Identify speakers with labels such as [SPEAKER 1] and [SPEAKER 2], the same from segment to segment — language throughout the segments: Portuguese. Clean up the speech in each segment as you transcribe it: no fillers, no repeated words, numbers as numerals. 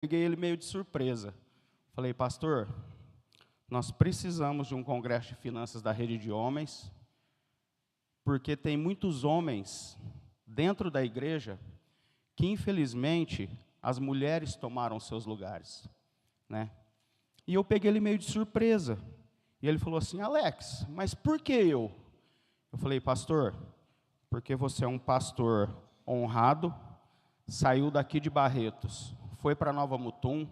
[SPEAKER 1] peguei ele meio de surpresa. Falei, pastor, nós precisamos de um congresso de finanças da Rede de Homens, porque tem muitos homens dentro da igreja que, infelizmente, as mulheres tomaram seus lugares, né? E eu peguei ele meio de surpresa. E ele falou assim, Alex, mas por que eu? Eu falei, pastor, porque você é um pastor honrado, saiu daqui de Barretos, foi para Nova Mutum,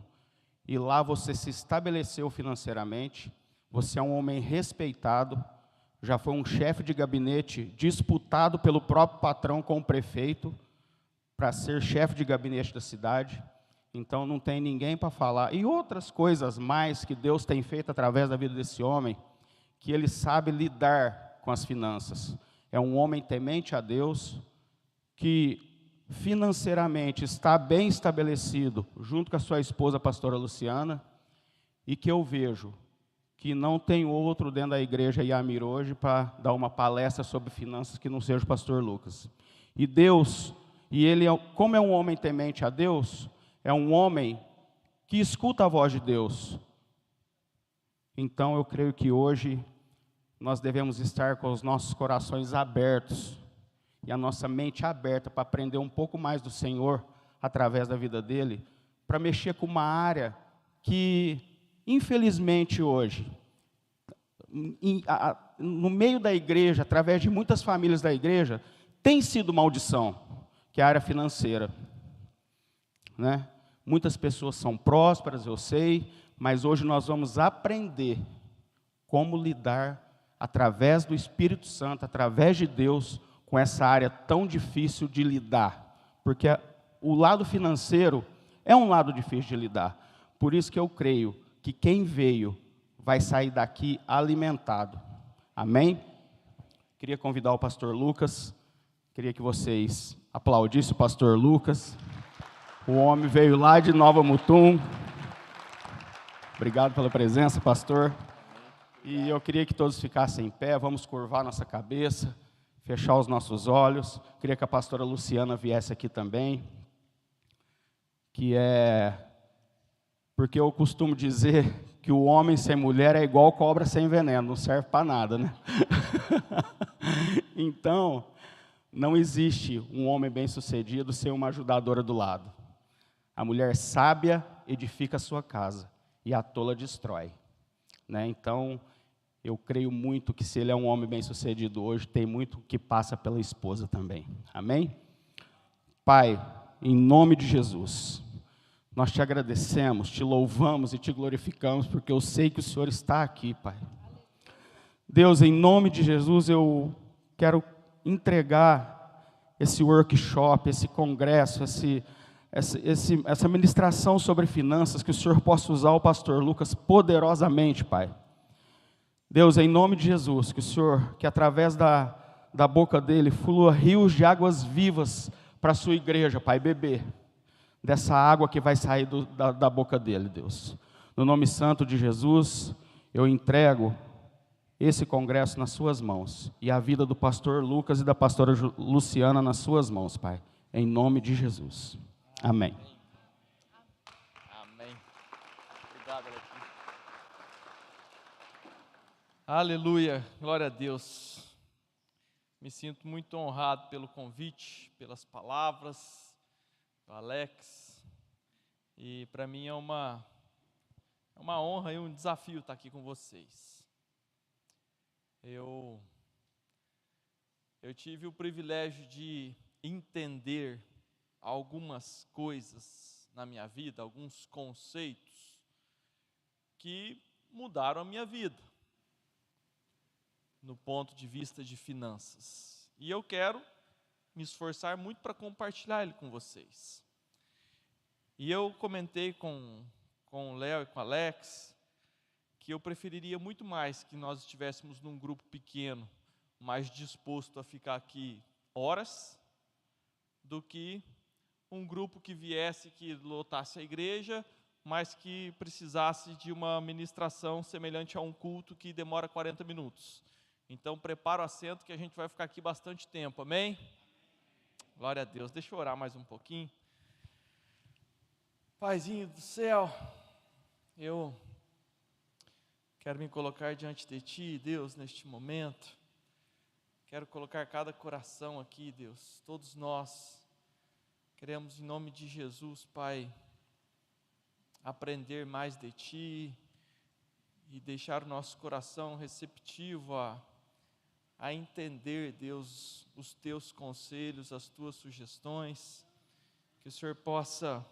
[SPEAKER 1] e lá você se estabeleceu financeiramente, você é um homem respeitado, já foi um chefe de gabinete disputado pelo próprio patrão com o prefeito, para ser chefe de gabinete da cidade, então não tem ninguém para falar. E outras coisas mais que Deus tem feito através da vida desse homem, que ele sabe lidar com as finanças. É um homem temente a Deus, que financeiramente está bem estabelecido, junto com a sua esposa, a pastora Luciana, e que eu vejo que não tem outro dentro da igreja Iamir hoje para dar uma palestra sobre finanças que não seja o pastor Lucas. E Deus, e ele, como é um homem temente a Deus, é um homem que escuta a voz de Deus. Então eu creio que hoje nós devemos estar com os nossos corações abertos e a nossa mente aberta para aprender um pouco mais do Senhor através da vida dele, para mexer com uma área que, infelizmente hoje, no meio da igreja, através de muitas famílias da igreja, tem sido maldição, que é a área financeira, né? Muitas pessoas são prósperas, eu sei, mas hoje nós vamos aprender como lidar através do Espírito Santo, através de Deus, com essa área tão difícil de lidar, porque o lado financeiro é um lado difícil de lidar. Por isso que eu creio que quem veio vai sair daqui alimentado. Amém? Queria convidar o pastor Lucas, queria que vocês aplaudissem o pastor Lucas. O homem veio lá de Nova Mutum. Obrigado pela presença, pastor. E eu queria que todos ficassem em pé, vamos curvar nossa cabeça, fechar os nossos olhos. Queria que a pastora Luciana viesse aqui também, porque eu costumo dizer que o homem sem mulher é igual cobra sem veneno, não serve para nada, né? Então, não existe um homem bem-sucedido sem uma ajudadora do lado. A mulher sábia edifica a sua casa, e a tola destrói, né? Então, eu creio muito que se ele é um homem bem-sucedido hoje, tem muito que passa pela esposa também. Amém? Pai, em nome de Jesus, nós te agradecemos, te louvamos e te glorificamos, porque eu sei que o Senhor está aqui, Pai. Deus, em nome de Jesus, eu quero entregar esse workshop, esse congresso, essa ministração sobre finanças, que o Senhor possa usar o pastor Lucas poderosamente, Pai. Deus, em nome de Jesus, que o Senhor, que através da boca dele flua rios de águas vivas para a sua igreja, Pai, beber dessa água que vai sair da boca dele, Deus. No nome santo de Jesus, eu entrego esse congresso nas suas mãos, e a vida do pastor Lucas e da pastora Luciana nas suas mãos, Pai, em nome de Jesus. Amém.
[SPEAKER 2] Amém. Obrigado, Alex. Aleluia, glória a Deus. Me sinto muito honrado pelo convite, pelas palavras do Alex. E para mim é uma honra e um desafio estar aqui com vocês. Eu tive o privilégio de entender algumas coisas na minha vida, alguns conceitos que mudaram a minha vida no ponto de vista de finanças. E eu quero me esforçar muito para compartilhar ele com vocês. E eu comentei com o Léo e com o Alex que eu preferiria muito mais que nós estivéssemos num grupo pequeno, mais disposto a ficar aqui horas, do que um grupo que viesse, que lotasse a igreja, mas que precisasse de uma ministração semelhante a um culto que demora 40 minutos. Então, prepara o assento que a gente vai ficar aqui bastante tempo, amém? Glória a Deus. Deixa eu orar mais um pouquinho. Paizinho do céu, eu quero me colocar diante de Ti, Deus, neste momento. Quero colocar cada coração aqui, Deus, todos nós queremos, em nome de Jesus, Pai, aprender mais de Ti e deixar o nosso coração receptivo a entender, Deus, os Teus conselhos, as Tuas sugestões, que o Senhor possa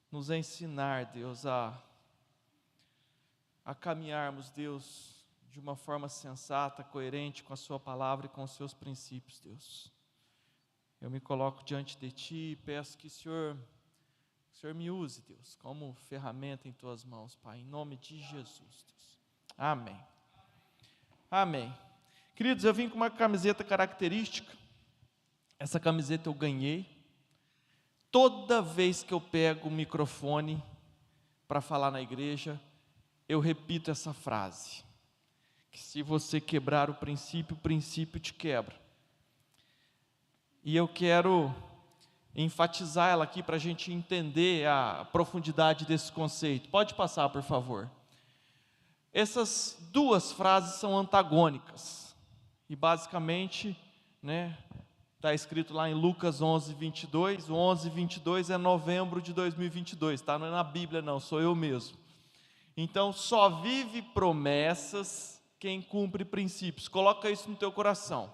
[SPEAKER 2] nos ensinar, Deus, a caminharmos, Deus, de uma forma sensata, coerente com a Sua palavra e com os Seus princípios, Deus. Eu me coloco diante de Ti e peço que o Senhor me use, Deus, como ferramenta em Tuas mãos, Pai, em nome de Jesus, Deus. Amém. Amém. Queridos, eu vim com uma camiseta característica. Essa camiseta eu ganhei. Toda vez que eu pego o microfone para falar na igreja, eu repito essa frase: que se você quebrar o princípio te quebra. E eu quero enfatizar ela aqui para a gente entender a profundidade desse conceito. Pode passar, por favor. Essas duas frases são antagônicas. E basicamente, está escrito lá em Lucas 11, 22. O 11, 22 é novembro de 2022, tá? Não é na Bíblia não, sou eu mesmo. Então, só vive promessas quem cumpre princípios. Coloca isso no teu coração.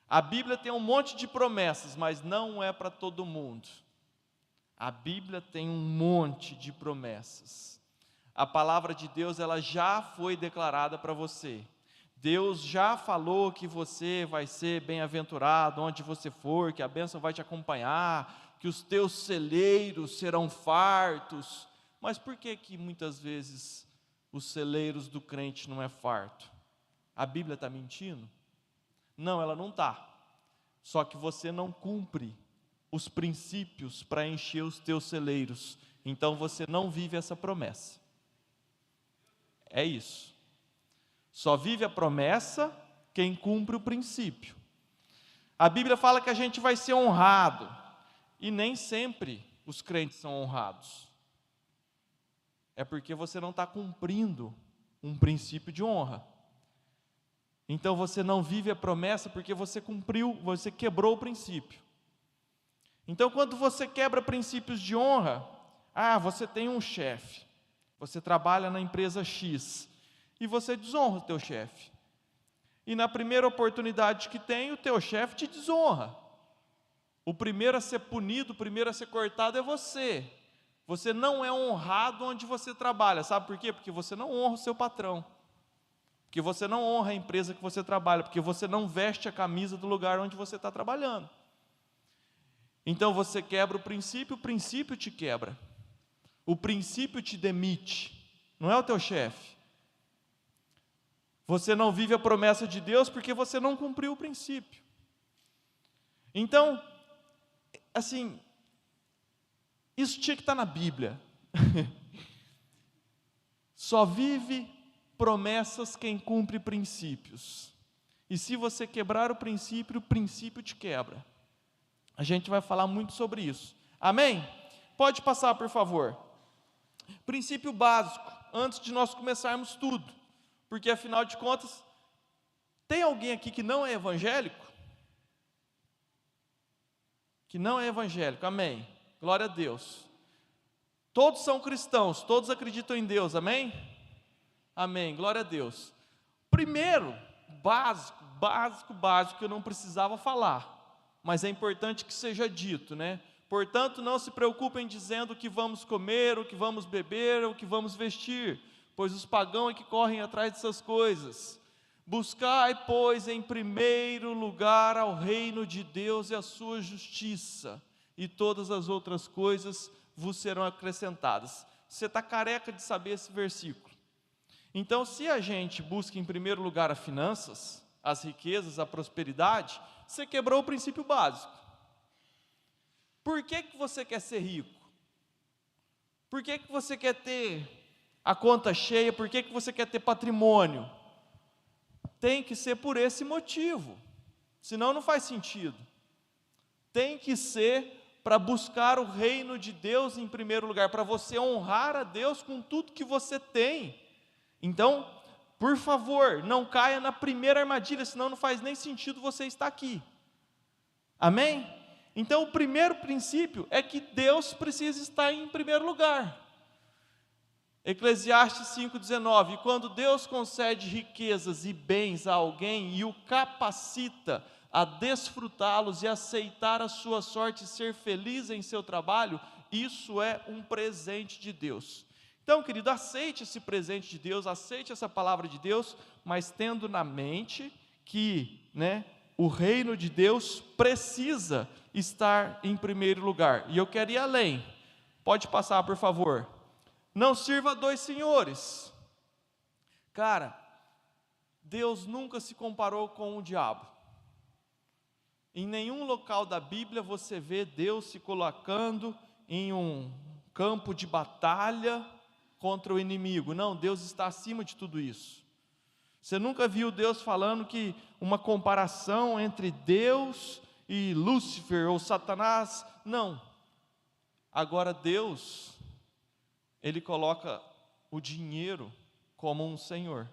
[SPEAKER 2] A Bíblia tem um monte de promessas, mas não é para todo mundo. A Bíblia tem um monte de promessas. A palavra de Deus, ela já foi declarada para você. Deus já falou que você vai ser bem-aventurado onde você for, que a bênção vai te acompanhar, que os teus celeiros serão fartos. Mas por que muitas vezes os celeiros do crente não é farto? A Bíblia está mentindo? Não, ela não está. Só que você não cumpre os princípios para encher os teus celeiros. Então você não vive essa promessa. É isso. Só vive a promessa quem cumpre o princípio. A Bíblia fala que a gente vai ser honrado. E nem sempre os crentes são honrados. É porque você não está cumprindo um princípio de honra. Então você não vive a promessa porque você quebrou o princípio. Então quando você quebra princípios de honra, você tem um chefe, você trabalha na empresa X, e você desonra o teu chefe. E na primeira oportunidade que tem, o teu chefe te desonra. O primeiro a ser punido, o primeiro a ser cortado é você. Você não é honrado onde você trabalha. Sabe por quê? Porque você não honra o seu patrão. Porque você não honra a empresa que você trabalha. Porque você não veste a camisa do lugar onde você está trabalhando. Então você quebra o princípio te quebra. O princípio te demite. Não é o teu chefe. Você não vive a promessa de Deus porque você não cumpriu o princípio. Então, assim, isso tinha que estar na Bíblia. Só vive promessas quem cumpre princípios. E se você quebrar o princípio te quebra. A gente vai falar muito sobre isso. Amém? Pode passar, por favor. Princípio básico, antes de nós começarmos tudo. Porque, afinal de contas, tem alguém aqui que não é evangélico? Que não é evangélico, amém? Glória a Deus. Todos são cristãos, todos acreditam em Deus, amém? Amém, glória a Deus. Primeiro, básico, que eu não precisava falar, mas é importante que seja dito, Portanto, não se preocupem dizendo o que vamos comer, o que vamos beber, o que vamos vestir, pois os pagãos é que correm atrás dessas coisas. Buscai, pois, em primeiro lugar ao reino de Deus e a sua justiça, e todas as outras coisas vos serão acrescentadas. Você está careca de saber esse versículo. Então, se a gente busca em primeiro lugar as finanças, as riquezas, a prosperidade, você quebrou o princípio básico. Por que você quer ser rico? Por que você quer ter a conta cheia? Por que você quer ter patrimônio? Tem que ser por esse motivo, senão não faz sentido. Tem que ser para buscar o reino de Deus em primeiro lugar, para você honrar a Deus com tudo que você tem. Então, por favor, não caia na primeira armadilha, senão não faz nem sentido você estar aqui. Amém? Então, o primeiro princípio é que Deus precisa estar em primeiro lugar. Eclesiastes 5,19: quando Deus concede riquezas e bens a alguém e o capacita a desfrutá-los e aceitar a sua sorte e ser feliz em seu trabalho, isso é um presente de Deus. Então, querido, aceite esse presente de Deus, aceite essa palavra de Deus, mas tendo na mente que, o reino de Deus precisa estar em primeiro lugar. E eu quero ir além. Pode passar, por favor. Não sirva a dois senhores. Cara, Deus nunca se comparou com o diabo. Em nenhum local da Bíblia você vê Deus se colocando em um campo de batalha contra o inimigo. Não, Deus está acima de tudo isso. Você nunca viu Deus falando que uma comparação entre Deus e Lúcifer ou Satanás? Não. Agora Deus, Ele coloca o dinheiro como um senhor.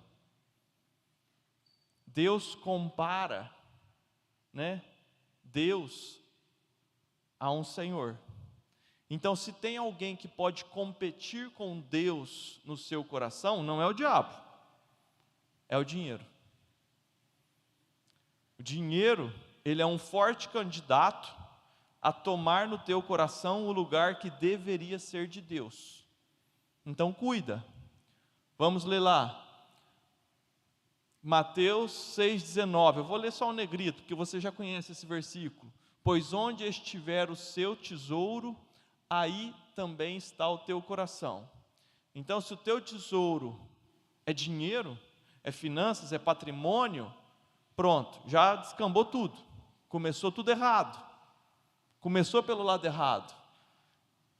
[SPEAKER 2] Deus compara, Deus a um senhor. Então, se tem alguém que pode competir com Deus no seu coração, não é o diabo, é o dinheiro. O dinheiro, ele é um forte candidato a tomar no teu coração o lugar que deveria ser de Deus. Então, cuida. Vamos ler lá. Mateus 6,19. Eu vou ler só o negrito, porque você já conhece esse versículo. Pois onde estiver o seu tesouro, aí também está o teu coração. Então, se o teu tesouro é dinheiro, é finanças, é patrimônio, pronto, já descambou tudo. Começou tudo errado. Começou pelo lado errado.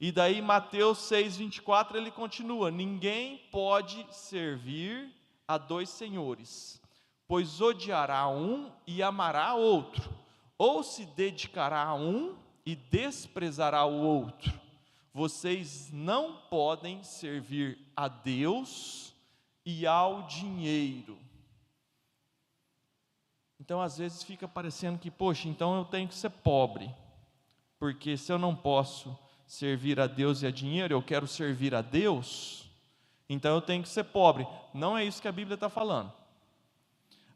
[SPEAKER 2] E daí Mateus 6,24 ele continua: ninguém pode servir a dois senhores, pois odiará um e amará outro, ou se dedicará a um e desprezará o outro. Vocês não podem servir a Deus e ao dinheiro. Então às vezes fica parecendo que, poxa, então eu tenho que ser pobre, porque se eu não posso servir a Deus e a dinheiro, eu quero servir a Deus, então eu tenho que ser pobre. Não é isso que a Bíblia está falando.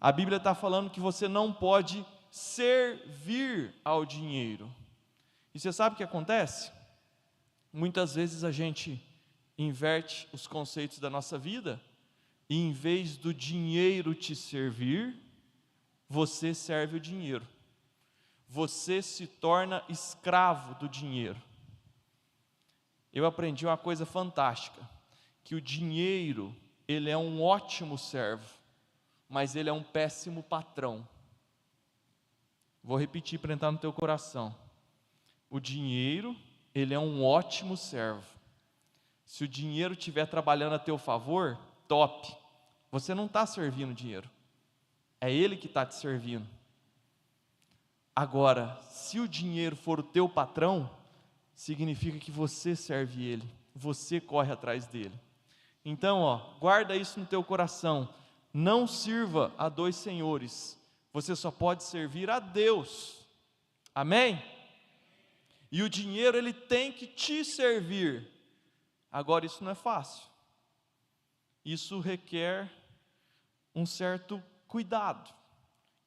[SPEAKER 2] A Bíblia está falando que você não pode servir ao dinheiro. E você sabe o que acontece? Muitas vezes a gente inverte os conceitos da nossa vida, e em vez do dinheiro te servir, você serve o dinheiro. Você se torna escravo do dinheiro. Eu aprendi uma coisa fantástica, que o dinheiro, ele é um ótimo servo, mas ele é um péssimo patrão. Vou repetir para entrar no teu coração. O dinheiro, ele é um ótimo servo. Se o dinheiro estiver trabalhando a teu favor, top. Você não está servindo o dinheiro, é ele que está te servindo. Agora, se o dinheiro for o teu patrão, significa que você serve ele, você corre atrás dele. Então, guarda isso no teu coração. Não sirva a dois senhores. Você só pode servir a Deus. Amém? E o dinheiro, ele tem que te servir. Agora, isso não é fácil. Isso requer um certo cuidado.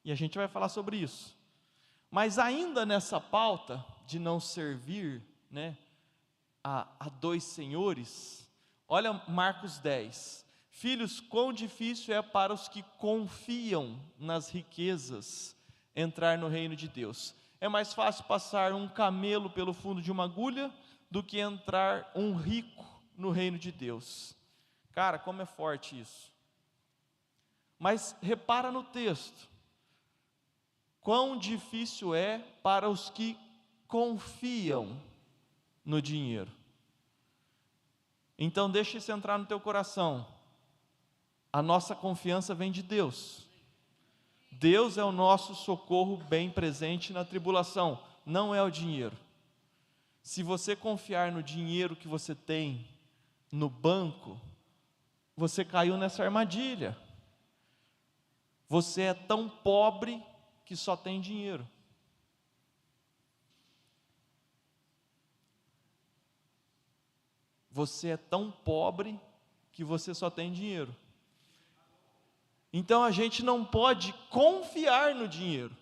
[SPEAKER 2] E a gente vai falar sobre isso. Mas ainda nessa pauta de não servir, a dois senhores, olha Marcos 10. Filhos, quão difícil é para os que confiam nas riquezas entrar no reino de Deus. É mais fácil passar um camelo pelo fundo de uma agulha do que entrar um rico no reino de Deus. Cara, como é forte isso. Mas repara no texto. Quão difícil é para os que confiam no dinheiro. Então deixa isso entrar no teu coração. A nossa confiança vem de Deus. Deus é o nosso socorro bem presente na tribulação, não é o dinheiro. Se você confiar no dinheiro que você tem no banco, você caiu nessa armadilha. Você é tão pobre que só tem dinheiro. Você é tão pobre que você só tem dinheiro. Então a gente não pode confiar no dinheiro.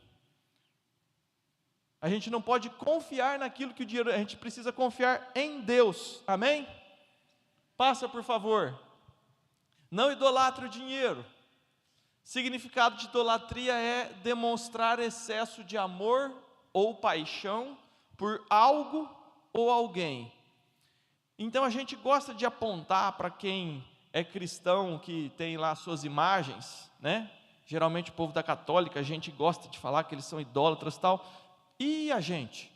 [SPEAKER 2] A gente não pode confiar naquilo que o dinheiro... A gente precisa confiar em Deus. Amém? Passa, por favor. Não idolatre o dinheiro. Significado de idolatria é demonstrar excesso de amor ou paixão por algo ou alguém. Então a gente gosta de apontar para quem é cristão, que tem lá suas imagens, né? Geralmente o povo da católica, a gente gosta de falar que eles são idólatras e tal. E a gente?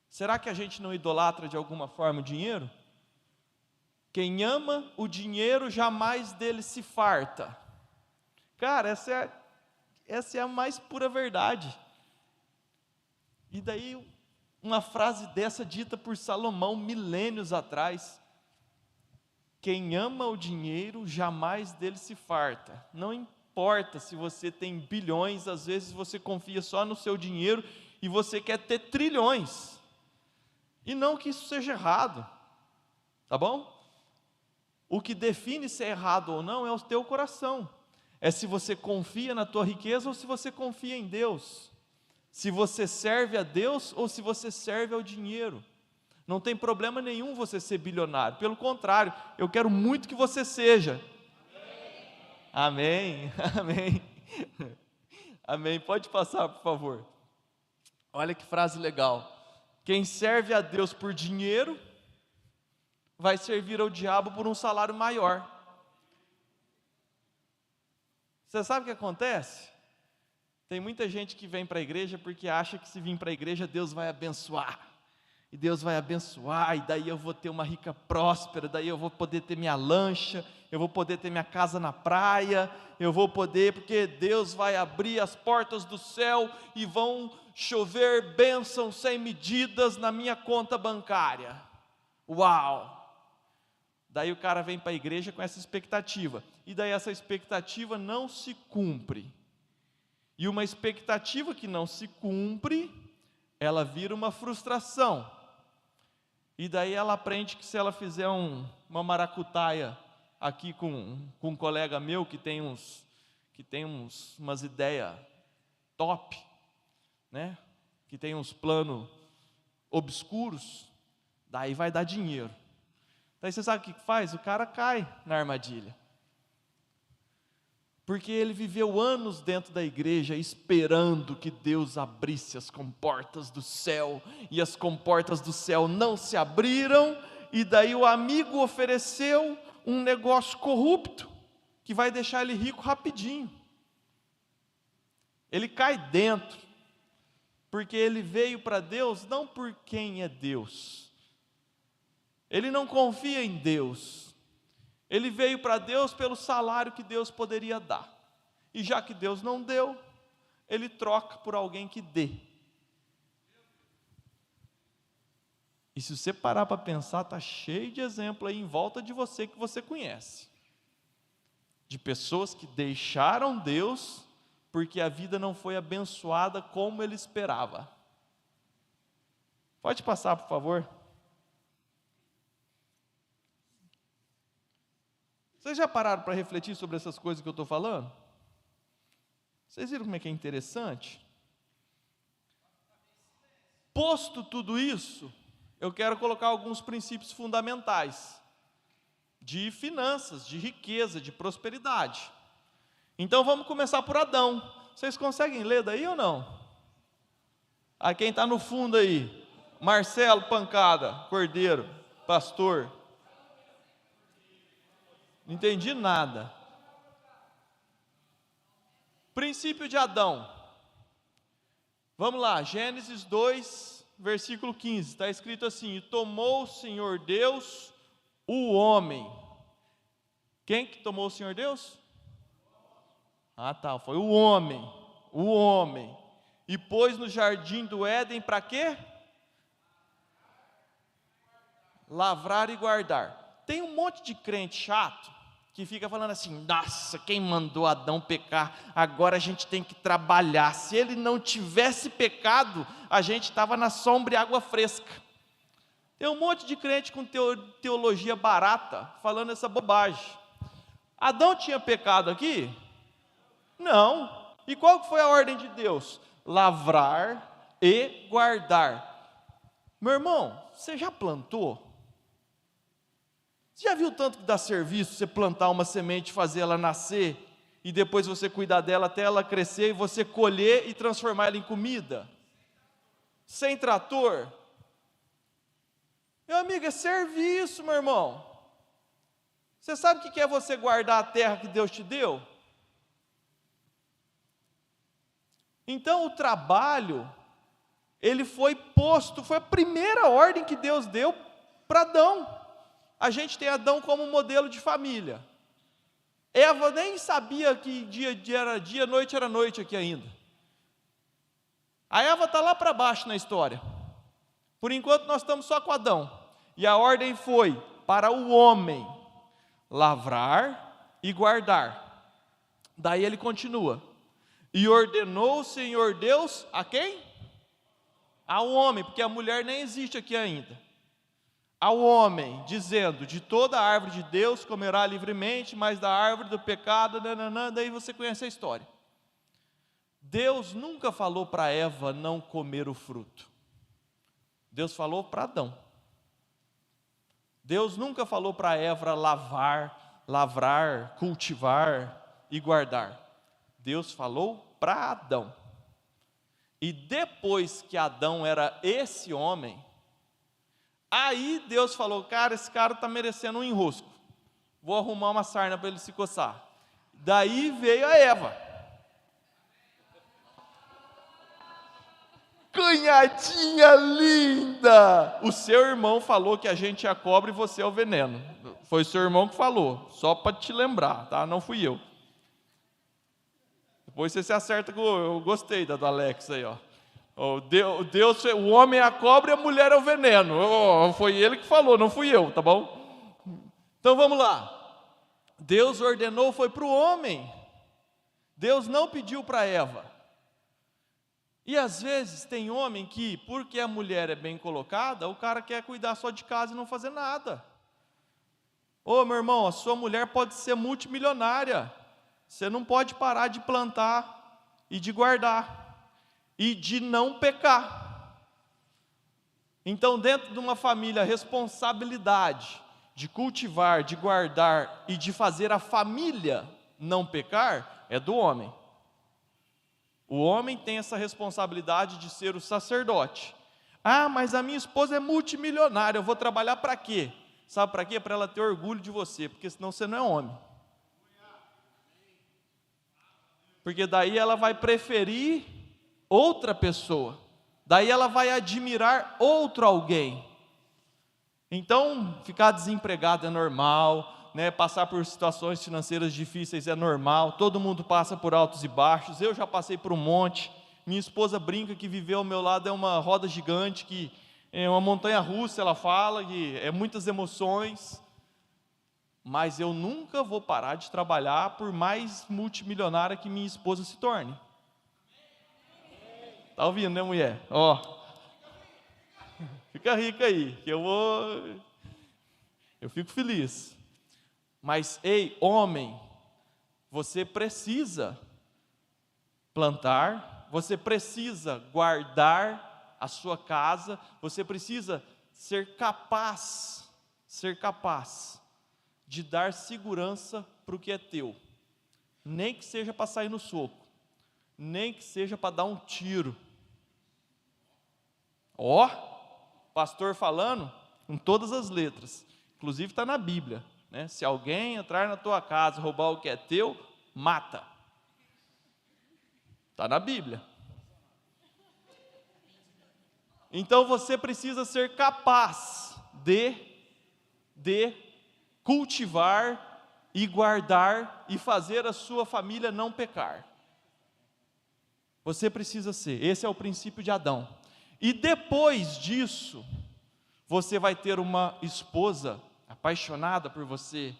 [SPEAKER 2] Será que a gente não idolatra de alguma forma o dinheiro? Quem ama o dinheiro jamais dele se farta. Cara, essa é a mais pura verdade. E daí, uma frase dessa dita por Salomão milênios atrás: quem ama o dinheiro jamais dele se farta. Não importa se você tem bilhões, às vezes você confia só no seu dinheiro e você quer ter trilhões. E não que isso seja errado, tá bom? O que define se é errado ou não é o teu coração. É se você confia na tua riqueza ou se você confia em Deus. Se você serve a Deus ou se você serve ao dinheiro. Não tem problema nenhum você ser bilionário. Pelo contrário, eu quero muito que você seja. Amém. Amém. Amém. Pode passar, por favor. Olha que frase legal. Quem serve a Deus por dinheiro vai servir ao diabo por um salário maior. Você sabe o que acontece? Tem muita gente que vem para a igreja porque acha que se vir para a igreja Deus vai abençoar. E Deus vai abençoar, e daí eu vou ter uma rica próspera, daí eu vou poder ter minha lancha, eu vou poder ter minha casa na praia, eu vou poder, porque Deus vai abrir as portas do céu e vão chover bênçãos sem medidas na minha conta bancária. Uau! Daí o cara vem para a igreja com essa expectativa, e daí essa expectativa não se cumpre. E uma expectativa que não se cumpre, ela vira uma frustração. E daí ela aprende que se ela fizer uma maracutaia aqui com um colega meu que tem umas ideias top, né? Que tem uns planos obscuros, daí vai dar dinheiro. Daí você sabe o que faz? O cara cai na armadilha. Porque ele viveu anos dentro da igreja esperando que Deus abrisse as comportas do céu, e as comportas do céu não se abriram, e daí o amigo ofereceu um negócio corrupto, que vai deixar ele rico rapidinho. Ele cai dentro, porque ele veio para Deus não por quem é Deus, ele não confia em Deus, ele veio para Deus pelo salário que Deus poderia dar. E já que Deus não deu, ele troca por alguém que dê. E se você parar para pensar, está cheio de exemplo aí em volta de você que você conhece. De pessoas que deixaram Deus porque a vida não foi abençoada como ele esperava. Pode passar, por favor. Vocês já pararam para refletir sobre essas coisas que eu estou falando? Vocês viram como é que é interessante? Posto tudo isso, eu quero colocar alguns princípios fundamentais de finanças, de riqueza, de prosperidade. Então vamos começar por Adão. Vocês conseguem ler daí ou não? Ah, quem está no fundo aí? Marcelo Pancada, Cordeiro, pastor. Não entendi nada. Princípio de Adão. Vamos lá, Gênesis 2, versículo 15. Está escrito assim: e tomou o Senhor Deus o homem. Quem que tomou o Senhor Deus? Ah, tá, foi o homem. O homem. E pôs no jardim do Éden para quê? lavrar e guardar. Tem um monte de crente chato que fica falando assim: nossa, quem mandou Adão pecar? Agora a gente tem que trabalhar. Se ele não tivesse pecado, a gente estava na sombra e água fresca. Tem um monte de crente com teologia barata falando essa bobagem. Adão tinha pecado aqui? Não. E qual foi a ordem de Deus? Lavrar e guardar. Meu irmão, você já plantou? Você já viu tanto que dá serviço você plantar uma semente, fazer ela nascer, e depois você cuidar dela até ela crescer, e você colher e transformar ela em comida? Sem trator? Meu amigo, é serviço, meu irmão. Você sabe o que é você guardar a terra que Deus te deu? Então o trabalho, ele foi posto, foi a primeira ordem que Deus deu para Adão. A gente tem Adão como modelo de família. Eva nem sabia que dia era dia, noite era noite aqui ainda. A Eva está lá para baixo na história. Por enquanto nós estamos só com Adão. E a ordem foi para o homem lavrar e guardar. Daí ele continua. E ordenou o Senhor Deus a quem? Ao homem, porque a mulher nem existe aqui ainda. Ao homem, dizendo: de toda a árvore de Deus comerá livremente, mas da árvore do pecado, daí você conhece a história. Deus nunca falou para Eva não comer o fruto. Deus falou para Adão. Deus nunca falou para Eva lavrar, cultivar e guardar. Deus falou para Adão. E depois que Adão era esse homem, aí Deus falou: cara, esse cara está merecendo um enrosco. Vou arrumar uma sarna para ele se coçar. Daí veio a Eva. Cunhadinha linda! O seu irmão falou que a gente é a cobra e você é o veneno. Foi o seu irmão que falou, só para te lembrar, tá? Não fui eu. Depois você se acerta com... Eu gostei da do Alex aí, ó. O homem é a cobra e a mulher é o veneno. Foi ele que falou, não fui eu, tá bom? Então vamos lá. Deus ordenou, foi para o homem. Deus não pediu para Eva. E às vezes tem homem que, porque a mulher é bem colocada, o cara quer cuidar só de casa e não fazer nada. Ô meu irmão, a sua mulher pode ser multimilionária. Você não pode parar de plantar e de guardar e de não pecar. Então, dentro de uma família, a responsabilidade de cultivar, de guardar e de fazer a família não pecar é do homem. O homem tem essa responsabilidade de ser o sacerdote. Ah, mas a minha esposa é multimilionária, eu vou trabalhar para quê? Sabe para quê? Para ela ter orgulho de você, porque senão você não é homem. Porque daí ela vai preferir outra pessoa, daí ela vai admirar outro alguém. Então, ficar desempregado é normal, né? Passar por situações financeiras difíceis é normal, todo mundo passa por altos e baixos, eu já passei por um monte. Minha esposa brinca que viver ao meu lado é uma roda gigante, que é uma montanha russa, ela fala, que é muitas emoções. Mas eu nunca vou parar de trabalhar por mais multimilionária que minha esposa se torne. Tá ouvindo, né, mulher? Ó, fica rica aí, que eu fico feliz. Mas, ei, homem, você precisa plantar, você precisa guardar a sua casa, você precisa ser capaz de dar segurança para o que é teu, nem que seja para sair no soco, nem que seja para dar um tiro. Ó, pastor falando com todas as letras, inclusive está na Bíblia, né? Se alguém entrar na tua casa e roubar o que é teu, mata. Está na Bíblia. Então você precisa ser capaz de cultivar e guardar e fazer a sua família não pecar. Você precisa ser, esse é o princípio de Adão. E depois disso, Você vai ter uma esposa apaixonada por você,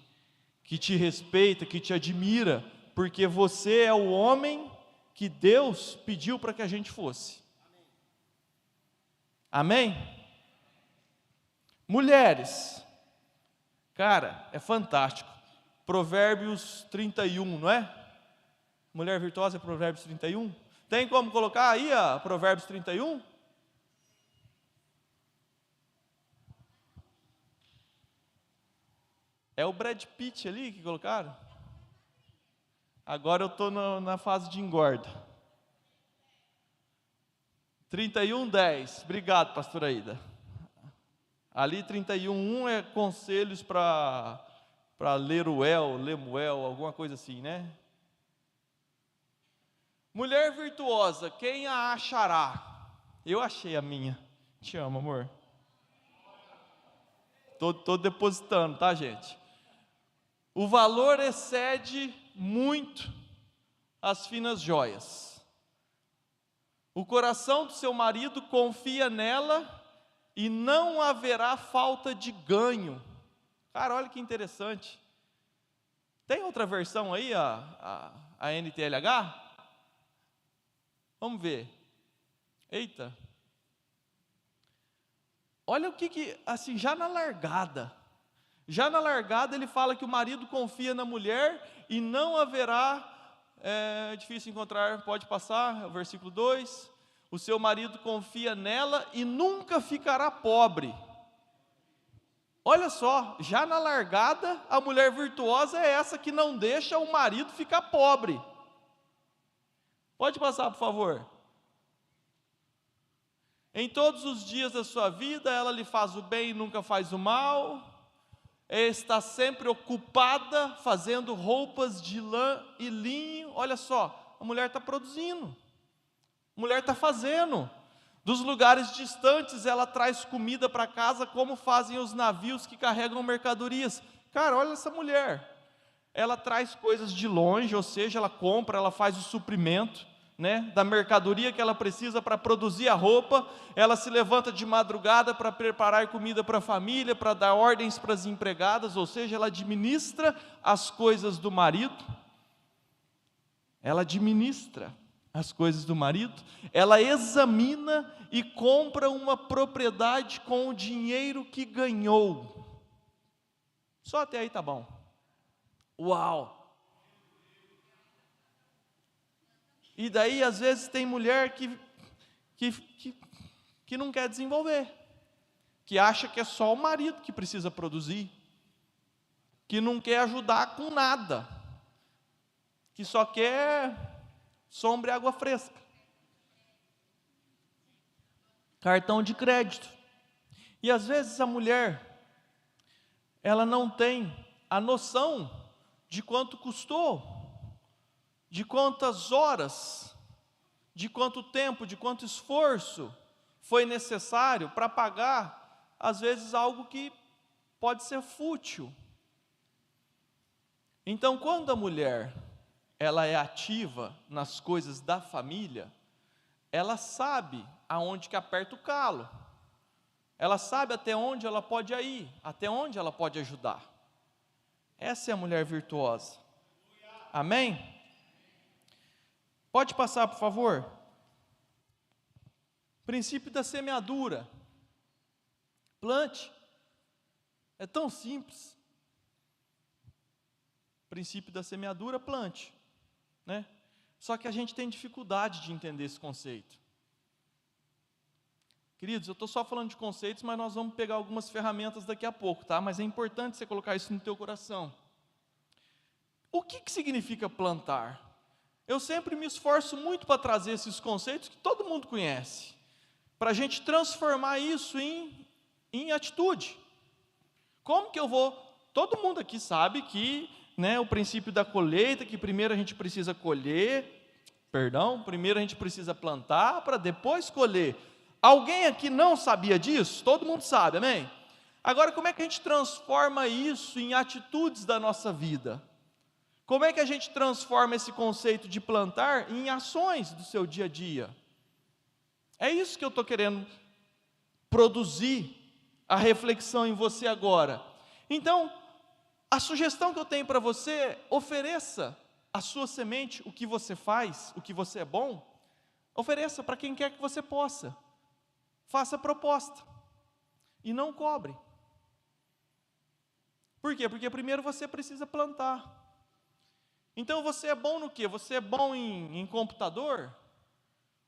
[SPEAKER 2] que te respeita, que te admira, porque você é o homem que Deus pediu para que a gente fosse. Amém? Mulheres, cara, é fantástico. Provérbios 31, não é? Mulher virtuosa é Provérbios 31. Tem como colocar aí a Provérbios 31? É o Brad Pitt ali que colocaram? Agora eu estou na fase de engorda. 31:10. Obrigado, pastora Aida. Ali 31:1 é conselhos para Lemuel, alguma coisa assim, né? Mulher virtuosa, quem a achará? Eu achei a minha. Te amo, amor. Tô depositando, tá, gente? O valor excede muito as finas joias. O coração do seu marido confia nela e não haverá falta de ganho. Cara, olha que interessante. Tem outra versão aí, a NTLH? Vamos ver. Eita. Olha o que assim, já na largada ele fala que o marido confia na mulher e não haverá, é difícil encontrar, pode passar, é o versículo 2, o seu marido confia nela e nunca ficará pobre. Olha só, já na largada, a mulher virtuosa é essa que não deixa o marido ficar pobre. Pode passar, por favor. Em todos os dias da sua vida, ela lhe faz o bem e nunca faz o mal. Está sempre ocupada fazendo roupas de lã e linho. Olha só, a mulher está produzindo, a mulher está fazendo. Dos lugares distantes ela traz comida para casa, como fazem os navios que carregam mercadorias. Cara, olha essa mulher, ela traz coisas de longe, ou seja, ela compra, ela faz o suprimento, né, da mercadoria que ela precisa para produzir a roupa. Ela se levanta de madrugada para preparar comida para a família, para dar ordens para as empregadas, ou seja, ela administra as coisas do marido. Ela administra as coisas do marido, ela examina e compra uma propriedade com o dinheiro que ganhou. Só até aí tá bom. Uau! E daí às vezes tem mulher que não quer desenvolver, que acha que é só o marido que precisa produzir, que não quer ajudar com nada, que só quer sombra e água fresca, cartão de crédito. E às vezes a mulher, ela não tem a noção de quanto custou, de quantas horas, de quanto tempo, de quanto esforço foi necessário para pagar, às vezes, algo que pode ser fútil. Então, quando a mulher ela é ativa nas coisas da família, ela sabe aonde que aperta o calo, ela sabe até onde ela pode ir, até onde ela pode ajudar. Essa é a mulher virtuosa. Amém? Pode passar, por favor. Princípio da semeadura. Plante. É tão simples. Princípio da semeadura, plante, né? Só que a gente tem dificuldade de entender esse conceito. Queridos, eu estou só falando de conceitos, mas nós vamos pegar algumas ferramentas daqui a pouco, tá? Mas é importante você colocar isso no teu coração. O que significa plantar? Eu sempre me esforço muito para trazer esses conceitos que todo mundo conhece, para a gente transformar isso em atitude. Como que eu vou? Todo mundo aqui sabe que, né, o princípio da colheita, que primeiro a gente precisa primeiro a gente precisa plantar para depois colher. Alguém aqui não sabia disso? Todo mundo sabe, amém? Agora, como é que a gente transforma isso em atitudes da nossa vida? Como é que a gente transforma esse conceito de plantar em ações do seu dia a dia? É isso que eu estou querendo produzir a reflexão em você agora. Então, a sugestão que eu tenho para você, ofereça a sua semente, o que você faz, o que você é bom, ofereça para quem quer que você possa. Faça proposta e não cobre. Por quê? Porque primeiro você precisa plantar. Então você é bom no quê? Você é bom em computador?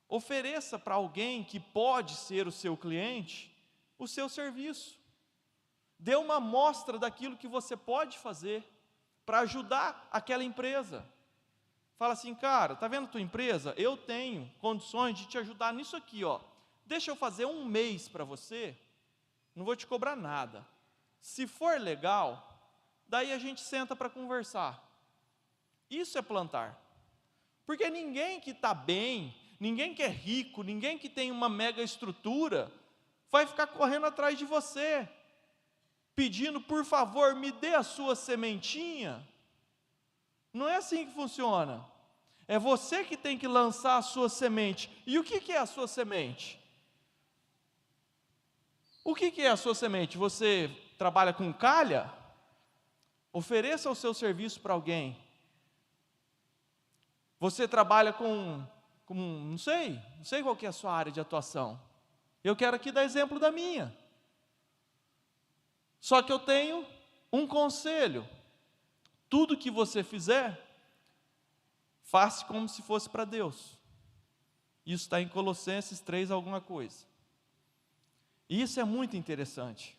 [SPEAKER 2] Ofereça para alguém que pode ser o seu cliente o seu serviço. Dê uma amostra daquilo que você pode fazer para ajudar aquela empresa. Fala assim, cara, tá vendo a tua empresa? Eu tenho condições de te ajudar nisso aqui, ó. Deixa eu fazer 1 mês para você, não vou te cobrar nada. Se for legal, daí a gente senta para conversar. Isso é plantar. Porque ninguém que está bem, ninguém que é rico, ninguém que tem uma mega estrutura, vai ficar correndo atrás de você, pedindo, por favor, me dê a sua sementinha. Não é assim que funciona. É você que tem que lançar a sua semente. E o que é a sua semente? O que é a sua semente? Você trabalha com calha? Ofereça o seu serviço para alguém. Você trabalha com não sei qual que é a sua área de atuação. Eu quero aqui dar exemplo da minha. Só que eu tenho um conselho. Tudo que você fizer, faça como se fosse para Deus. Isso está em Colossenses 3 alguma coisa. E isso é muito interessante.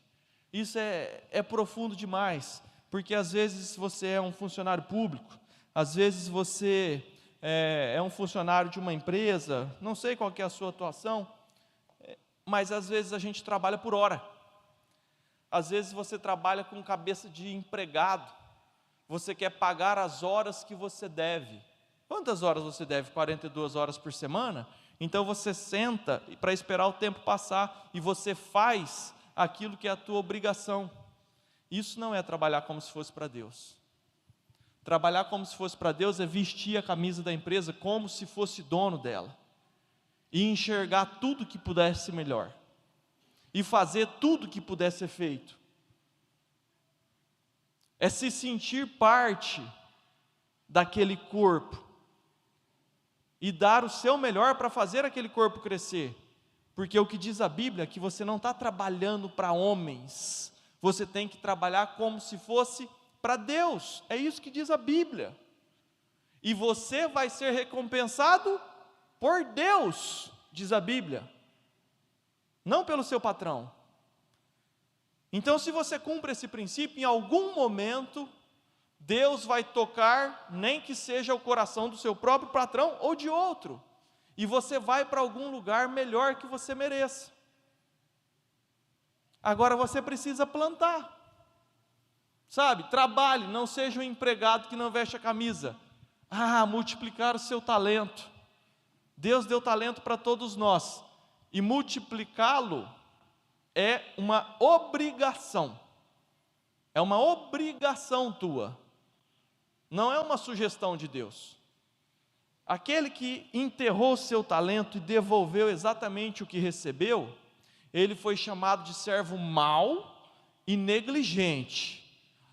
[SPEAKER 2] Isso é profundo demais. Porque às vezes você é um funcionário público, às vezes você é um funcionário de uma empresa, não sei qual que é a sua atuação, mas às vezes a gente trabalha por hora. Às vezes você trabalha com cabeça de empregado, você quer pagar as horas que você deve. Quantas horas você deve? 42 horas por semana? Então você senta para esperar o tempo passar e você faz aquilo que é a tua obrigação. Isso não é trabalhar como se fosse para Deus. Trabalhar como se fosse para Deus é vestir a camisa da empresa como se fosse dono dela. E enxergar tudo que pudesse ser melhor. E fazer tudo que pudesse ser feito. É se sentir parte daquele corpo. E dar o seu melhor para fazer aquele corpo crescer. Porque o que diz a Bíblia é que você não está trabalhando para homens. Você tem que trabalhar como se fosse para Deus. É isso que diz a Bíblia. E você vai ser recompensado por Deus, diz a Bíblia. Não pelo seu patrão. Então, se você cumpre esse princípio, em algum momento, Deus vai tocar, nem que seja o coração do seu próprio patrão ou de outro. E você vai para algum lugar melhor que você mereça. Agora você precisa plantar. Sabe, trabalhe, não seja um empregado que não veste a camisa. Multiplicar o seu talento. Deus deu talento para todos nós. E multiplicá-lo é uma obrigação. É uma obrigação tua. Não é uma sugestão de Deus. Aquele que enterrou o seu talento e devolveu exatamente o que recebeu, ele foi chamado de servo mau e negligente.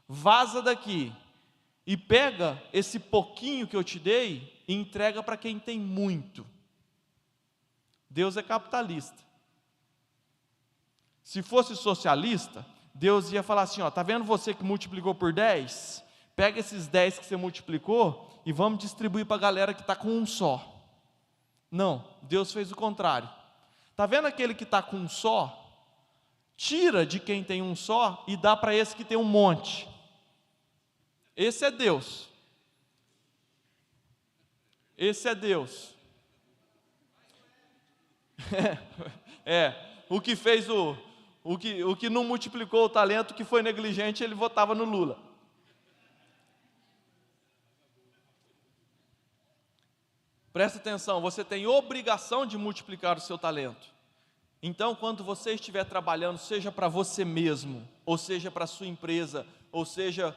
[SPEAKER 2] Vaza daqui e pega esse pouquinho que eu te dei e entrega para quem tem muito. Deus é capitalista. Se fosse socialista, Deus ia falar assim, ó, tá vendo você que multiplicou por 10? Pega esses 10 que você multiplicou e vamos distribuir para a galera que está com um só. Não, Deus fez o contrário. Tá vendo aquele que está com um só? Tira de quem tem um só e dá para esse que tem um monte. Esse é Deus. Esse é Deus. O que fez o que não multiplicou o talento, que foi negligente, ele votava no Lula. Presta atenção, você tem obrigação de multiplicar o seu talento. Então, quando você estiver trabalhando, seja para você mesmo, ou seja para a sua empresa, ou seja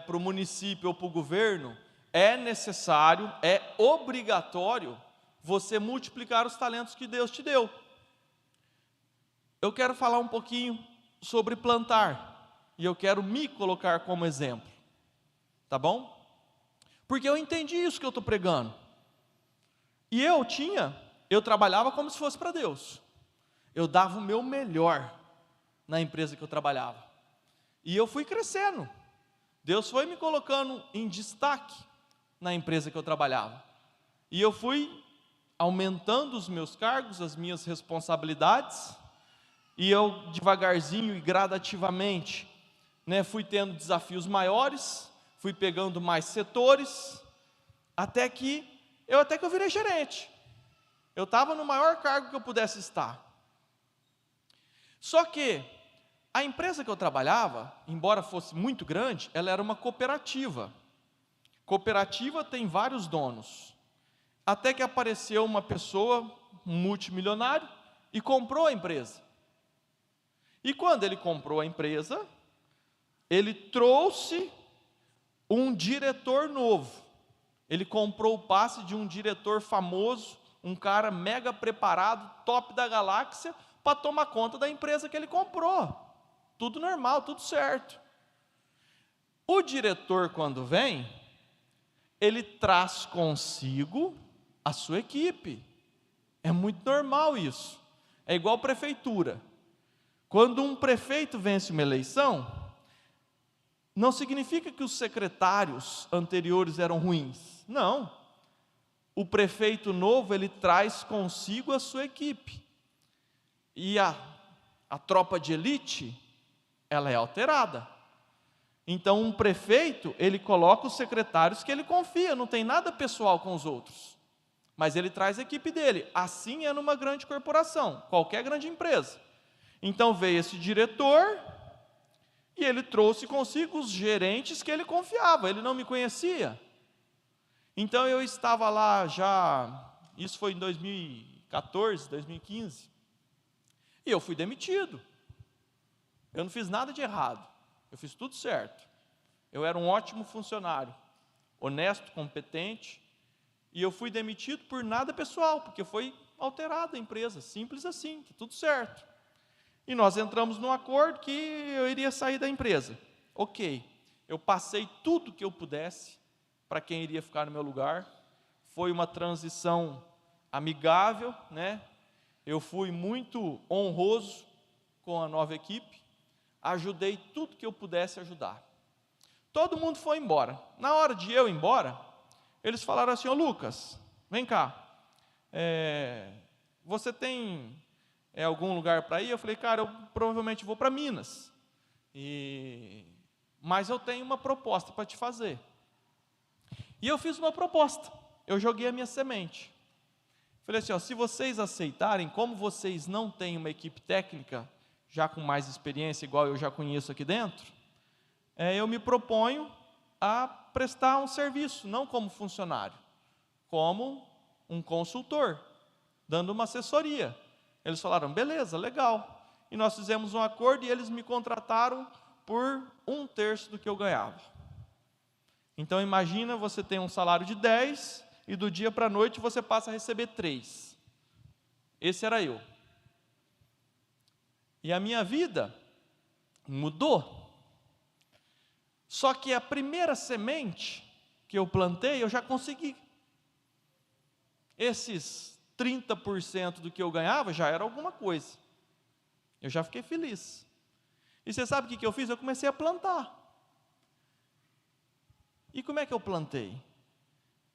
[SPEAKER 2] para o município ou para o governo, é necessário, é obrigatório você multiplicar os talentos que Deus te deu. Eu quero falar um pouquinho sobre plantar, e eu quero me colocar como exemplo, tá bom? Porque eu entendi isso que eu estou pregando, e eu trabalhava como se fosse para Deus, eu dava o meu melhor na empresa que eu trabalhava, e eu fui crescendo, Deus foi me colocando em destaque na empresa que eu trabalhava, e eu fui aumentando os meus cargos, as minhas responsabilidades, e eu devagarzinho e gradativamente, fui tendo desafios maiores, fui pegando mais setores, até que eu virei gerente. Eu estava no maior cargo que eu pudesse estar. Só que a empresa que eu trabalhava, embora fosse muito grande, ela era uma cooperativa. Cooperativa tem vários donos. Até que apareceu uma pessoa, um multimilionário, e comprou a empresa. E quando ele comprou a empresa, ele trouxe um diretor novo. Ele comprou o passe de um diretor famoso, um cara mega preparado, top da galáxia, para tomar conta da empresa que ele comprou. Tudo normal, tudo certo. O diretor, quando vem, ele traz consigo a sua equipe. É muito normal isso. É igual prefeitura. Quando um prefeito vence uma eleição, não significa que os secretários anteriores eram ruins. Não. O prefeito novo, ele traz consigo a sua equipe. E a tropa de elite, ela é alterada. Então, um prefeito, ele coloca os secretários que ele confia, não tem nada pessoal com os outros. Mas ele traz a equipe dele. Assim é numa grande corporação, qualquer grande empresa. Então veio esse diretor e ele trouxe consigo os gerentes que ele confiava, ele não me conhecia. Então eu estava lá já, isso foi em 2014, 2015, e eu fui demitido. Eu não fiz nada de errado, eu fiz tudo certo. Eu era um ótimo funcionário, honesto, competente, e eu fui demitido por nada pessoal, porque foi alterada a empresa, simples assim, tudo certo. E nós entramos num acordo que eu iria sair da empresa. Ok, eu passei tudo que eu pudesse para quem iria ficar no meu lugar. Foi uma transição amigável, Eu fui muito honroso com a nova equipe. Ajudei tudo que eu pudesse ajudar. Todo mundo foi embora. Na hora de eu ir embora, eles falaram assim: ô Lucas, vem cá, você tem algum lugar para ir? Eu falei: cara, eu provavelmente vou para Minas, mas eu tenho uma proposta para te fazer. E eu fiz uma proposta, eu joguei a minha semente. Falei assim: se vocês aceitarem, como vocês não têm uma equipe técnica, já com mais experiência, igual eu já conheço aqui dentro, eu me proponho a prestar um serviço, não como funcionário, como um consultor, dando uma assessoria. Eles falaram: beleza, legal. E nós fizemos um acordo e eles me contrataram por 1/3 do que eu ganhava. Então imagina, você tem um salário de 10 e do dia para a noite você passa a receber 3. Esse era eu. E a minha vida mudou. Só que a primeira semente que eu plantei, eu já consegui. Esses 30% do que eu ganhava já era alguma coisa. Eu já fiquei feliz. E você sabe o que eu fiz? Eu comecei a plantar. E como é que eu plantei?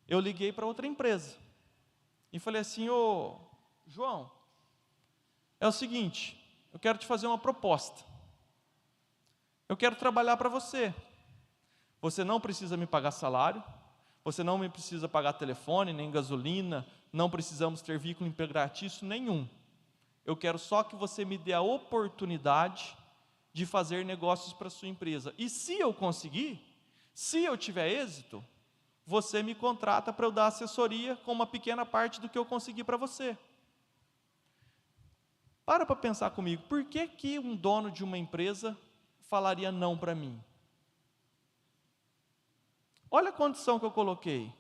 [SPEAKER 2] Eu liguei para outra empresa e falei assim: ô João, é o seguinte, eu quero te fazer uma proposta. Eu quero trabalhar para você. Você não precisa me pagar salário, você não me precisa pagar telefone, nem gasolina, não precisamos ter vínculo empregatício nenhum. Eu quero só que você me dê a oportunidade de fazer negócios para a sua empresa. E se eu conseguir, se eu tiver êxito, você me contrata para eu dar assessoria com uma pequena parte do que eu consegui para você. Para pensar comigo, por que um dono de uma empresa falaria não para mim? Olha a condição que eu coloquei.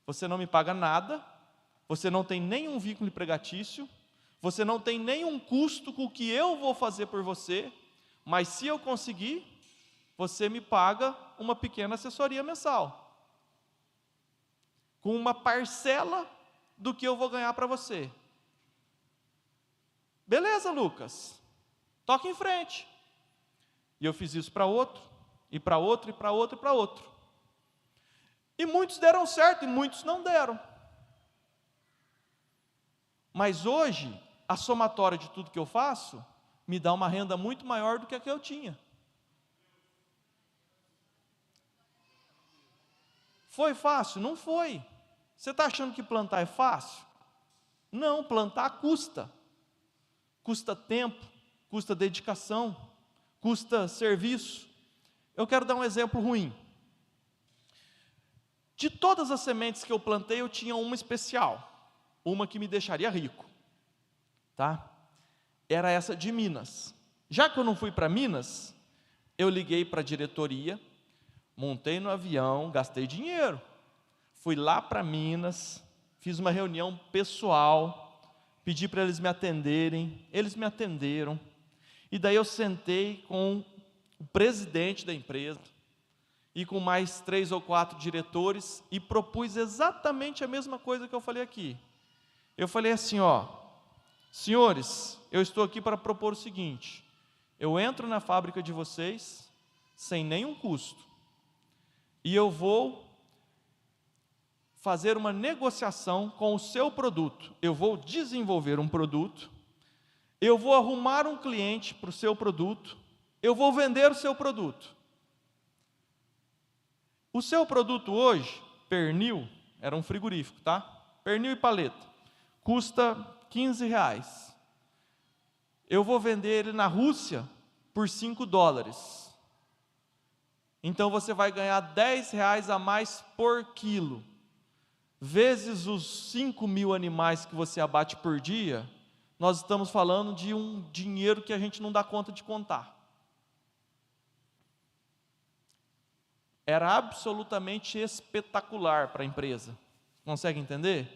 [SPEAKER 2] Você não me paga nada, você não tem nenhum vínculo empregatício, você não tem nenhum custo com o que eu vou fazer por você, mas se eu conseguir, você me paga uma pequena assessoria mensal, com uma parcela do que eu vou ganhar para você. Beleza, Lucas, toca em frente. E eu fiz isso para outro, e para outro, e para outro, e para outro. E muitos deram certo, e muitos não deram. Mas hoje, a somatória de tudo que eu faço, me dá uma renda muito maior do que a que eu tinha. Foi fácil? Não foi. Você está achando que plantar é fácil? Não, plantar custa. Custa tempo, custa dedicação, custa serviço. Eu quero dar um exemplo ruim. De todas as sementes que eu plantei, eu tinha uma especial. Uma que me deixaria rico. Tá? Era essa de Minas. Já que eu não fui para Minas, eu liguei para a diretoria, montei no avião, gastei dinheiro. Fui lá para Minas, fiz uma reunião pessoal, pedi para eles me atenderem, eles me atenderam. E daí eu sentei com o presidente da empresa e com mais 3 ou 4 diretores e propus exatamente a mesma coisa que eu falei aqui. Eu falei assim, senhores, eu estou aqui para propor o seguinte: eu entro na fábrica de vocês sem nenhum custo e eu vou fazer uma negociação com o seu produto. Eu vou desenvolver um produto, eu vou arrumar um cliente para o seu produto, eu vou vender o seu produto. O seu produto hoje, pernil, era um frigorífico, tá? Pernil e paleta, custa R$15. Eu vou vender ele na Rússia por $5. Então você vai ganhar R$10 a mais por quilo. Vezes os 5.000 animais que você abate por dia, nós estamos falando de um dinheiro que a gente não dá conta de contar. Era absolutamente espetacular para a empresa. Consegue entender?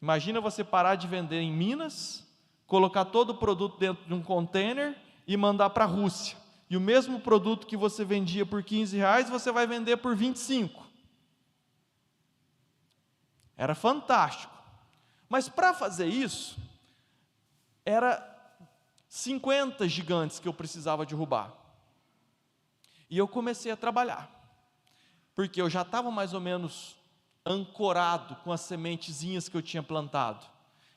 [SPEAKER 2] Imagina você parar de vender em Minas, colocar todo o produto dentro de um container e mandar para a Rússia. E o mesmo produto que você vendia por R$15, você vai vender por 25. Era fantástico. Mas para fazer isso, era 50 gigantes que eu precisava derrubar. E eu comecei a trabalhar, porque eu já estava mais ou menos ancorado com as sementezinhas que eu tinha plantado.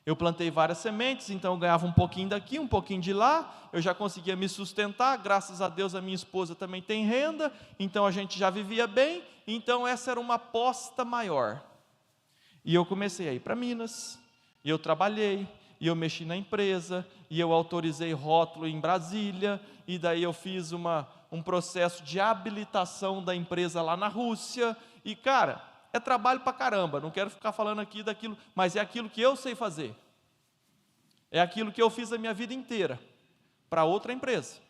[SPEAKER 2] Eu plantei várias sementes, então eu ganhava um pouquinho daqui, um pouquinho de lá, eu já conseguia me sustentar, graças a Deus a minha esposa também tem renda, então a gente já vivia bem, então essa era uma aposta maior. E eu comecei a ir para Minas, e eu trabalhei, e eu mexi na empresa, e eu autorizei rótulo em Brasília, e daí eu fiz um processo de habilitação da empresa lá na Rússia, e cara, é trabalho pra caramba, não quero ficar falando aqui daquilo, mas é aquilo que eu sei fazer, é aquilo que eu fiz a minha vida inteira, para outra empresa.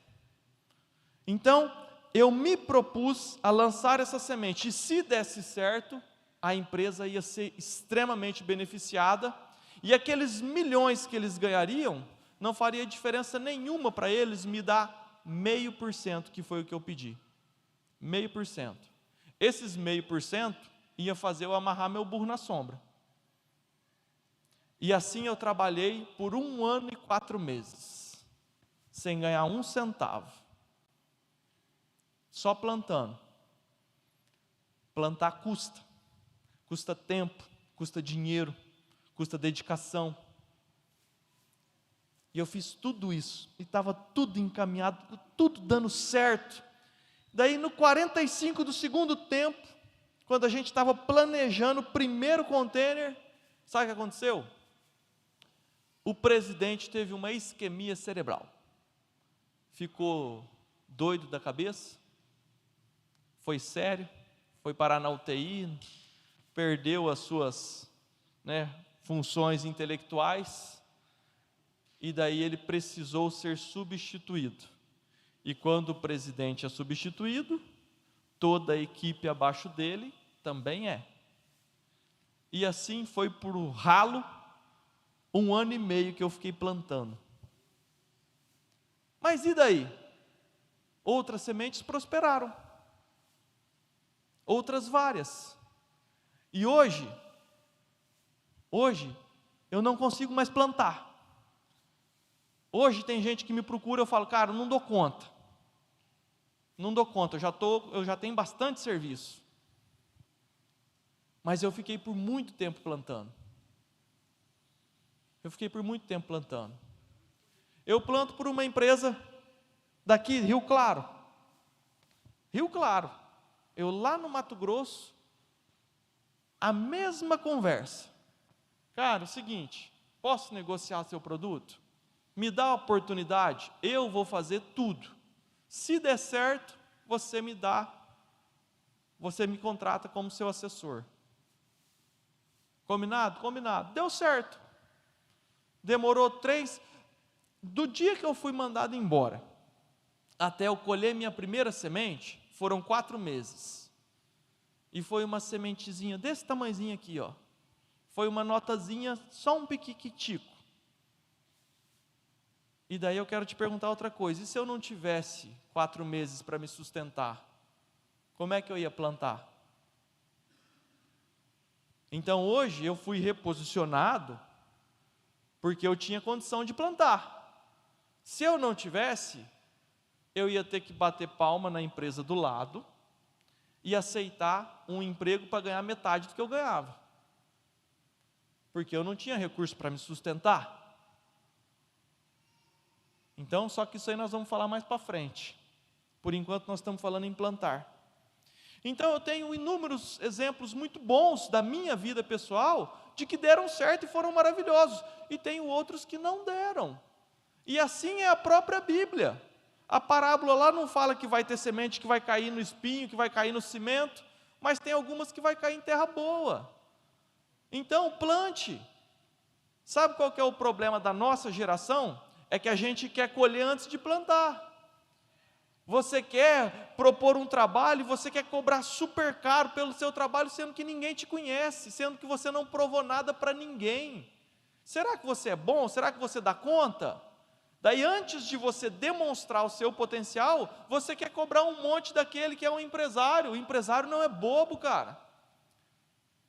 [SPEAKER 2] Então, eu me propus a lançar essa semente, e se desse certo, a empresa ia ser extremamente beneficiada, e aqueles milhões que eles ganhariam, não faria diferença nenhuma para eles me dar 0,5%, que foi o que eu pedi, 0,5%. Esses 0,5% ia fazer eu amarrar meu burro na sombra. E assim eu trabalhei por 1 ano e 4 meses, sem ganhar 1 centavo, só plantando. Plantar custa tempo, custa dinheiro, custa dedicação. E eu fiz tudo isso, e estava tudo encaminhado, tudo dando certo. Daí no 45 do segundo tempo, quando a gente estava planejando o primeiro container, sabe o que aconteceu? O presidente teve uma isquemia cerebral, ficou doido da cabeça, foi sério, foi parar na UTI, perdeu as suas funções intelectuais, e daí ele precisou ser substituído. E quando o presidente é substituído, toda a equipe abaixo dele também é. E assim foi por ralo, 1 ano e meio que eu fiquei plantando. Mas e daí? Outras sementes prosperaram. Outras várias. E hoje eu não consigo mais plantar. Hoje tem gente que me procura, eu falo, cara, eu não dou conta. Não dou conta, eu já tenho bastante serviço. Mas eu fiquei por muito tempo plantando. Eu planto por uma empresa daqui, Rio Claro. Eu lá no Mato Grosso, a mesma conversa. Cara, é o seguinte, posso negociar seu produto? Me dá a oportunidade, eu vou fazer tudo. Se der certo, você me contrata como seu assessor. Combinado? Combinado. Deu certo. Demorou 3, do dia que eu fui mandado embora, até eu colher minha primeira semente, foram 4 meses. E foi uma sementezinha desse tamanhozinho aqui, ó. Foi uma notazinha, só um piquitico. E daí eu quero te perguntar outra coisa. E se eu não tivesse 4 meses para me sustentar? Como é que eu ia plantar? Então hoje eu fui reposicionado porque eu tinha condição de plantar. Se eu não tivesse, eu ia ter que bater palma na empresa do lado e aceitar um emprego para ganhar metade do que eu ganhava. Porque eu não tinha recurso para me sustentar. Então, só que isso aí nós vamos falar mais para frente. Por enquanto nós estamos falando em plantar. Então eu tenho inúmeros exemplos muito bons da minha vida pessoal, de que deram certo e foram maravilhosos. E tenho outros que não deram. E assim é a própria Bíblia. A parábola lá não fala que vai ter semente que vai cair no espinho, que vai cair no cimento, mas tem algumas que vai cair em terra boa. Então plante. Sabe qual que é o problema da nossa geração? É que a gente quer colher antes de plantar. Você quer propor um trabalho, você quer cobrar super caro pelo seu trabalho, sendo que ninguém te conhece, sendo que você não provou nada para ninguém. Será que você é bom? Será que você dá conta? Daí, antes de você demonstrar o seu potencial, você quer cobrar um monte daquele que é um empresário. O empresário não é bobo, cara.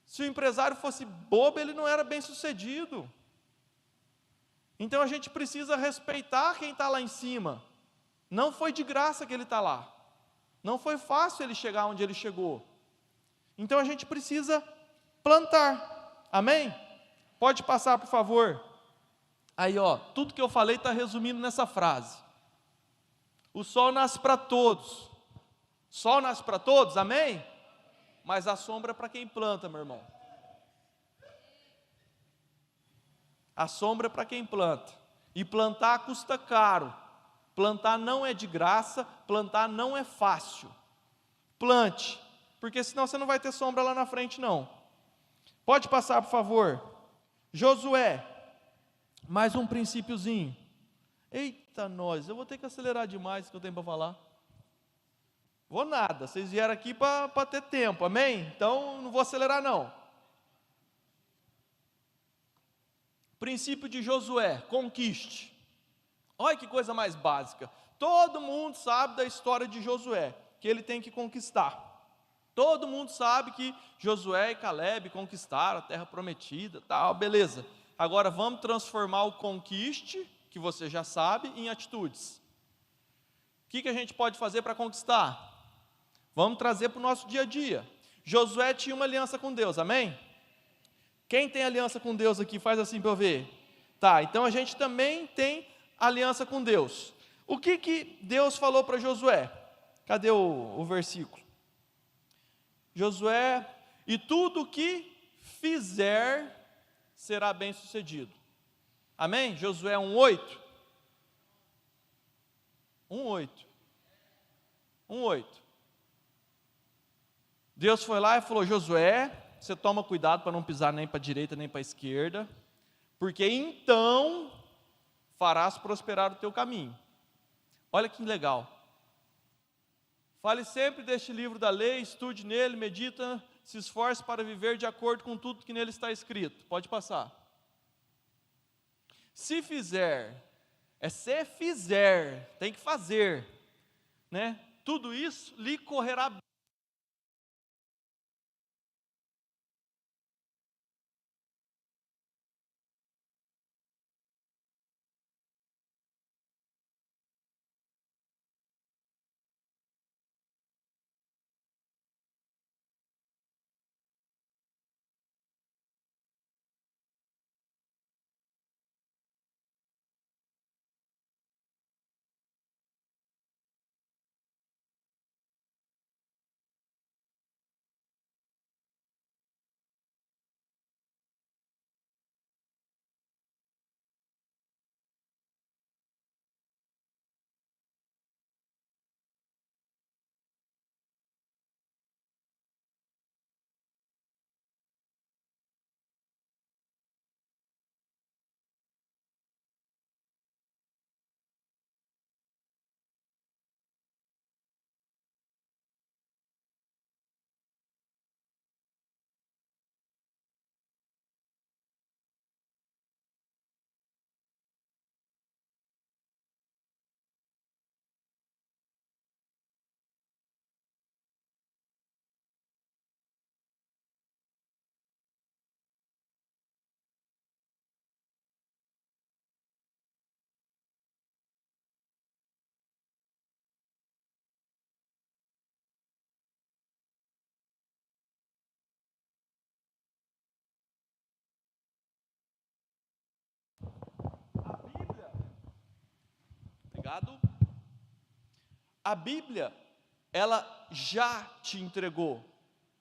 [SPEAKER 2] Se o empresário fosse bobo, ele não era bem sucedido. Então a gente precisa respeitar quem está lá em cima. Não foi de graça que ele está lá. Não foi fácil ele chegar onde ele chegou. Então a gente precisa plantar. Amém? Pode passar, por favor. Aí, ó, tudo que eu falei está resumindo nessa frase. O sol nasce para todos. Sol nasce para todos, amém? Mas a sombra é para quem planta, meu irmão. A sombra é para quem planta. E plantar custa caro. Plantar não é de graça, plantar não é fácil. Plante, porque senão você não vai ter sombra lá na frente, não. Pode passar, por favor. Josué, mais um princípiozinho. Eita, nós, eu vou ter que acelerar demais o que eu tenho para falar. Vou nada, vocês vieram aqui para ter tempo, amém? Então não vou acelerar não. Princípio de Josué, conquiste. Olha que coisa mais básica. Todo mundo sabe da história de Josué, que ele tem que conquistar. Todo mundo sabe que Josué e Caleb conquistaram a terra prometida, tal, beleza. Agora vamos transformar o conquiste, que você já sabe, em atitudes. O que a gente pode fazer para conquistar? Vamos trazer para o nosso dia a dia. Josué tinha uma aliança com Deus, amém? Quem tem aliança com Deus aqui, faz assim para eu ver. Tá, então a gente também tem aliança com Deus. O que Deus falou para Josué? Cadê o versículo? Josué, e tudo que fizer será bem sucedido. Amém? Josué 1:8. 1:8. Deus foi lá e falou: Josué, você toma cuidado para não pisar nem para a direita nem para a esquerda, porque então farás prosperar o teu caminho. Olha que legal. Fale sempre deste livro da lei, estude nele, medita, se esforce para viver de acordo com tudo que nele está escrito. Pode passar. Se fizer, se fizer, tem que fazer, né? Tudo isso lhe correrá bem. Obrigado. A Bíblia, ela já te entregou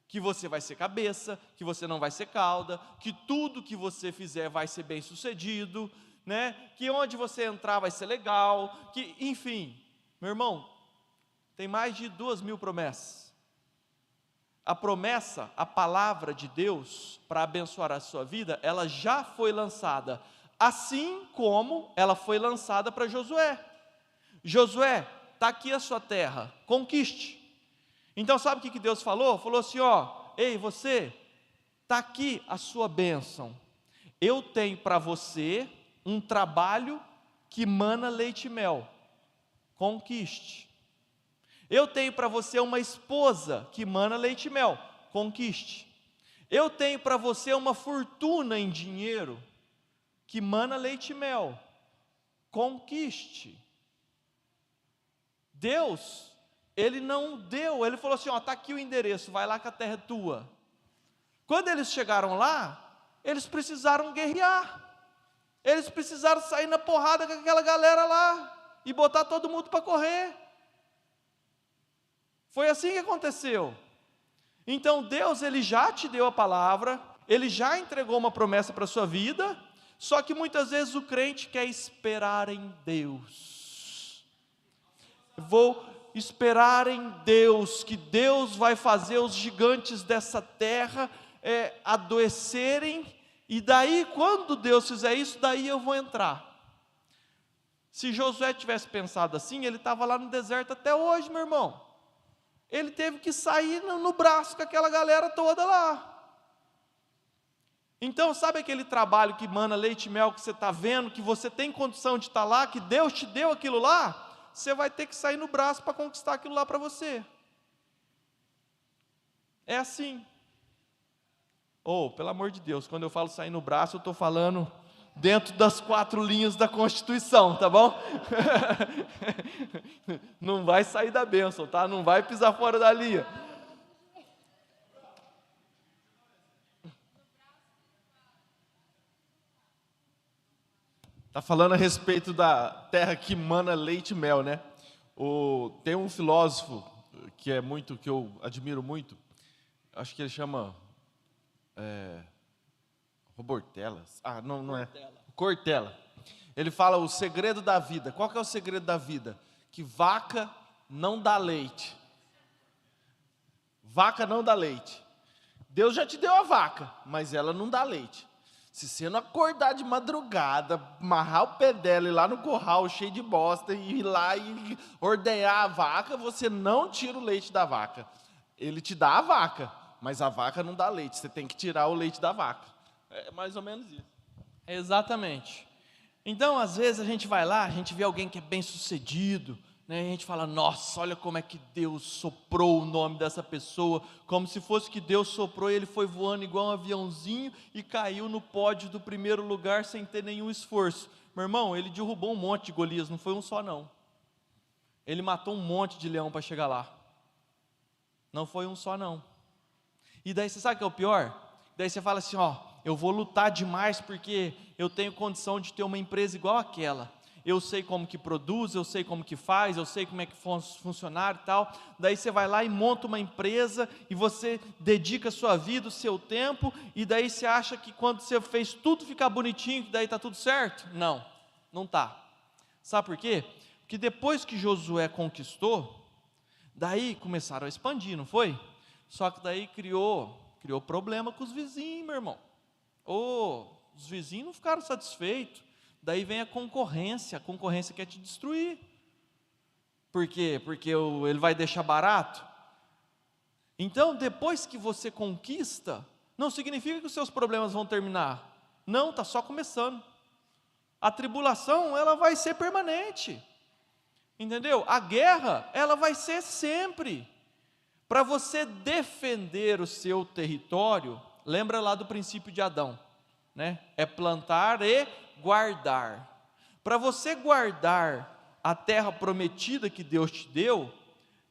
[SPEAKER 2] que você vai ser cabeça, que você não vai ser cauda, que tudo que você fizer vai ser bem sucedido, né? Que onde você entrar vai ser legal, que, enfim, meu irmão, tem mais de 2.000 promessas. A promessa, a palavra de Deus para abençoar a sua vida, ela já foi lançada, assim como ela foi lançada para Josué. Josué, está aqui a sua terra, conquiste. Então sabe o que Deus falou? Falou assim, ei você, está aqui a sua bênção. Eu tenho para você um trabalho que mana leite e mel, conquiste. Eu tenho para você uma esposa que mana leite e mel, conquiste. Eu tenho para você uma fortuna em dinheiro que mana leite e mel, conquiste. Deus, Ele não deu, Ele falou assim, está aqui o endereço, vai lá que a terra é tua. Quando eles chegaram lá, eles precisaram guerrear, eles precisaram sair na porrada com aquela galera lá, e botar todo mundo para correr. Foi assim que aconteceu. Então Deus, Ele já te deu a palavra, Ele já entregou uma promessa para a sua vida, só que muitas vezes o crente quer esperar em Deus. Vou esperar em Deus, que Deus vai fazer os gigantes dessa terra adoecerem, e daí quando Deus fizer isso, daí eu vou entrar. Se Josué tivesse pensado assim, ele estava lá no deserto até hoje, meu irmão. Ele teve que sair no braço com aquela galera toda lá. Então sabe aquele trabalho que mana leite e mel, que você está vendo, que você tem condição de estar lá, que Deus te deu aquilo lá? Você vai ter que sair no braço para conquistar aquilo lá para você. É assim. Pelo amor de Deus, quando eu falo sair no braço, eu estou falando dentro das 4 linhas da Constituição, tá bom? Não vai sair da bênção, tá? Não vai pisar fora da linha. Está falando a respeito da terra que mana leite e mel, né? Tem um filósofo que eu admiro muito, acho que ele chama Robortella. Não é. Cortella. Ele fala o segredo da vida. Qual que é o segredo da vida? Que vaca não dá leite. Vaca não dá leite. Deus já te deu a vaca, mas ela não dá leite. Se você não acordar de madrugada, amarrar o pé dela e ir lá no curral cheio de bosta, e ir lá e ordenhar a vaca, você não tira o leite da vaca. Ele te dá a vaca, mas a vaca não dá leite. Você tem que tirar o leite da vaca. É mais ou menos isso.
[SPEAKER 3] Exatamente.
[SPEAKER 2] Então, às vezes a gente vai lá, a gente vê alguém que é bem sucedido, né? E a gente fala, nossa, olha como é que Deus soprou o nome dessa pessoa, como se fosse que Deus soprou e ele foi voando igual um aviãozinho e caiu no pódio do primeiro lugar sem ter nenhum esforço. Meu irmão, ele derrubou um monte de Golias, não foi um só não. Ele matou um monte de leão para chegar lá. Não foi um só não. E daí você sabe o que é o pior? Daí você fala assim, eu vou lutar demais porque eu tenho condição de ter uma empresa igual àquela. Eu sei como que produz, eu sei como que faz, eu sei como é que funcionar e tal. Daí você vai lá e monta uma empresa e você dedica a sua vida, o seu tempo, e daí você acha que quando você fez tudo ficar bonitinho, que daí está tudo certo? Não, não está. Sabe por quê? Porque depois que Josué conquistou, daí começaram a expandir, não foi? Só que daí criou problema com os vizinhos, meu irmão. Os vizinhos não ficaram satisfeitos. Daí vem a concorrência quer te destruir. Por quê? Porque ele vai deixar barato. Então, depois que você conquista, não significa que os seus problemas vão terminar. Não, está só começando. A tribulação, ela vai ser permanente. Entendeu? A guerra, ela vai ser sempre. Para você defender o seu território, lembra lá do princípio de Adão, né? É plantar e guardar. Para você guardar a terra prometida que Deus te deu,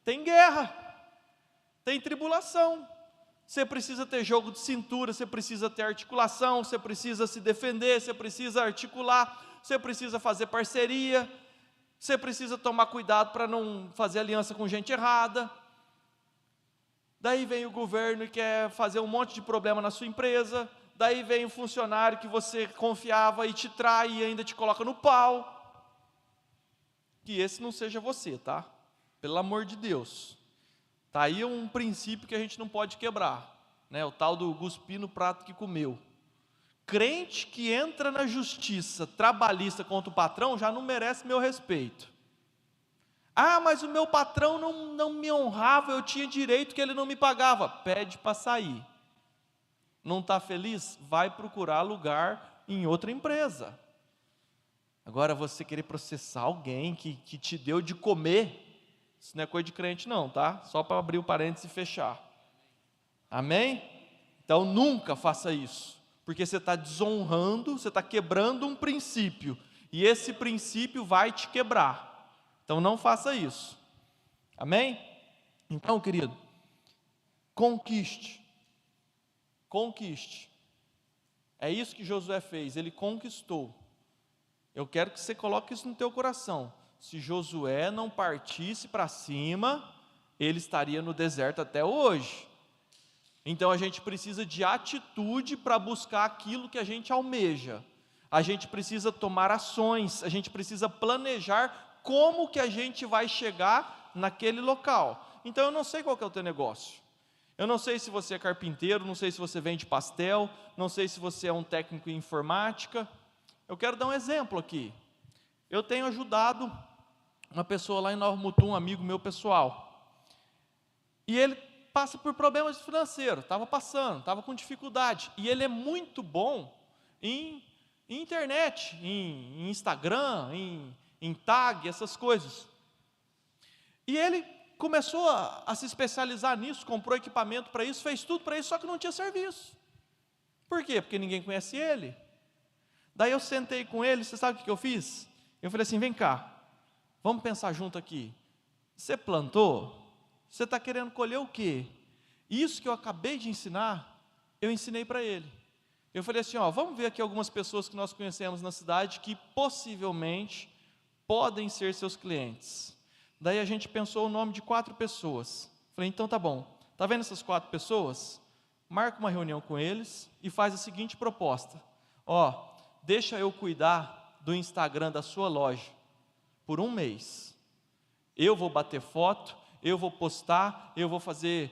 [SPEAKER 2] tem guerra, tem tribulação. Você precisa ter jogo de cintura, você precisa ter articulação, você precisa se defender, você precisa articular, você precisa fazer parceria, você precisa tomar cuidado para não fazer aliança com gente errada. Daí vem o governo e quer fazer um monte de problema na sua empresa. Daí vem o funcionário que você confiava e te trai e ainda te coloca no pau. Que esse não seja você, tá? Pelo amor de Deus. Tá aí um princípio que a gente não pode quebrar, né? O tal do cuspir no prato que comeu. Crente que entra na justiça trabalhista contra o patrão já não merece meu respeito. Ah, mas o meu patrão não me honrava, eu tinha direito que ele não me pagava. Pede para sair. Não está feliz? Vai procurar lugar em outra empresa. Agora, você querer processar alguém que te deu de comer, isso não é coisa de crente não, tá? Só para abrir o parênteses e fechar. Amém? Então, nunca faça isso. Porque você está desonrando, você está quebrando um princípio. E esse princípio vai te quebrar. Então não faça isso. Amém? Então, querido, conquiste. Conquiste. É isso que Josué fez, ele conquistou. Eu quero que você coloque isso no teu coração. Se Josué não partisse para cima, ele estaria no deserto até hoje. Então a gente precisa de atitude para buscar aquilo que a gente almeja. A gente precisa tomar ações, a gente precisa planejar como que a gente vai chegar naquele local. Então eu não sei qual que é o teu negócio. Eu não sei se você é carpinteiro, não sei se você vende pastel, não sei se você é um técnico em informática. Eu quero dar um exemplo aqui. Eu tenho ajudado uma pessoa lá em Nova Mutum, um amigo meu pessoal. E ele passa por problemas financeiros, estava com dificuldade. E ele é muito bom em internet, em Instagram, em tag, essas coisas. E ele começou a se especializar nisso, comprou equipamento para isso, fez tudo para isso, só que não tinha serviço. Por quê? Porque ninguém conhece ele. Daí eu sentei com ele, você sabe o que eu fiz? Eu falei assim, vem cá, vamos pensar junto aqui. Você plantou? Você está querendo colher o quê? Isso que eu acabei de ensinar, eu ensinei para ele. Eu falei assim, vamos ver aqui algumas pessoas que nós conhecemos na cidade que possivelmente podem ser seus clientes. Daí a gente pensou o nome de 4 pessoas. Falei, então tá bom. Tá vendo essas 4 pessoas? Marca uma reunião com eles e faz a seguinte proposta. Deixa eu cuidar do Instagram da sua loja por 1 mês. Eu vou bater foto, eu vou postar, eu vou fazer,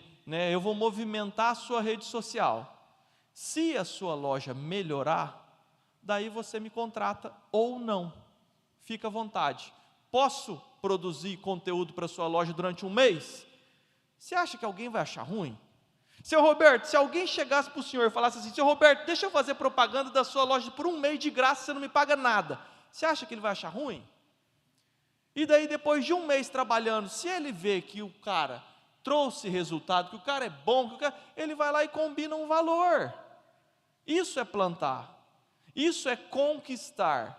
[SPEAKER 2] eu vou movimentar a sua rede social. Se a sua loja melhorar, daí você me contrata ou não. Fica à vontade. Posso produzir conteúdo para a sua loja durante 1 mês? Você acha que alguém vai achar ruim? Seu Roberto, se alguém chegasse para o senhor e falasse assim, seu Roberto, deixa eu fazer propaganda da sua loja por 1 mês de graça, você não me paga nada. Você acha que ele vai achar ruim? E daí, depois de um mês trabalhando, se ele vê que o cara trouxe resultado, que o cara é bom, ele vai lá e combina um valor. Isso é plantar. Isso é conquistar.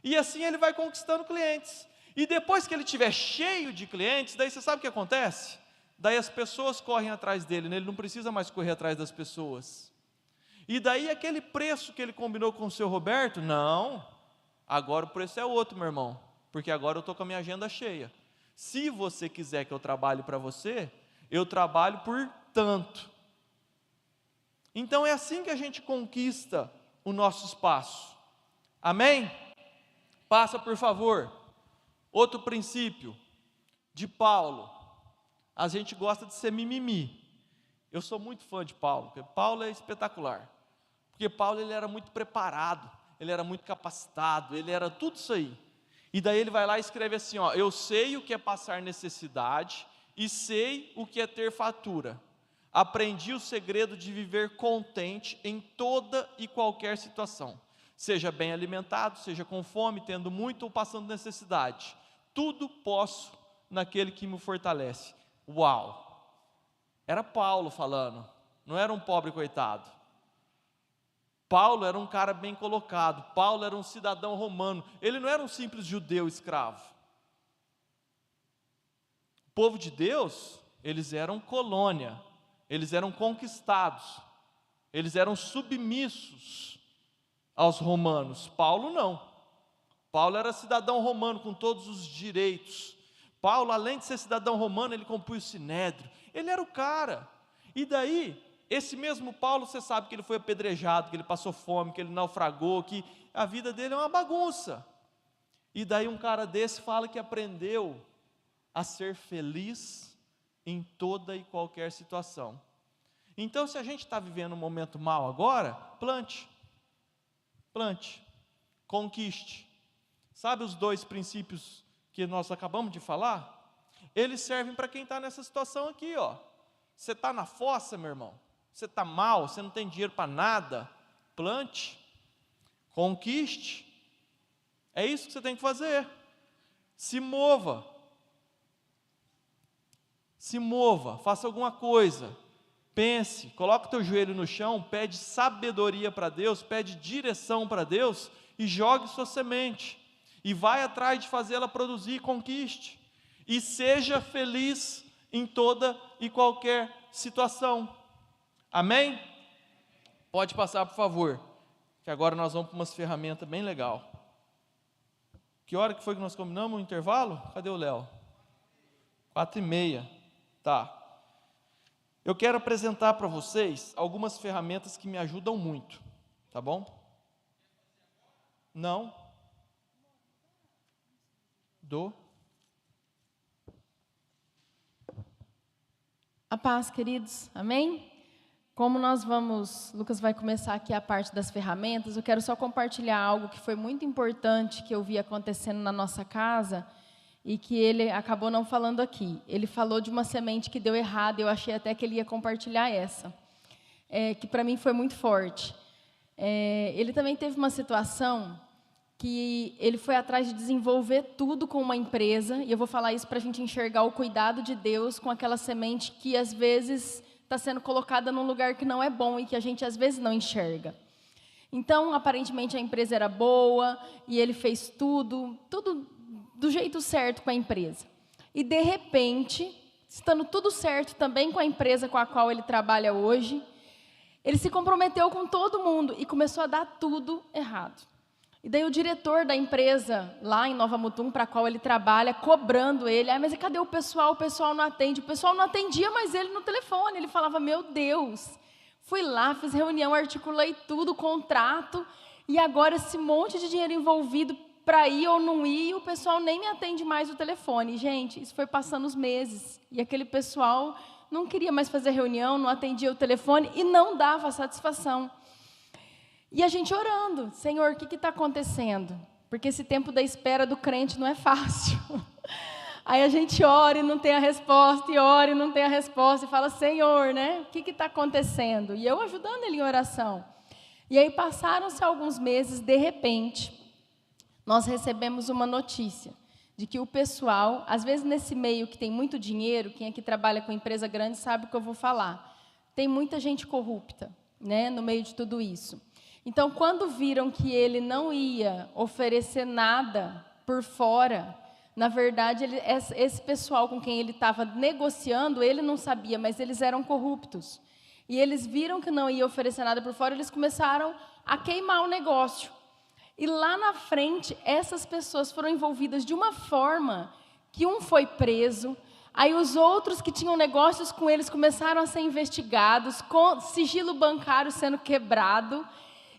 [SPEAKER 2] E assim ele vai conquistando clientes. E depois que ele estiver cheio de clientes, daí você sabe o que acontece? Daí as pessoas correm atrás dele, né? Ele não precisa mais correr atrás das pessoas. E daí aquele preço que ele combinou com o seu Roberto, não, agora o preço é outro, meu irmão, porque agora eu estou com a minha agenda cheia. Se você quiser que eu trabalhe para você, eu trabalho por tanto. Então é assim que a gente conquista o nosso espaço. Amém? Passa, por favor. Outro princípio de Paulo. A gente gosta de ser mimimi. Eu sou muito fã de Paulo, porque Paulo é espetacular. Porque Paulo ele era muito preparado, ele era muito capacitado, ele era tudo isso aí. E daí ele vai lá e escreve assim, ó, eu sei o que é passar necessidade e sei o que é ter fartura. Aprendi o segredo de viver contente em toda e qualquer situação. Seja bem alimentado, seja com fome, tendo muito ou passando necessidade. Tudo posso naquele que me fortalece. Uau! Era Paulo falando, não era um pobre coitado. Paulo era um cara bem colocado, Paulo era um cidadão romano, ele não era um simples judeu escravo. O povo de Deus, eles eram colônia, eles eram conquistados, eles eram submissos aos romanos. Paulo não. Paulo era cidadão romano com todos os direitos. Paulo, além de ser cidadão romano, ele compunha o Sinédrio. Ele era o cara. E daí, esse mesmo Paulo, você sabe que ele foi apedrejado, que ele passou fome, que ele naufragou, que a vida dele é uma bagunça. E daí um cara desse fala que aprendeu a ser feliz em toda e qualquer situação. Então, se a gente está vivendo um momento mal agora, plante, conquiste. Sabe os dois princípios que nós acabamos de falar? Eles servem para quem está nessa situação aqui, ó. Você está na fossa, meu irmão? Você está mal, você não tem dinheiro para nada? Plante, conquiste. É isso que você tem que fazer. Se mova, faça alguma coisa. Pense, coloca o teu joelho no chão, pede sabedoria para Deus, pede direção para Deus e jogue sua semente. E vai atrás de fazê-la produzir e conquiste. E seja feliz em toda e qualquer situação. Amém? Pode passar, por favor, que agora nós vamos para umas ferramentas bem legal. Que hora que foi que nós combinamos o intervalo? Cadê o Léo? 4h30. Tá. Eu quero apresentar para vocês algumas ferramentas que me ajudam muito, tá bom? Não.
[SPEAKER 3] A paz, queridos, amém? Como Lucas vai começar aqui a parte das ferramentas, eu quero só compartilhar algo que foi muito importante, que eu vi acontecendo na nossa casa, e que ele acabou não falando aqui. Ele falou de uma semente que deu errado, eu achei até que ele ia compartilhar essa, que para mim foi muito forte. Ele também teve uma situação que ele foi atrás de desenvolver tudo com uma empresa, e eu vou falar isso para a gente enxergar o cuidado de Deus com aquela semente que às vezes está sendo colocada num lugar que não é bom e que a gente às vezes não enxerga. Então, aparentemente a empresa era boa, e ele fez tudo do jeito certo com a empresa. E de repente, estando tudo certo também com a empresa com a qual ele trabalha hoje, ele se comprometeu com todo mundo e começou a dar tudo errado. E daí o diretor da empresa, lá em Nova Mutum, para a qual ele trabalha, cobrando ele, mas cadê o pessoal? O pessoal não atende. O pessoal não atendia, mas ele no telefone. Ele falava, meu Deus, fui lá, fiz reunião, articulei tudo, contrato, e agora esse monte de dinheiro envolvido para ir ou não ir, e o pessoal nem me atende mais o telefone. Gente, isso foi passando os meses, e aquele pessoal não queria mais fazer reunião, não atendia o telefone e não dava satisfação. E a gente orando, Senhor, o que está acontecendo? Porque esse tempo da espera do crente não é fácil. Aí a gente ora e não tem a resposta, e ora e não tem a resposta, e fala, Senhor, né? O que está acontecendo? E eu ajudando ele em oração. E aí passaram-se alguns meses, de repente, nós recebemos uma notícia de que o pessoal, às vezes nesse meio que tem muito dinheiro, quem aqui trabalha com empresa grande sabe o que eu vou falar, tem muita gente corrupta, né, no meio de tudo isso. Então, quando viram que ele não ia oferecer nada por fora, na verdade, esse pessoal com quem ele estava negociando, ele não sabia, mas eles eram corruptos. E eles viram que não ia oferecer nada por fora, eles começaram a queimar o negócio. E lá na frente, essas pessoas foram envolvidas de uma forma que um foi preso, aí os outros que tinham negócios com eles começaram a ser investigados, com sigilo bancário sendo quebrado.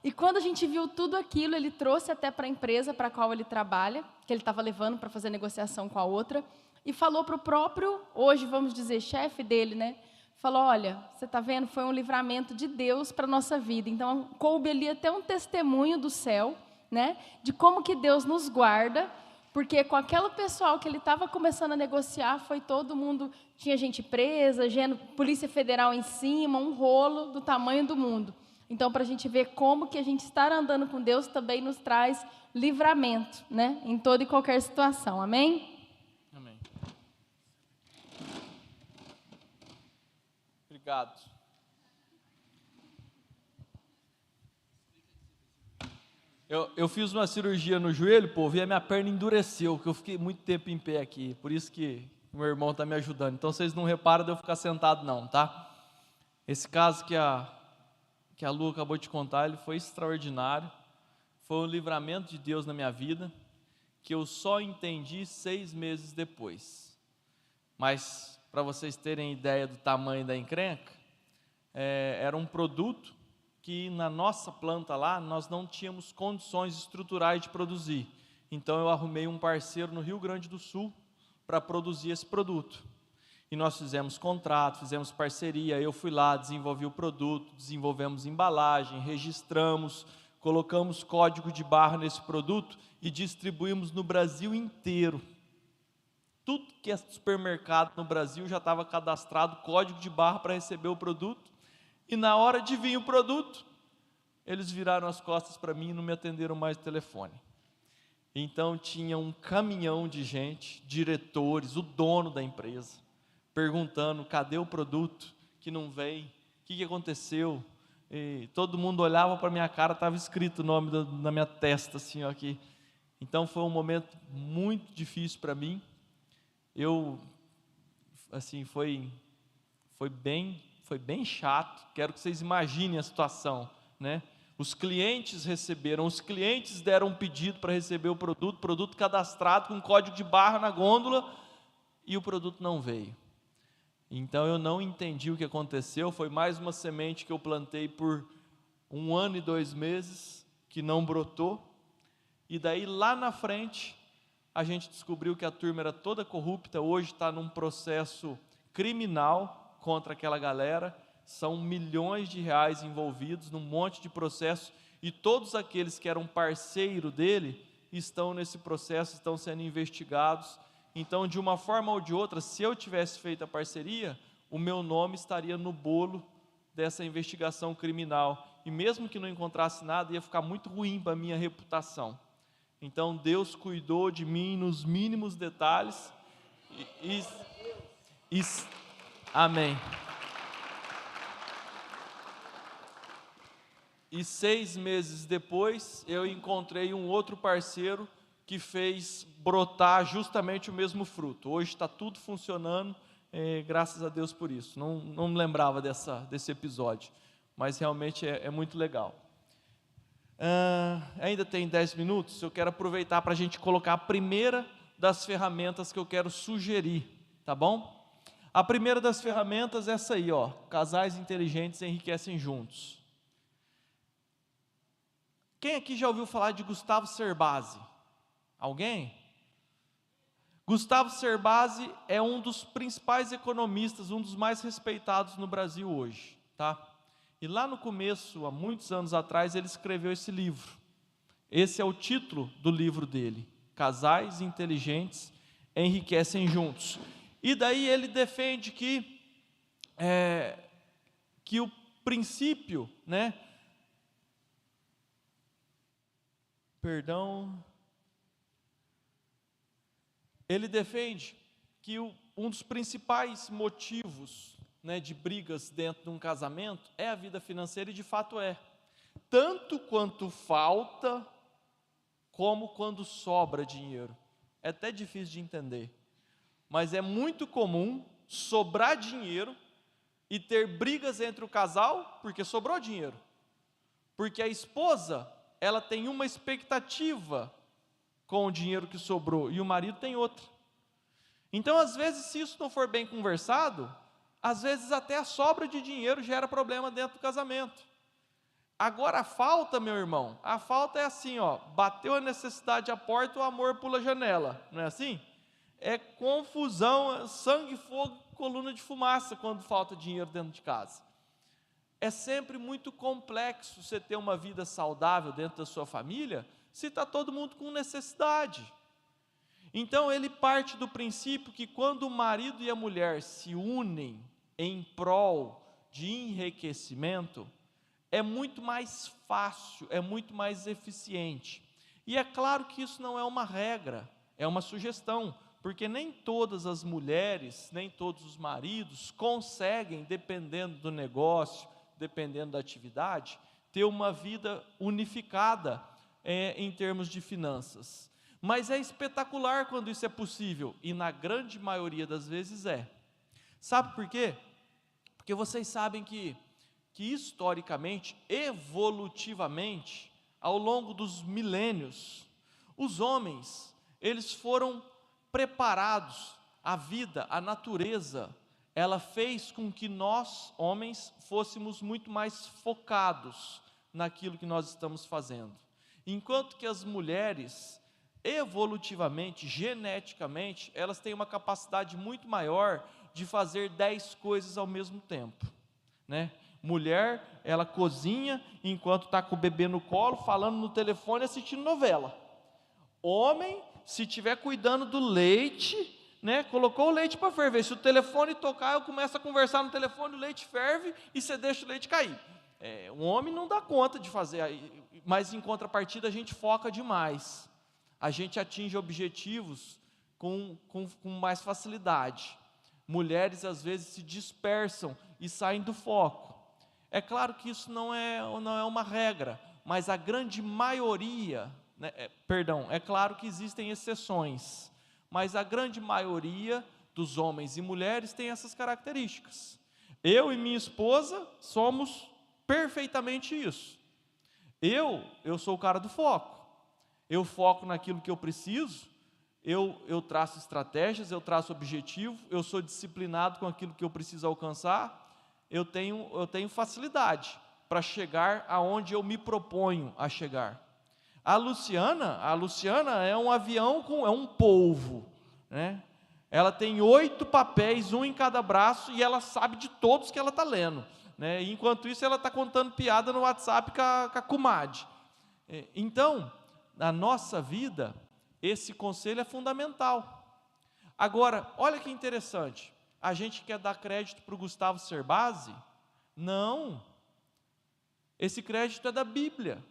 [SPEAKER 3] E quando a gente viu tudo aquilo, ele trouxe até para a empresa para a qual ele trabalha, que ele estava levando para fazer negociação com a outra, e falou para o próprio, hoje vamos dizer, chefe dele, né? Falou, olha, você está vendo, foi um livramento de Deus para a nossa vida. Então, coube ali até um testemunho do céu, né? De como que Deus nos guarda, porque com aquele pessoal que ele estava começando a negociar, foi todo mundo, tinha gente presa, Polícia Federal em cima, um rolo do tamanho do mundo. Então, para a gente ver como que a gente estar andando com Deus também nos traz livramento, né? Em toda e qualquer situação. Amém?
[SPEAKER 2] Amém. Obrigado. Eu fiz uma cirurgia no joelho, povo, e a minha perna endureceu, porque eu fiquei muito tempo em pé aqui. Por isso que o meu irmão está me ajudando. Então, vocês não reparam de eu ficar sentado, não, tá? Esse caso que a Lu acabou de contar, ele foi extraordinário. Foi um livramento de Deus na minha vida, que eu só entendi 6 meses depois. Mas, para vocês terem ideia do tamanho da encrenca, era um produto que na nossa planta lá, nós não tínhamos condições estruturais de produzir. Então, eu arrumei um parceiro no Rio Grande do Sul para produzir esse produto. E nós fizemos contrato, fizemos parceria, eu fui lá, desenvolvi o produto, desenvolvemos embalagem, registramos, colocamos código de barra nesse produto e distribuímos no Brasil inteiro. Tudo que é supermercado no Brasil já estava cadastrado, código de barra para receber o produto. E na hora de vir o produto, eles viraram as costas para mim e não me atenderam mais o telefone. Então tinha um caminhão de gente, diretores, o dono da empresa, perguntando, cadê o produto que não veio, o que aconteceu? E todo mundo olhava para a minha cara, estava escrito o nome na minha testa, assim, ó, aqui. Então foi um momento muito difícil para mim. Foi bem chato. Quero que vocês imaginem a situação, né? Os clientes receberam, os clientes deram um pedido para receber o produto cadastrado com código de barra na gôndola, e o produto não veio. Então eu não entendi o que aconteceu. Foi mais uma semente que eu plantei por 1 ano e 2 meses, que não brotou. E daí lá na frente, a gente descobriu que a turma era toda corrupta. Hoje está num processo criminal contra aquela galera. São milhões de reais envolvidos num monte de processo. E todos aqueles que eram parceiro dele estão nesse processo, estão sendo investigados. Então, de uma forma ou de outra, se eu tivesse feito a parceria, o meu nome estaria no bolo dessa investigação criminal. E mesmo que não encontrasse nada, ia ficar muito ruim para a minha reputação. Então, Deus cuidou de mim nos mínimos detalhes. Amém. E 6 meses depois, eu encontrei um outro parceiro que fez brotar justamente o mesmo fruto. Hoje está tudo funcionando, graças a Deus por isso. Não me lembrava desse episódio, mas realmente é muito legal. Ainda tem 10 minutos, eu quero aproveitar para a gente colocar a primeira das ferramentas que eu quero sugerir, tá bom? A primeira das ferramentas é essa aí, ó, casais inteligentes enriquecem juntos. Quem aqui já ouviu falar de Gustavo Cerbasi? Alguém? Gustavo Cerbasi é um dos principais economistas, um dos mais respeitados no Brasil hoje, tá? E lá no começo, há muitos anos atrás, ele escreveu esse livro. Esse é o título do livro dele, Casais Inteligentes Enriquecem Juntos. E daí ele defende que o princípio, né? Perdão. ele defende que um dos principais motivos, né, de brigas dentro de um casamento é a vida financeira, e de fato é. Tanto quanto falta, como quando sobra dinheiro. É até difícil de entender, mas é muito comum sobrar dinheiro e ter brigas entre o casal, porque sobrou dinheiro. Porque a esposa, ela tem uma expectativa com o dinheiro que sobrou, e o marido tem outra. Então, às vezes, se isso não for bem conversado, às vezes até a sobra de dinheiro gera problema dentro do casamento. Agora a falta, meu irmão, a falta é assim, ó, bateu a necessidade à porta, o amor pula a janela, não é assim? É confusão, sangue, fogo, coluna de fumaça quando falta dinheiro dentro de casa. É sempre muito complexo você ter uma vida saudável dentro da sua família, se está todo mundo com necessidade. Então ele parte do princípio que quando o marido e a mulher se unem em prol de enriquecimento, é muito mais fácil, é muito mais eficiente. E é claro que isso não é uma regra, é uma sugestão, porque nem todas as mulheres, nem todos os maridos conseguem, dependendo do negócio, dependendo da atividade, ter uma vida unificada em termos de finanças. Mas é espetacular quando isso é possível, e na grande maioria das vezes é. Sabe por quê? Porque vocês sabem que historicamente, evolutivamente, ao longo dos milênios, os homens, eles foram preparados, a vida, a natureza, ela fez com que nós, homens, fôssemos muito mais focados naquilo que nós estamos fazendo. Enquanto que as mulheres, evolutivamente, geneticamente, elas têm uma capacidade muito maior de fazer 10 coisas ao mesmo tempo, né? Mulher, ela cozinha enquanto está com o bebê no colo, falando no telefone, assistindo novela. Homem, se estiver cuidando do leite, né, colocou o leite para ferver, se o telefone tocar, eu começo a conversar no telefone, o leite ferve e você deixa o leite cair. Um homem não dá conta de fazer, mas em contrapartida a gente foca demais. A gente atinge objetivos com mais facilidade. Mulheres às vezes se dispersam e saem do foco. É claro que isso não é uma regra, mas a grande maioria, né, é claro que existem exceções, mas a grande maioria dos homens e mulheres tem essas características. Eu e minha esposa somos perfeitamente isso. Eu sou o cara do foco. Eu foco naquilo que eu preciso, eu traço estratégias, eu traço objetivo, eu sou disciplinado com aquilo que eu preciso alcançar. Eu tenho facilidade para chegar aonde eu me proponho a chegar. A Luciana é um avião, é um polvo, né? Ela tem 8 papéis, um em cada braço, e ela sabe de todos que ela está lendo, né? Enquanto isso, ela está contando piada no WhatsApp com a comadre. Então, na nossa vida, esse conselho é fundamental. Agora, olha que interessante. A gente quer dar crédito para o Gustavo Cerbasi? Não. Esse crédito é da Bíblia.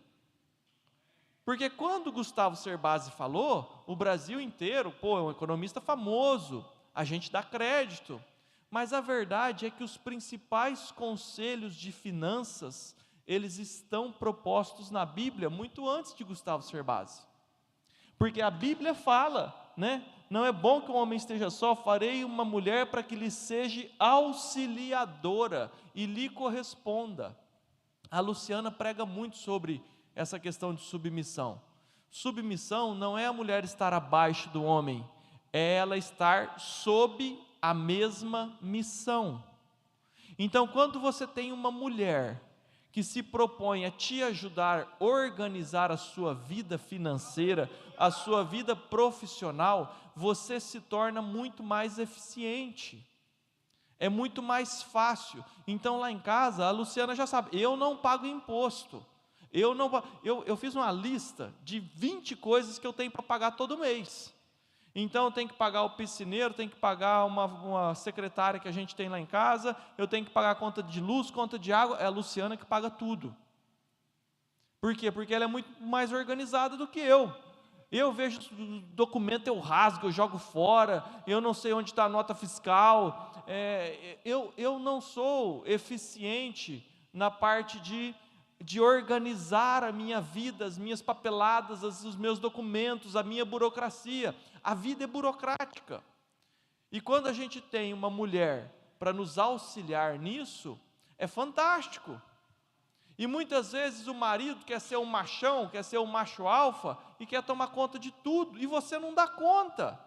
[SPEAKER 2] Porque quando o Gustavo Cerbasi falou, o Brasil inteiro, é um economista famoso, a gente dá crédito. Mas a verdade é que os principais conselhos de finanças, eles estão propostos na Bíblia muito antes de Gustavo Cerbasi. Porque a Bíblia fala, né? Não é bom que um homem esteja só, farei uma mulher para que lhe seja auxiliadora e lhe corresponda. A Luciana prega muito sobre essa questão de submissão. Submissão não é a mulher estar abaixo do homem, é ela estar sob a mesma missão. Então, quando você tem uma mulher que se propõe a te ajudar a organizar a sua vida financeira, a sua vida profissional, você se torna muito mais eficiente. É muito mais fácil. Então, lá em casa, a Luciana já sabe, eu não pago imposto. Eu fiz uma lista de 20 coisas que eu tenho para pagar todo mês. Então, eu tenho que pagar o piscineiro, tenho que pagar uma secretária que a gente tem lá em casa, eu tenho que pagar a conta de luz, conta de água, é a Luciana que paga tudo. Por quê? Porque ela é muito mais organizada do que eu. Eu vejo o documento, eu rasgo, eu jogo fora, eu não sei onde está a nota fiscal, eu não sou eficiente na parte de organizar a minha vida, as minhas papeladas, os meus documentos, a minha burocracia. A vida é burocrática. E quando a gente tem uma mulher para nos auxiliar nisso, é fantástico. E muitas vezes o marido quer ser um machão, quer ser um macho alfa e quer tomar conta de tudo, e você não dá conta.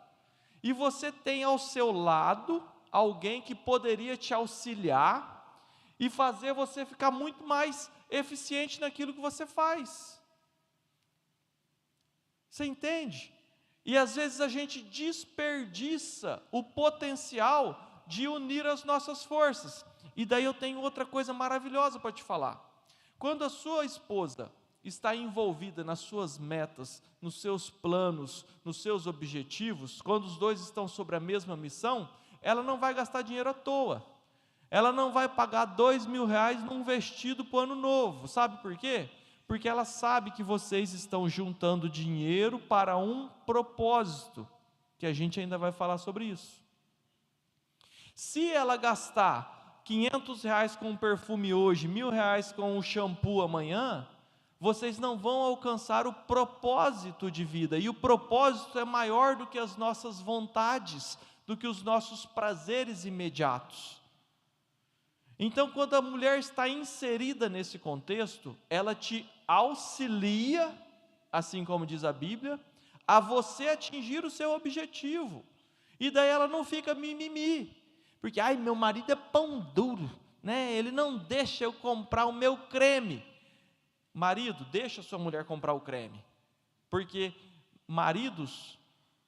[SPEAKER 2] E você tem ao seu lado alguém que poderia te auxiliar e fazer você ficar muito mais eficiente naquilo que você faz. Você entende? E às vezes a gente desperdiça o potencial de unir as nossas forças. E daí eu tenho outra coisa maravilhosa para te falar. Quando a sua esposa está envolvida nas suas metas, nos seus planos, nos seus objetivos, quando os dois estão sobre a mesma missão, ela não vai gastar dinheiro à toa. Ela não vai pagar R$2.000 num vestido para o ano novo. Sabe por quê? Porque ela sabe que vocês estão juntando dinheiro para um propósito, que a gente ainda vai falar sobre isso. Se ela gastar R$500 com um perfume hoje, R$1.000 com um shampoo amanhã, vocês não vão alcançar o propósito de vida, e o propósito é maior do que as nossas vontades, do que os nossos prazeres imediatos. Então, quando a mulher está inserida nesse contexto, ela te auxilia, assim como diz a Bíblia, a você atingir o seu objetivo, e daí ela não fica mimimi, porque, ai, meu marido é pão duro, né? Ele não deixa eu comprar o meu creme. Marido, deixa a sua mulher comprar o creme, porque maridos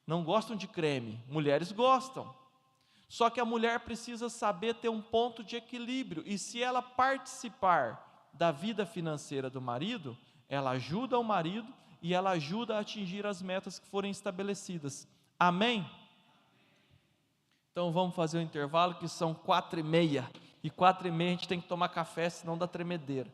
[SPEAKER 2] não gostam de creme, mulheres gostam. Só que a mulher precisa saber ter um ponto de equilíbrio, e se ela participar da vida financeira do marido, ela ajuda o marido e ela ajuda a atingir as metas que forem estabelecidas. Amém? Então vamos fazer um intervalo, que são 4h30, e 4h30 a gente tem que tomar café, senão dá tremedeira.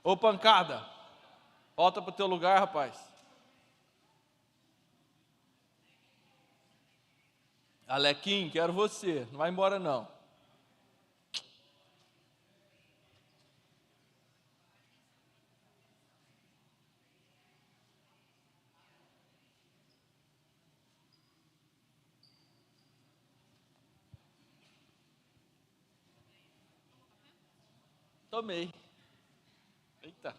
[SPEAKER 2] Ô pancada, volta para o teu lugar, rapaz. Alequim, quero você, não vai embora não. Tomei. Eita.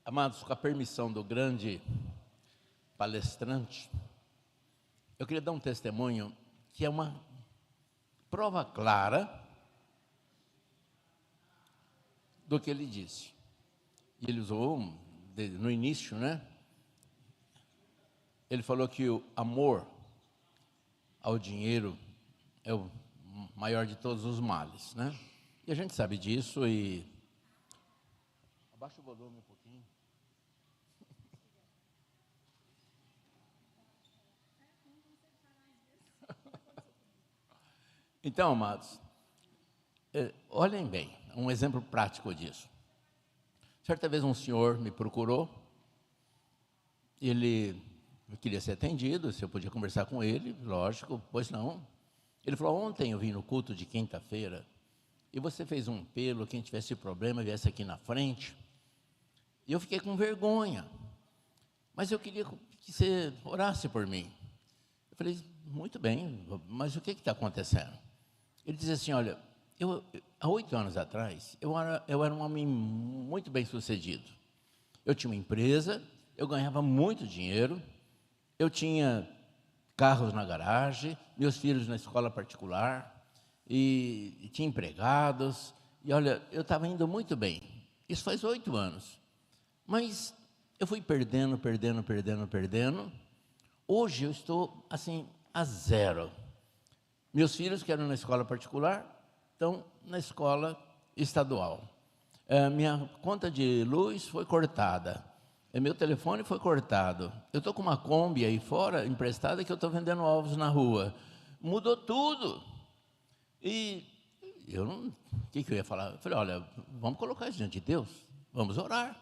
[SPEAKER 4] Amados, com a permissão do grande palestrante, eu queria dar um testemunho que é uma prova clara do que ele disse. E ele usou no início, né? Ele falou que o amor ao dinheiro é o maior de todos os males, né? E a gente sabe disso e... Abaixa o volume um pouquinho. Então, amados, olhem bem, um exemplo prático disso. Certa vez um senhor me procurou, ele queria ser atendido, se eu podia conversar com ele, lógico, pois não. Ele falou, ontem eu vim no culto de quinta-feira, e você fez um apelo, quem tivesse problema viesse aqui na frente, e eu fiquei com vergonha, mas eu queria que você orasse por mim. Eu falei, muito bem, mas o que está acontecendo? Ele disse assim, olha, há 8 anos atrás, eu era um homem muito bem sucedido. Eu tinha uma empresa, eu ganhava muito dinheiro, eu tinha carros na garagem, meus filhos na escola particular, e tinha empregados, e olha, eu estava indo muito bem. Isso faz 8 anos. Mas eu fui perdendo. Hoje eu estou, assim, a zero. Meus filhos, que eram na escola particular, estão na escola estadual. Minha conta de luz foi cortada. Meu telefone foi cortado. Eu estou com uma Kombi aí fora, emprestada, que eu estou vendendo ovos na rua. Mudou tudo. E eu não... O que eu ia falar? Eu falei, olha, vamos colocar isso diante de Deus. Vamos orar.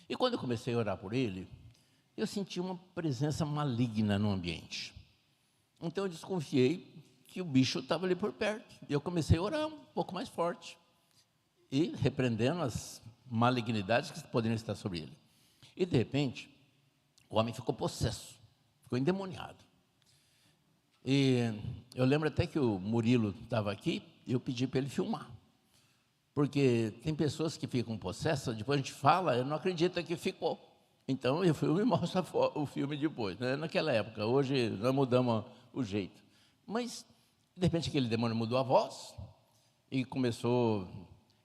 [SPEAKER 4] E quando eu comecei a orar por ele, eu senti uma presença maligna no ambiente. Então eu desconfiei que o bicho estava ali por perto. E eu comecei a orar um pouco mais forte. E repreendendo as malignidades que poderiam estar sobre ele. E de repente, o homem ficou possesso, ficou endemoniado. E eu lembro até que o Murilo estava aqui e eu pedi para ele filmar. Porque tem pessoas que ficam possessas, depois a gente fala, eu não acredito que ficou. Então eu filme e mostro o filme depois, né? Naquela época, hoje nós mudamos o jeito. Mas, de repente, aquele demônio mudou a voz e começou...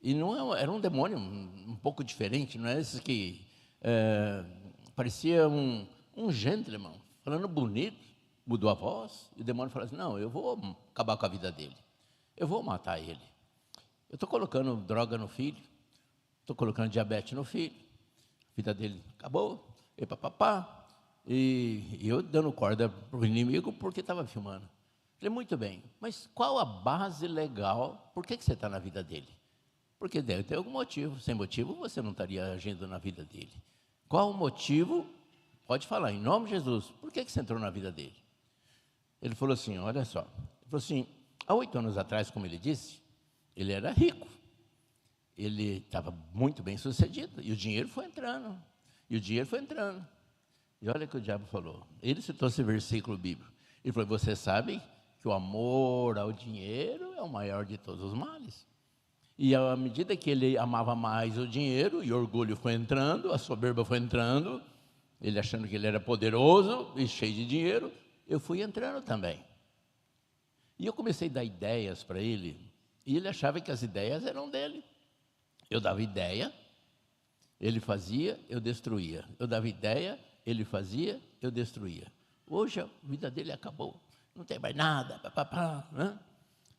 [SPEAKER 4] E não era um demônio um pouco diferente, não é esse que parecia um gentleman, falando bonito, mudou a voz, e o demônio falou assim, não, eu vou acabar com a vida dele, eu vou matar ele. Eu estou colocando droga no filho, estou colocando diabetes no filho, a vida dele acabou, e eu dando corda para o inimigo porque estava filmando. Falei, muito bem, mas qual a base legal, por que você está na vida dele? Porque deve ter algum motivo. Sem motivo, você não estaria agindo na vida dele. Qual o motivo? Pode falar, em nome de Jesus. Por que você entrou na vida dele? Ele falou assim, olha só. Ele falou assim, há 8 anos atrás, como ele disse, ele era rico. Ele estava muito bem sucedido. E o dinheiro foi entrando. E olha o que o diabo falou. Ele citou esse versículo bíblico. Ele falou, você sabe que o amor ao dinheiro é o maior de todos os males. E à medida que ele amava mais o dinheiro, e o orgulho foi entrando, a soberba foi entrando, ele achando que ele era poderoso e cheio de dinheiro, eu fui entrando também. E eu comecei a dar ideias para ele, e ele achava que as ideias eram dele. Eu dava ideia, Ele fazia, eu destruía. Eu dava ideia, ele fazia, eu destruía. Hoje a vida dele acabou. Não tem mais nada. Né?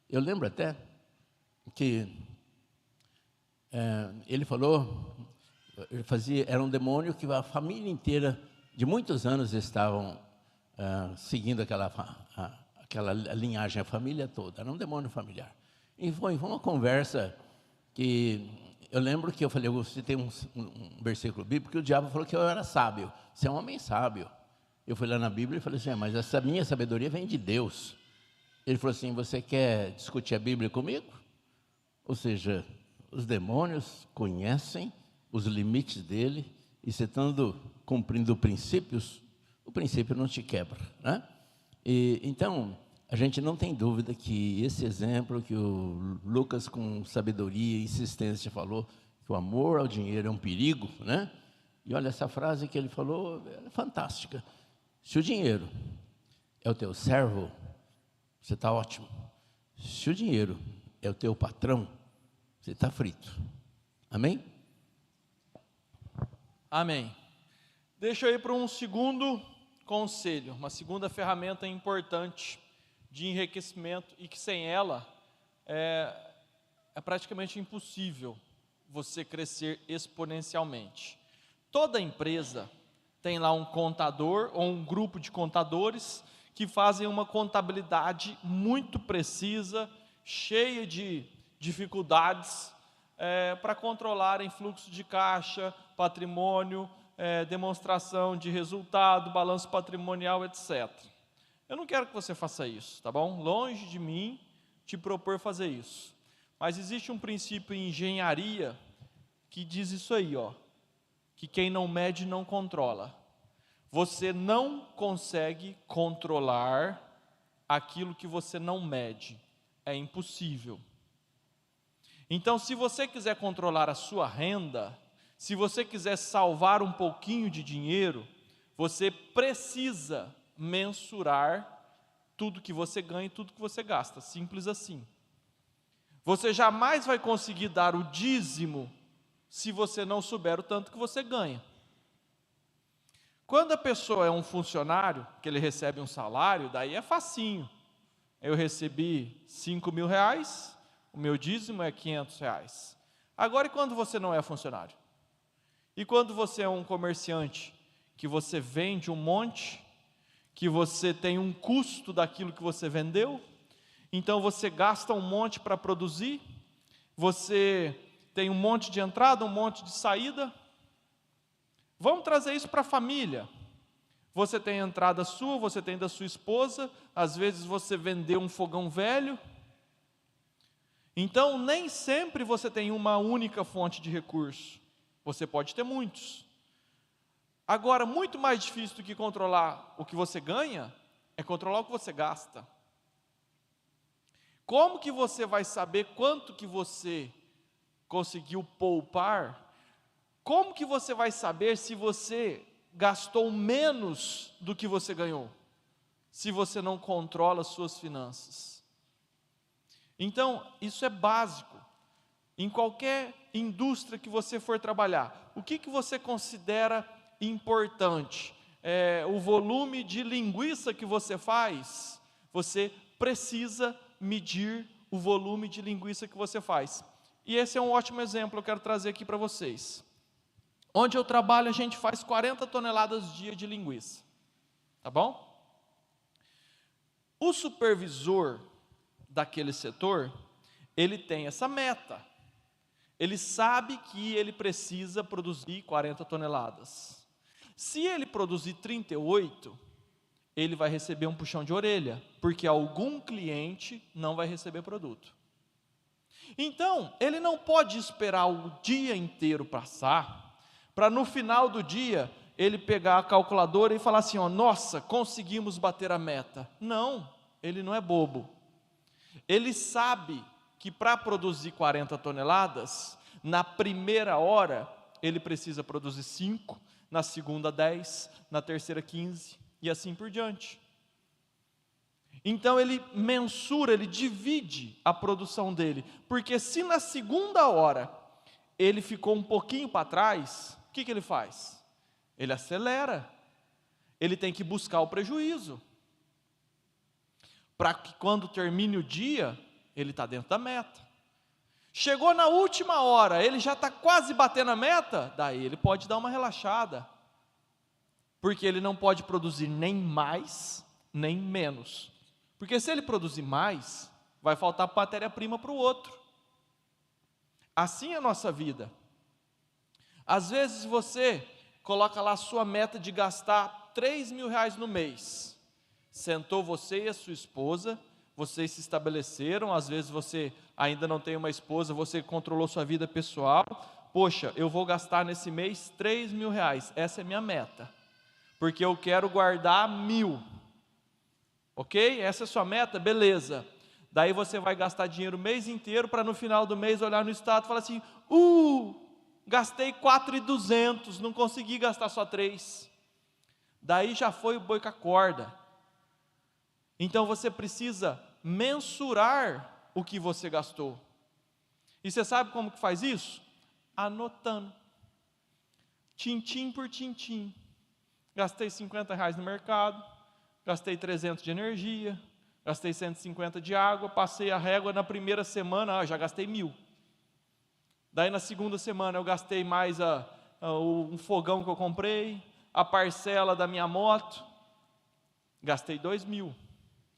[SPEAKER 4] Eu lembro até que ele falou, era um demônio que a família inteira, de muitos anos, estavam seguindo aquela linhagem, a família toda. Era um demônio familiar. E foi uma conversa que eu lembro que eu falei, você tem um versículo bíblico que o diabo falou que eu era sábio. Você é um homem sábio. Eu fui lá na Bíblia e falei assim, mas essa minha sabedoria vem de Deus. Ele falou assim, você quer discutir a Bíblia comigo? Ou seja, os demônios conhecem os limites dele e você estando cumprindo princípios, o princípio não te quebra, né? Então, a gente não tem dúvida que esse exemplo que o Lucas, com sabedoria e insistência, falou, que o amor ao dinheiro é um perigo, né? E olha, essa frase que ele falou é fantástica. Se o dinheiro é o teu servo, você está ótimo. Se o dinheiro é o teu patrão, você está frito. Amém?
[SPEAKER 2] Amém. Deixa eu ir para um segundo conselho, uma segunda ferramenta importante de enriquecimento e que sem ela é praticamente impossível você crescer exponencialmente. Toda empresa tem lá um contador ou um grupo de contadores que fazem uma contabilidade muito precisa, cheia de dificuldades para controlarem fluxo de caixa, patrimônio, demonstração de resultado, balanço patrimonial, etc. Eu não quero que você faça isso, tá bom? Longe de mim te propor fazer isso. Mas existe um princípio em engenharia que diz isso aí, ó, que quem não mede não controla. Você não consegue controlar aquilo que você não mede. É impossível. Então, se você quiser controlar a sua renda, se você quiser salvar um pouquinho de dinheiro, você precisa mensurar tudo que você ganha e tudo que você gasta. Simples assim. Você jamais vai conseguir dar o dízimo se você não souber o tanto que você ganha. Quando a pessoa é um funcionário, que ele recebe um salário, daí é facinho. Eu recebi 5 mil reais, o meu dízimo é 500 reais. Agora, e quando você não é funcionário? E quando você é um comerciante, que você vende um monte, que você tem um custo daquilo que você vendeu, então você gasta um monte para produzir, você tem um monte de entrada, um monte de saída. Vamos trazer isso para a família. Você tem a entrada sua, você tem da sua esposa, às vezes você vendeu um fogão velho. Então, nem sempre você tem uma única fonte de recurso. Você pode ter muitos. Agora, muito mais difícil do que controlar o que você ganha, é controlar o que você gasta. Como que você vai saber quanto que você conseguiu poupar? Como que você vai saber se você gastou menos do que você ganhou? Se você não controla as suas finanças. Então, isso é básico. Em qualquer indústria que você for trabalhar, o que você considera importante? O volume de linguiça que você faz? Você precisa medir o volume de linguiça que você faz. E esse é um ótimo exemplo, eu quero trazer aqui para vocês. Onde eu trabalho, a gente faz 40 toneladas dia de linguiça. Tá bom? O supervisor daquele setor, ele tem essa meta. Ele sabe que ele precisa produzir 40 toneladas. Se ele produzir 38, ele vai receber um puxão de orelha, porque algum cliente não vai receber produto. Então, ele não pode esperar o dia inteiro passar, para no final do dia, ele pegar a calculadora e falar assim, ó, nossa, conseguimos bater a meta. Não, ele não é bobo. Ele sabe que para produzir 40 toneladas, na primeira hora, ele precisa produzir 5, na segunda 10, na terceira 15, e assim por diante. Então ele mensura, ele divide a produção dele, porque se na segunda hora ele ficou um pouquinho para trás, o que ele faz? Ele acelera. Ele tem que buscar o prejuízo. Para que quando termine o dia, ele está dentro da meta. Chegou na última hora, ele já está quase batendo a meta, daí ele pode dar uma relaxada. Porque ele não pode produzir nem mais, nem menos. Porque se ele produzir mais, vai faltar matéria-prima para o outro. Assim é a nossa vida. Às vezes você coloca lá a sua meta de gastar R$3.000 no mês. Sentou você e a sua esposa, vocês se estabeleceram, às vezes você ainda não tem uma esposa, você controlou sua vida pessoal. Poxa, eu vou gastar nesse mês R$3.000, essa é minha meta. Porque eu quero guardar 1.000. Ok? Essa é a sua meta? Beleza. Daí você vai gastar dinheiro o mês inteiro para no final do mês olhar no status e falar assim, gastei 4.200, não consegui gastar só 3. Daí já foi o boi com a corda. Então você precisa mensurar o que você gastou. E você sabe como que faz isso? Anotando. Tintim por tintim. Gastei R$50 no mercado, gastei 300 de energia, gastei 150 de água, passei a régua na primeira semana, já gastei 1.000. Daí na segunda semana eu gastei mais um fogão que eu comprei, a parcela da minha moto, gastei 2.000.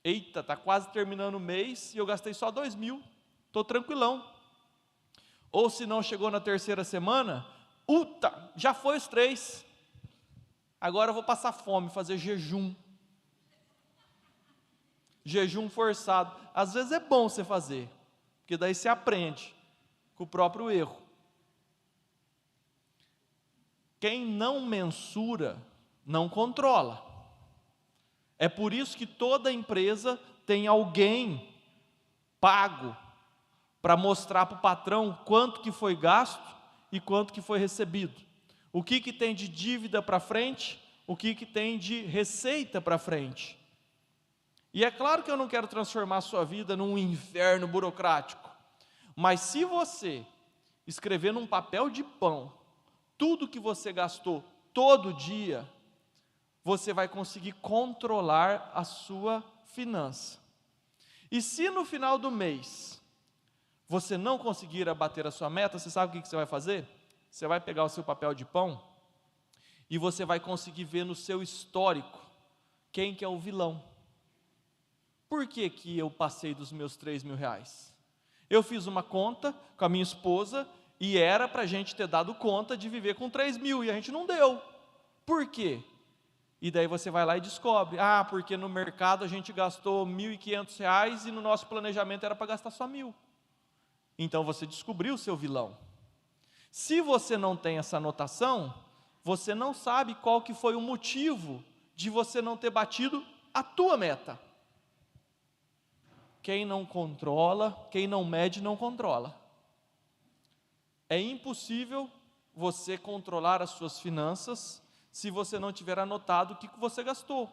[SPEAKER 2] Eita, está quase terminando o mês e eu gastei só 2.000, estou tranquilão. Ou se não chegou na terceira semana, já foi os 3. Agora eu vou passar fome, fazer jejum. Jejum forçado. Às vezes é bom você fazer, porque daí você aprende com o próprio erro. Quem não mensura, não controla. É por isso que toda empresa tem alguém pago para mostrar para o patrão quanto que foi gasto e quanto que foi recebido. O que tem de dívida para frente, o que tem de receita para frente. E é claro que eu não quero transformar a sua vida num inferno burocrático, mas se você escrever num papel de pão tudo que você gastou todo dia, você vai conseguir controlar a sua finança. E se no final do mês você não conseguir abater a sua meta, você sabe o que você vai fazer? Você vai pegar o seu papel de pão e você vai conseguir ver no seu histórico quem que é o vilão. Por que que eu passei dos meus R$3.000? Eu fiz uma conta com a minha esposa e era para a gente ter dado conta de viver com 3.000 e a gente não deu. Por quê? E daí você vai lá e descobre, porque no mercado a gente gastou R$1.500 e no nosso planejamento era para gastar só 1.000. Então você descobriu o seu vilão. Se você não tem essa anotação, você não sabe qual que foi o motivo de você não ter batido a tua meta. Quem não controla, quem não mede, não controla. É impossível você controlar as suas finanças se você não tiver anotado o que você gastou.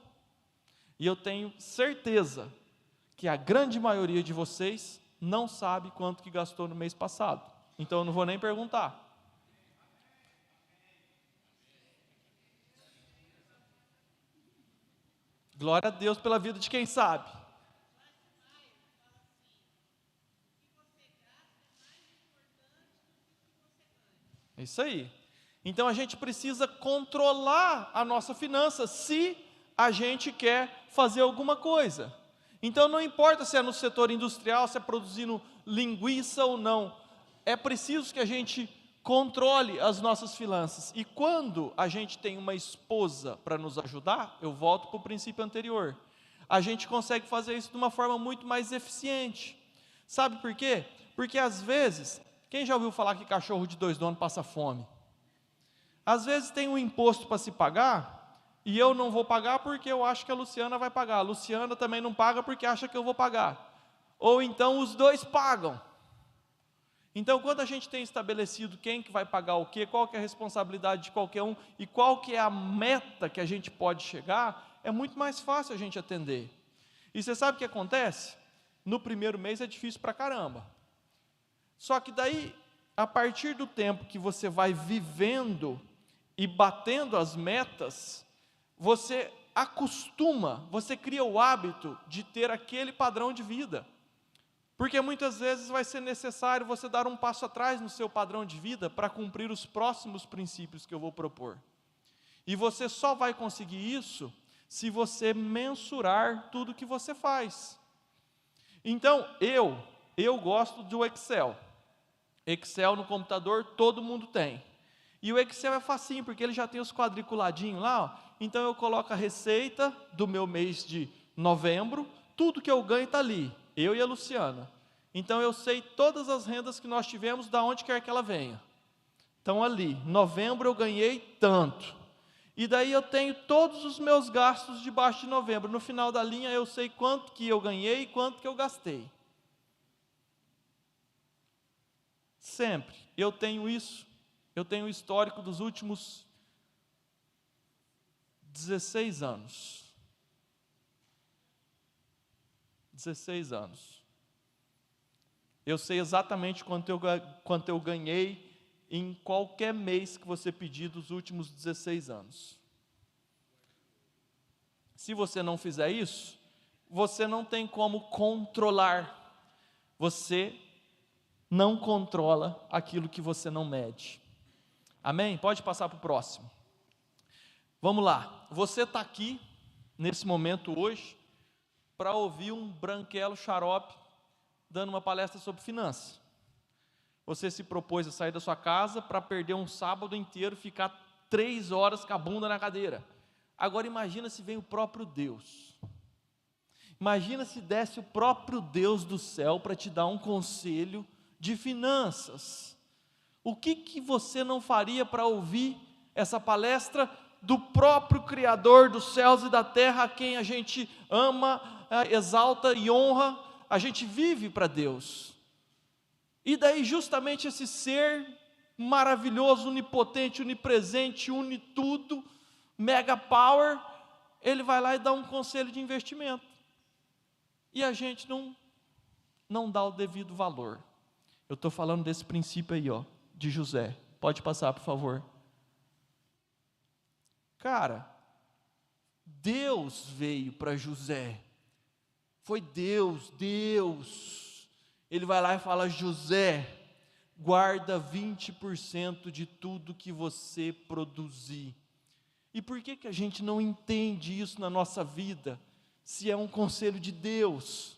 [SPEAKER 2] E eu tenho certeza que a grande maioria de vocês não sabe quanto que gastou no mês passado. Então eu não vou nem perguntar. Glória a Deus pela vida de quem sabe. É isso aí. Então a gente precisa controlar a nossa finança se a gente quer fazer alguma coisa. Então não importa se é no setor industrial, se é produzindo linguiça ou não. É preciso que a gente controle as nossas finanças. E quando a gente tem uma esposa para nos ajudar, eu volto para o princípio anterior, a gente consegue fazer isso de uma forma muito mais eficiente. Sabe por quê? Porque às vezes, quem já ouviu falar que cachorro de 2 donos passa fome? Às vezes tem um imposto para se pagar, e eu não vou pagar porque eu acho que a Luciana vai pagar. A Luciana também não paga porque acha que eu vou pagar. Ou então os dois pagam. Então, quando a gente tem estabelecido quem que vai pagar o quê, qual que é a responsabilidade de qualquer um, e qual que é a meta que a gente pode chegar, é muito mais fácil a gente atender. E você sabe o que acontece? No primeiro mês é difícil pra caramba. Só que daí, a partir do tempo que você vai vivendo e batendo as metas, você acostuma, você cria o hábito de ter aquele padrão de vida. Porque muitas vezes vai ser necessário você dar um passo atrás no seu padrão de vida para cumprir os próximos princípios que eu vou propor. E você só vai conseguir isso se você mensurar tudo que você faz. Então, eu gosto do Excel. Excel no computador todo mundo tem. E o Excel é facinho, porque ele já tem os quadriculadinhos lá, ó. Então eu coloco a receita do meu mês de novembro, tudo que eu ganho está ali, eu e a Luciana. Então eu sei todas as rendas que nós tivemos, da onde quer que ela venha. Então ali, novembro eu ganhei tanto. E daí eu tenho todos os meus gastos debaixo de novembro. No final da linha eu sei quanto que eu ganhei e quanto que eu gastei. Sempre. Eu tenho isso. Eu tenho o histórico dos últimos 16 anos. 16 anos. Eu sei exatamente quanto eu ganhei em qualquer mês que você pedir dos últimos 16 anos. Se você não fizer isso, você não tem como controlar. Você não controla aquilo que você não mede. Amém? Pode passar para o próximo. Vamos lá. Você está aqui, nesse momento hoje, para ouvir um branquelo xarope dando uma palestra sobre finanças. Você se propôs a sair da sua casa para perder um sábado inteiro, ficar 3 horas com a bunda na cadeira. Agora imagina se vem o próprio Deus. Imagina se desce o próprio Deus do céu para te dar um conselho de finanças. O que você não faria para ouvir essa palestra do próprio Criador dos céus e da terra, a quem a gente ama, exalta e honra? A gente vive para Deus. E daí justamente esse ser maravilhoso, onipotente, onipresente, une tudo, mega power, ele vai lá e dá um conselho de investimento. E a gente não dá o devido valor. Eu estou falando desse princípio aí, ó, de José. Pode passar, por favor. Cara, Deus veio para José. Foi Deus. Ele vai lá e fala: José, guarda 20% de tudo que você produzir. E por que a gente não entende isso na nossa vida, se é um conselho de Deus?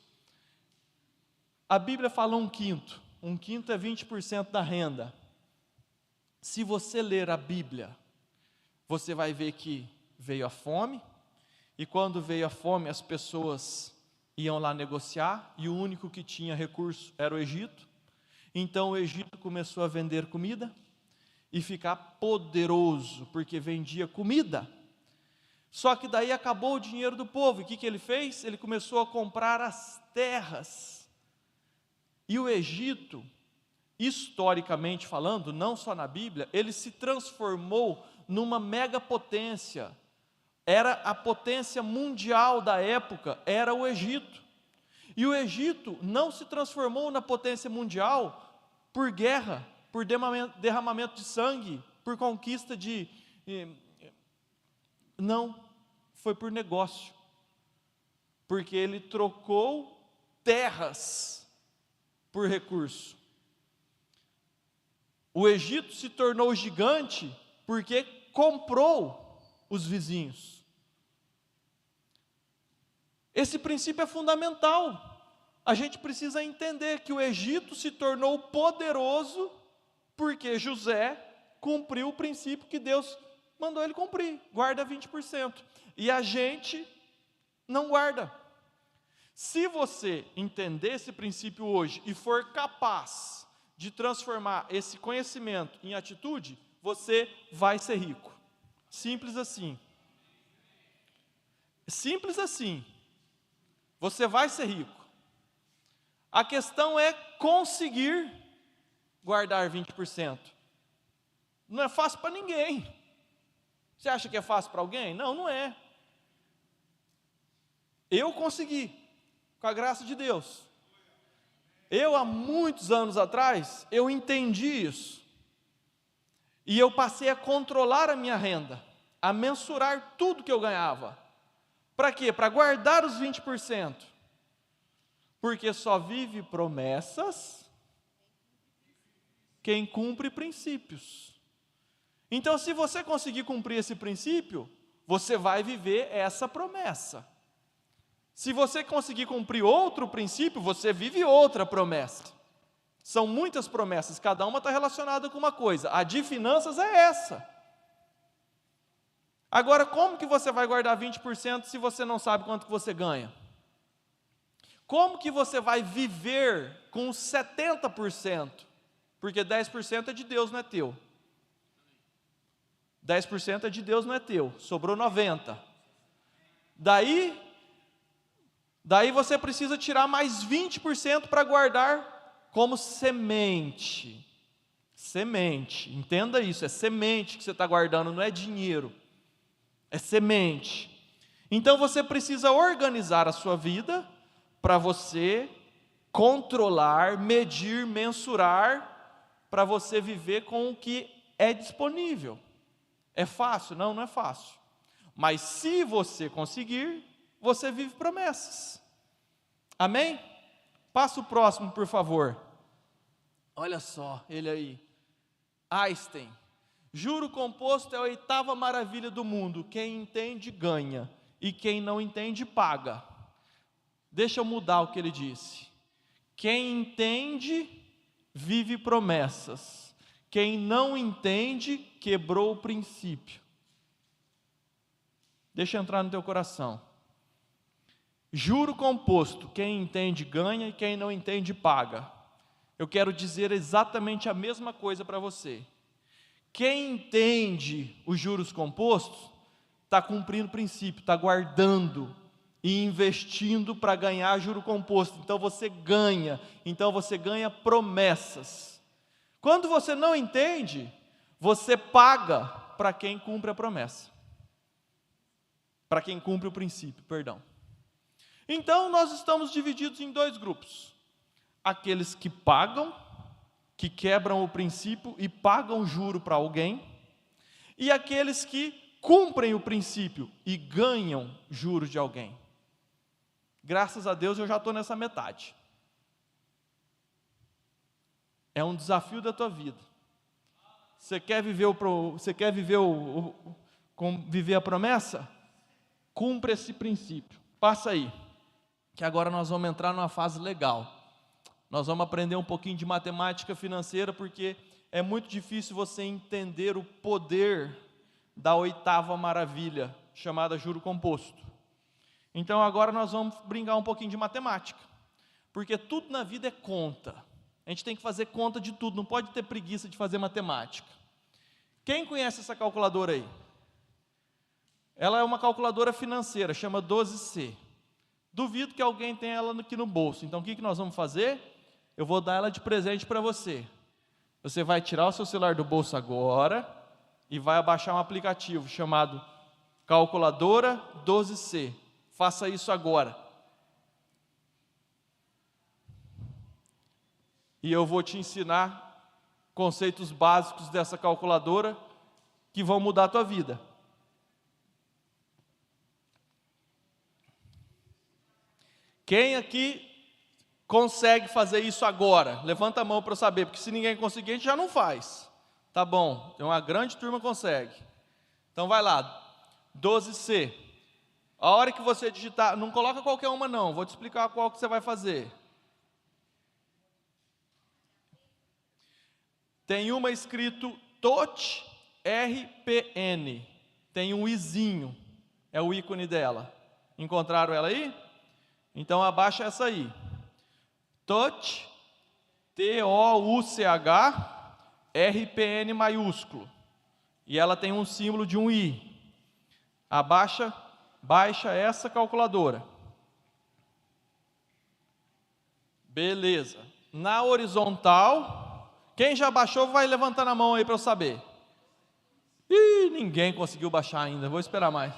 [SPEAKER 2] A Bíblia fala 1/5. 1/5 é 20% da renda. Se você ler a Bíblia, você vai ver que veio a fome, e quando veio a fome as pessoas iam lá negociar, e o único que tinha recurso era o Egito. Então o Egito começou a vender comida e ficar poderoso, porque vendia comida. Só que daí acabou o dinheiro do povo, e o que ele fez? Ele começou a comprar as terras. E o Egito, historicamente falando, não só na Bíblia, ele se transformou numa megapotência. Era a potência mundial da época, era o Egito. E o Egito não se transformou na potência mundial por guerra, por derramamento de sangue, por conquista de... Não, foi por negócio. Porque ele trocou terras por recurso. O Egito se tornou gigante porque comprou os vizinhos. Esse princípio é fundamental. A gente precisa entender que o Egito se tornou poderoso porque José cumpriu o princípio que Deus mandou ele cumprir: guarda 20%. E a gente não guarda. Se você entender esse princípio hoje e for capaz de transformar esse conhecimento em atitude, você vai ser rico. Simples assim. Simples assim. Você vai ser rico. A questão é conseguir guardar 20%. Não é fácil para ninguém. Você acha que é fácil para alguém? Não, não é. Eu consegui, com a graça de Deus. Eu, há muitos anos atrás, eu entendi isso. E eu passei a controlar a minha renda, a mensurar tudo que eu ganhava. Para quê? Para guardar os 20%. Porque só vive promessas quem cumpre princípios. Então, se você conseguir cumprir esse princípio, você vai viver essa promessa. Se você conseguir cumprir outro princípio, você vive outra promessa. São muitas promessas, cada uma está relacionada com uma coisa. A de finanças é essa. Agora, como que você vai guardar 20% se você não sabe quanto que você ganha? Como que você vai viver com 70%? Porque 10% é de Deus, não é teu. 10% é de Deus, não é teu. Sobrou 90%. Daí você precisa tirar mais 20% para guardar como semente. Semente, entenda isso, é semente que você está guardando, não é dinheiro. É semente. Então você precisa organizar a sua vida para você controlar, medir, mensurar, para você viver com o que é disponível. É fácil? Não, não é fácil. Mas se você conseguir, você vive promessas. Amém? Passa o próximo, por favor. Olha só, ele aí. Einstein. Juro composto é a 8ª maravilha do mundo. Quem entende, ganha. E quem não entende, paga. Deixa eu mudar o que ele disse. Quem entende, vive promessas. Quem não entende, quebrou o princípio. Deixa eu entrar no teu coração. Juro composto, quem entende ganha e quem não entende paga. Eu quero dizer exatamente a mesma coisa para você. Quem entende os juros compostos, está cumprindo o princípio, está guardando e investindo para ganhar juro composto. Então você ganha promessas. Quando você não entende, você paga para quem cumpre a promessa. Para quem cumpre o princípio, perdão. Então nós estamos divididos em 2 grupos. Aqueles que pagam, que quebram o princípio e pagam juro para alguém, e aqueles que cumprem o princípio e ganham juros de alguém. Graças a Deus eu já estou nessa metade. É um desafio da tua vida. Você quer viver viver a promessa? Cumpra esse princípio. Passa aí, que agora nós vamos entrar numa fase legal. Nós vamos aprender um pouquinho de matemática financeira, porque é muito difícil você entender o poder da 8ª maravilha, chamada juro composto. Então agora nós vamos brincar um pouquinho de matemática, porque tudo na vida é conta. A gente tem que fazer conta de tudo, não pode ter preguiça de fazer matemática. Quem conhece essa calculadora aí? Ela é uma calculadora financeira, chama 12C. Duvido que alguém tenha ela aqui no bolso. Então o que nós vamos fazer? Eu vou dar ela de presente para você. Você vai tirar o seu celular do bolso agora e vai baixar um aplicativo chamado Calculadora 12C. Faça isso agora. E eu vou te ensinar conceitos básicos dessa calculadora que vão mudar a tua vida. Quem aqui consegue fazer isso agora? Levanta a mão para eu saber, porque se ninguém conseguir, a gente já não faz. Tá bom, tem uma grande turma que consegue. Então vai lá, 12C. A hora que você digitar, não coloca qualquer uma não, vou te explicar qual que você vai fazer. Tem uma escrito TOT RPN, tem um izinho, é o ícone dela. Encontraram ela aí? Então abaixa essa aí. TOUCH, TOUCH, RPN maiúsculo. E ela tem um símbolo de um I. Baixa essa calculadora. Beleza. Na horizontal, quem já baixou vai levantando a mão aí para eu saber. Ih, ninguém conseguiu baixar ainda, vou esperar mais.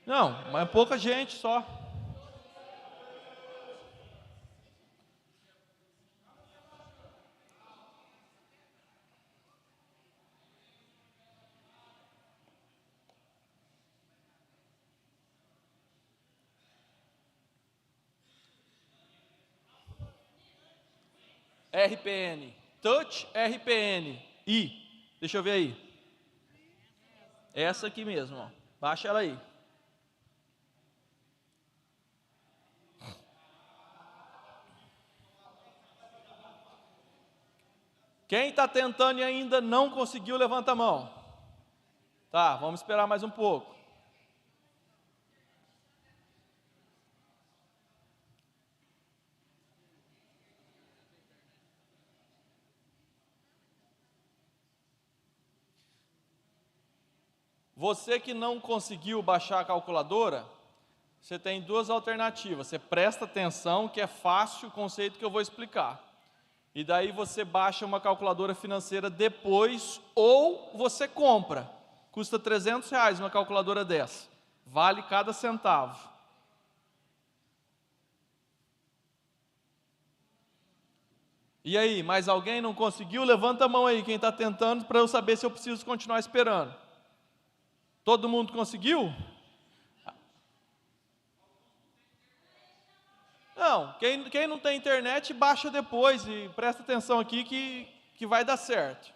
[SPEAKER 2] Não, mas pouca gente só. RPN. Touch, RPN. Deixa eu ver aí. Essa aqui mesmo, ó. Baixa ela aí. Quem está tentando e ainda não conseguiu, levanta a mão. Tá, vamos esperar mais um pouco. Você que não conseguiu baixar a calculadora, você tem duas alternativas. Você presta atenção, que é fácil o conceito que eu vou explicar. E daí você baixa uma calculadora financeira depois, ou você compra. Custa R$300 uma calculadora dessa. Vale cada centavo. E aí, mais alguém não conseguiu? Levanta a mão aí, quem está tentando, para eu saber se eu preciso continuar esperando. Todo mundo conseguiu? Não, quem não tem internet, baixa depois e presta atenção aqui que vai dar certo.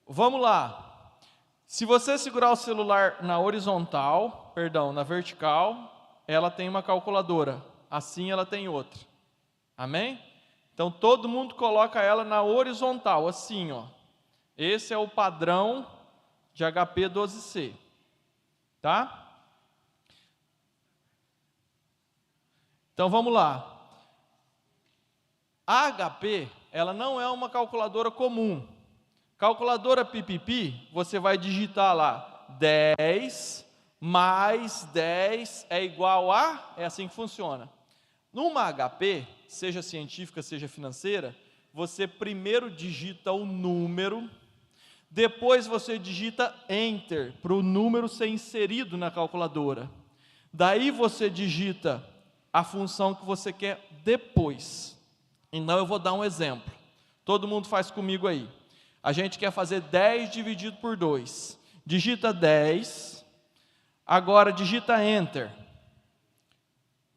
[SPEAKER 2] Vamos lá. Se você segurar o celular na vertical, ela tem uma calculadora. Assim ela tem outra. Amém? Então, todo mundo coloca ela na horizontal, assim, ó. Esse é o padrão de HP 12C. Tá? Então, vamos lá. A HP, ela não é uma calculadora comum. Calculadora PPP, você vai digitar lá 10 mais 10 é igual a... É assim que funciona. Numa HP, seja científica, seja financeira, você primeiro digita o número, depois você digita Enter, para o número ser inserido na calculadora. Daí você digita a função que você quer depois. Então eu vou dar um exemplo. Todo mundo faz comigo aí. A gente quer fazer 10 dividido por 2. Digita 10, agora digita Enter.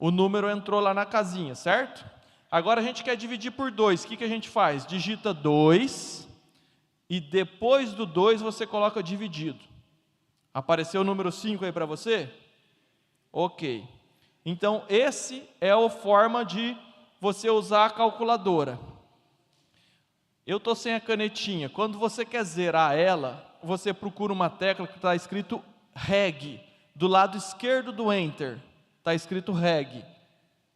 [SPEAKER 2] O número entrou lá na casinha, certo? Agora a gente quer dividir por 2. O que a gente faz? Digita 2 e depois do 2 você coloca dividido. Apareceu o número 5 aí para você? Ok. Então, esse é a forma de você usar a calculadora. Eu estou sem a canetinha. Quando você quer zerar ela, você procura uma tecla que está escrito REG. Do lado esquerdo do Enter. Está escrito REG.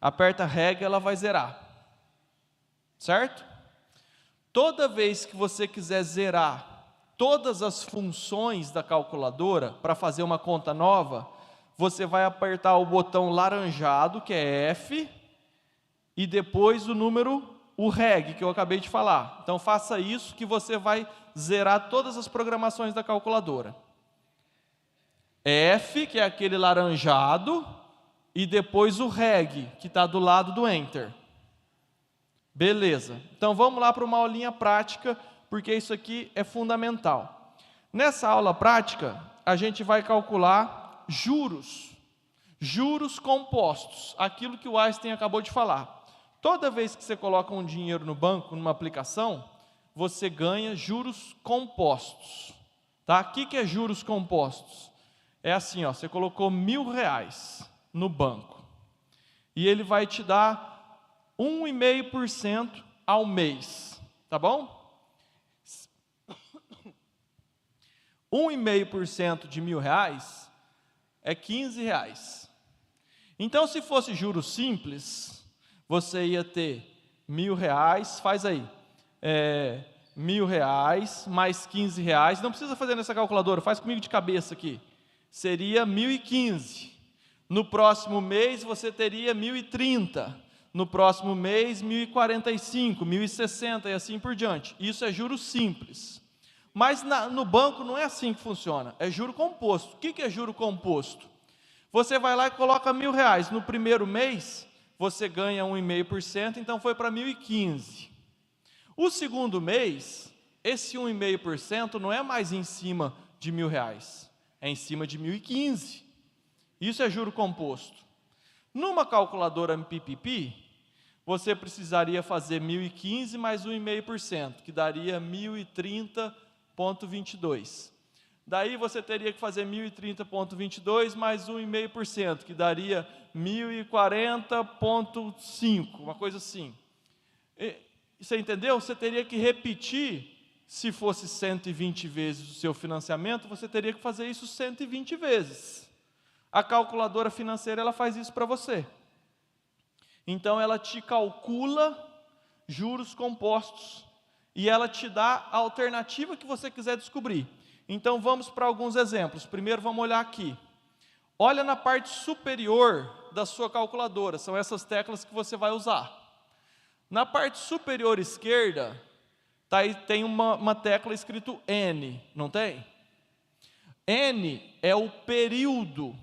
[SPEAKER 2] Aperta REG, ela vai zerar. Certo? Toda vez que você quiser zerar todas as funções da calculadora para fazer uma conta nova, você vai apertar o botão laranjado, que é F, e depois o REG, que eu acabei de falar. Então faça isso que você vai zerar todas as programações da calculadora. F, que é aquele laranjado, e depois o REG, que está do lado do Enter. Beleza. Então vamos lá para uma aulinha prática, porque isso aqui é fundamental. Nessa aula prática, a gente vai calcular juros. Juros compostos, aquilo que o Einstein acabou de falar. Toda vez que você coloca um dinheiro no banco, numa aplicação, você ganha juros compostos. Tá? O que é juros compostos? É assim, ó, você colocou R$1.000 no banco. E ele vai te dar 1,5% ao mês. Tá bom? 1,5% de R$1.000 é R$15. Então, se fosse juros simples, você ia ter R$1.000, faz aí, R$1.000 mais R$15, não precisa fazer nessa calculadora, faz comigo de cabeça aqui, seria 1.015. No próximo mês você teria 1.030, no próximo mês 1.045, 1.060 e assim por diante. Isso é juros simples. Mas no banco não é assim que funciona, é juro composto. O que é juro composto? Você vai lá e coloca R$1.000, no primeiro mês você ganha 1,5%, então foi para 1.015. O segundo mês, esse 1,5% não é mais em cima de R$1.000, é em cima de 1.015. Isso é juro composto. Numa calculadora PPP, você precisaria fazer 1.015 mais 1,5%, que daria 1.030,22. Daí você teria que fazer 1.030,22 mais 1,5%, que daria 1.040,5, uma coisa assim. Você entendeu? Você teria que repetir, se fosse 120 vezes o seu financiamento, você teria que fazer isso 120 vezes. A calculadora financeira, ela faz isso para você. Então, ela te calcula juros compostos e ela te dá a alternativa que você quiser descobrir. Então, vamos para alguns exemplos. Primeiro, vamos olhar aqui. Olha na parte superior da sua calculadora, são essas teclas que você vai usar. Na parte superior esquerda, tá aí, tem uma tecla escrito N, não tem? N é o período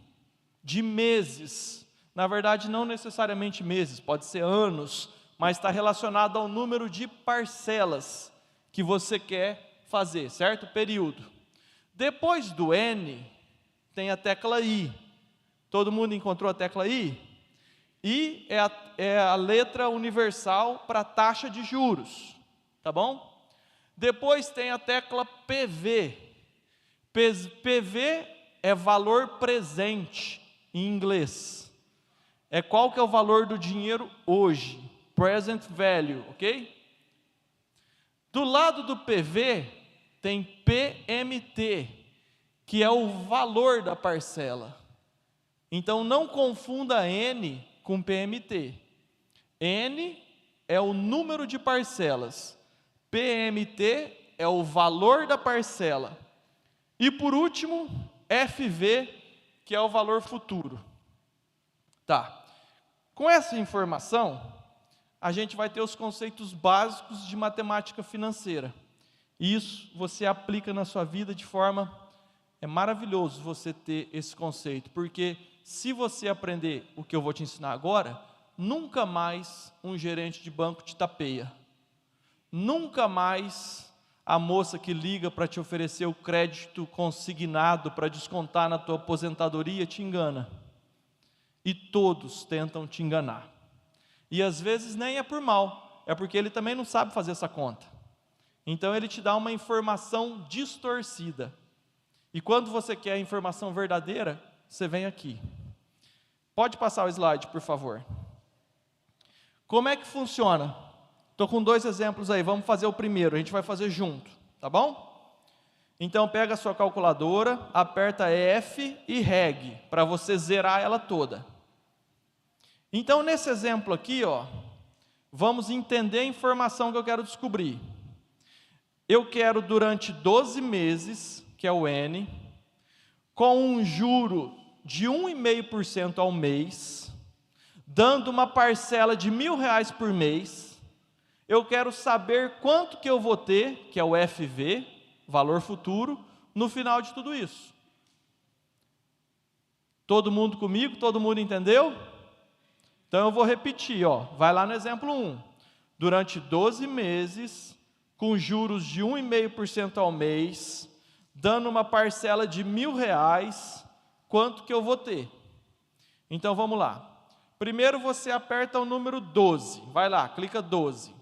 [SPEAKER 2] de meses. Na verdade, não necessariamente meses, pode ser anos, mas está relacionado ao número de parcelas que você quer fazer, certo? Período. Depois do N, tem a tecla I. Todo mundo encontrou a tecla I? I é a letra universal para taxa de juros, tá bom? Depois tem a tecla PV. PV é valor presente, em inglês. É qual que é o valor do dinheiro hoje, present value, ok? Do lado do PV, tem PMT, que é o valor da parcela. Então, não confunda N com PMT. N é o número de parcelas. PMT é o valor da parcela. E, por último, FV, que é o valor futuro. Tá. Com essa informação, a gente vai ter os conceitos básicos de matemática financeira. E isso você aplica na sua vida de forma... É maravilhoso você ter esse conceito, porque se você aprender o que eu vou te ensinar agora, nunca mais um gerente de banco te tapeia. Nunca mais a moça que liga para te oferecer o crédito consignado para descontar na tua aposentadoria te engana. E todos tentam te enganar. E às vezes nem é por mal, é porque ele também não sabe fazer essa conta. Então ele te dá uma informação distorcida. E quando você quer a informação verdadeira, você vem aqui. Pode passar o slide, por favor. Como é que funciona? Estou com 2 exemplos aí, vamos fazer o primeiro, a gente vai fazer junto, tá bom? Então pega a sua calculadora, aperta F e REG, para você zerar ela toda. Então nesse exemplo aqui, ó, vamos entender a informação que eu quero descobrir. Eu quero durante 12 meses... que é o N, com um juro de 1,5% ao mês, dando uma parcela de R$1.000 por mês, eu quero saber quanto que eu vou ter, que é o FV, valor futuro, no final de tudo isso. Todo mundo comigo? Todo mundo entendeu? Então eu vou repetir, ó, vai lá no exemplo 1. Durante 12 meses, com juros de 1,5% ao mês, dando uma parcela de R$1.000, quanto que eu vou ter? Então, vamos lá. Primeiro, você aperta o número 12. Vai lá, clica 12.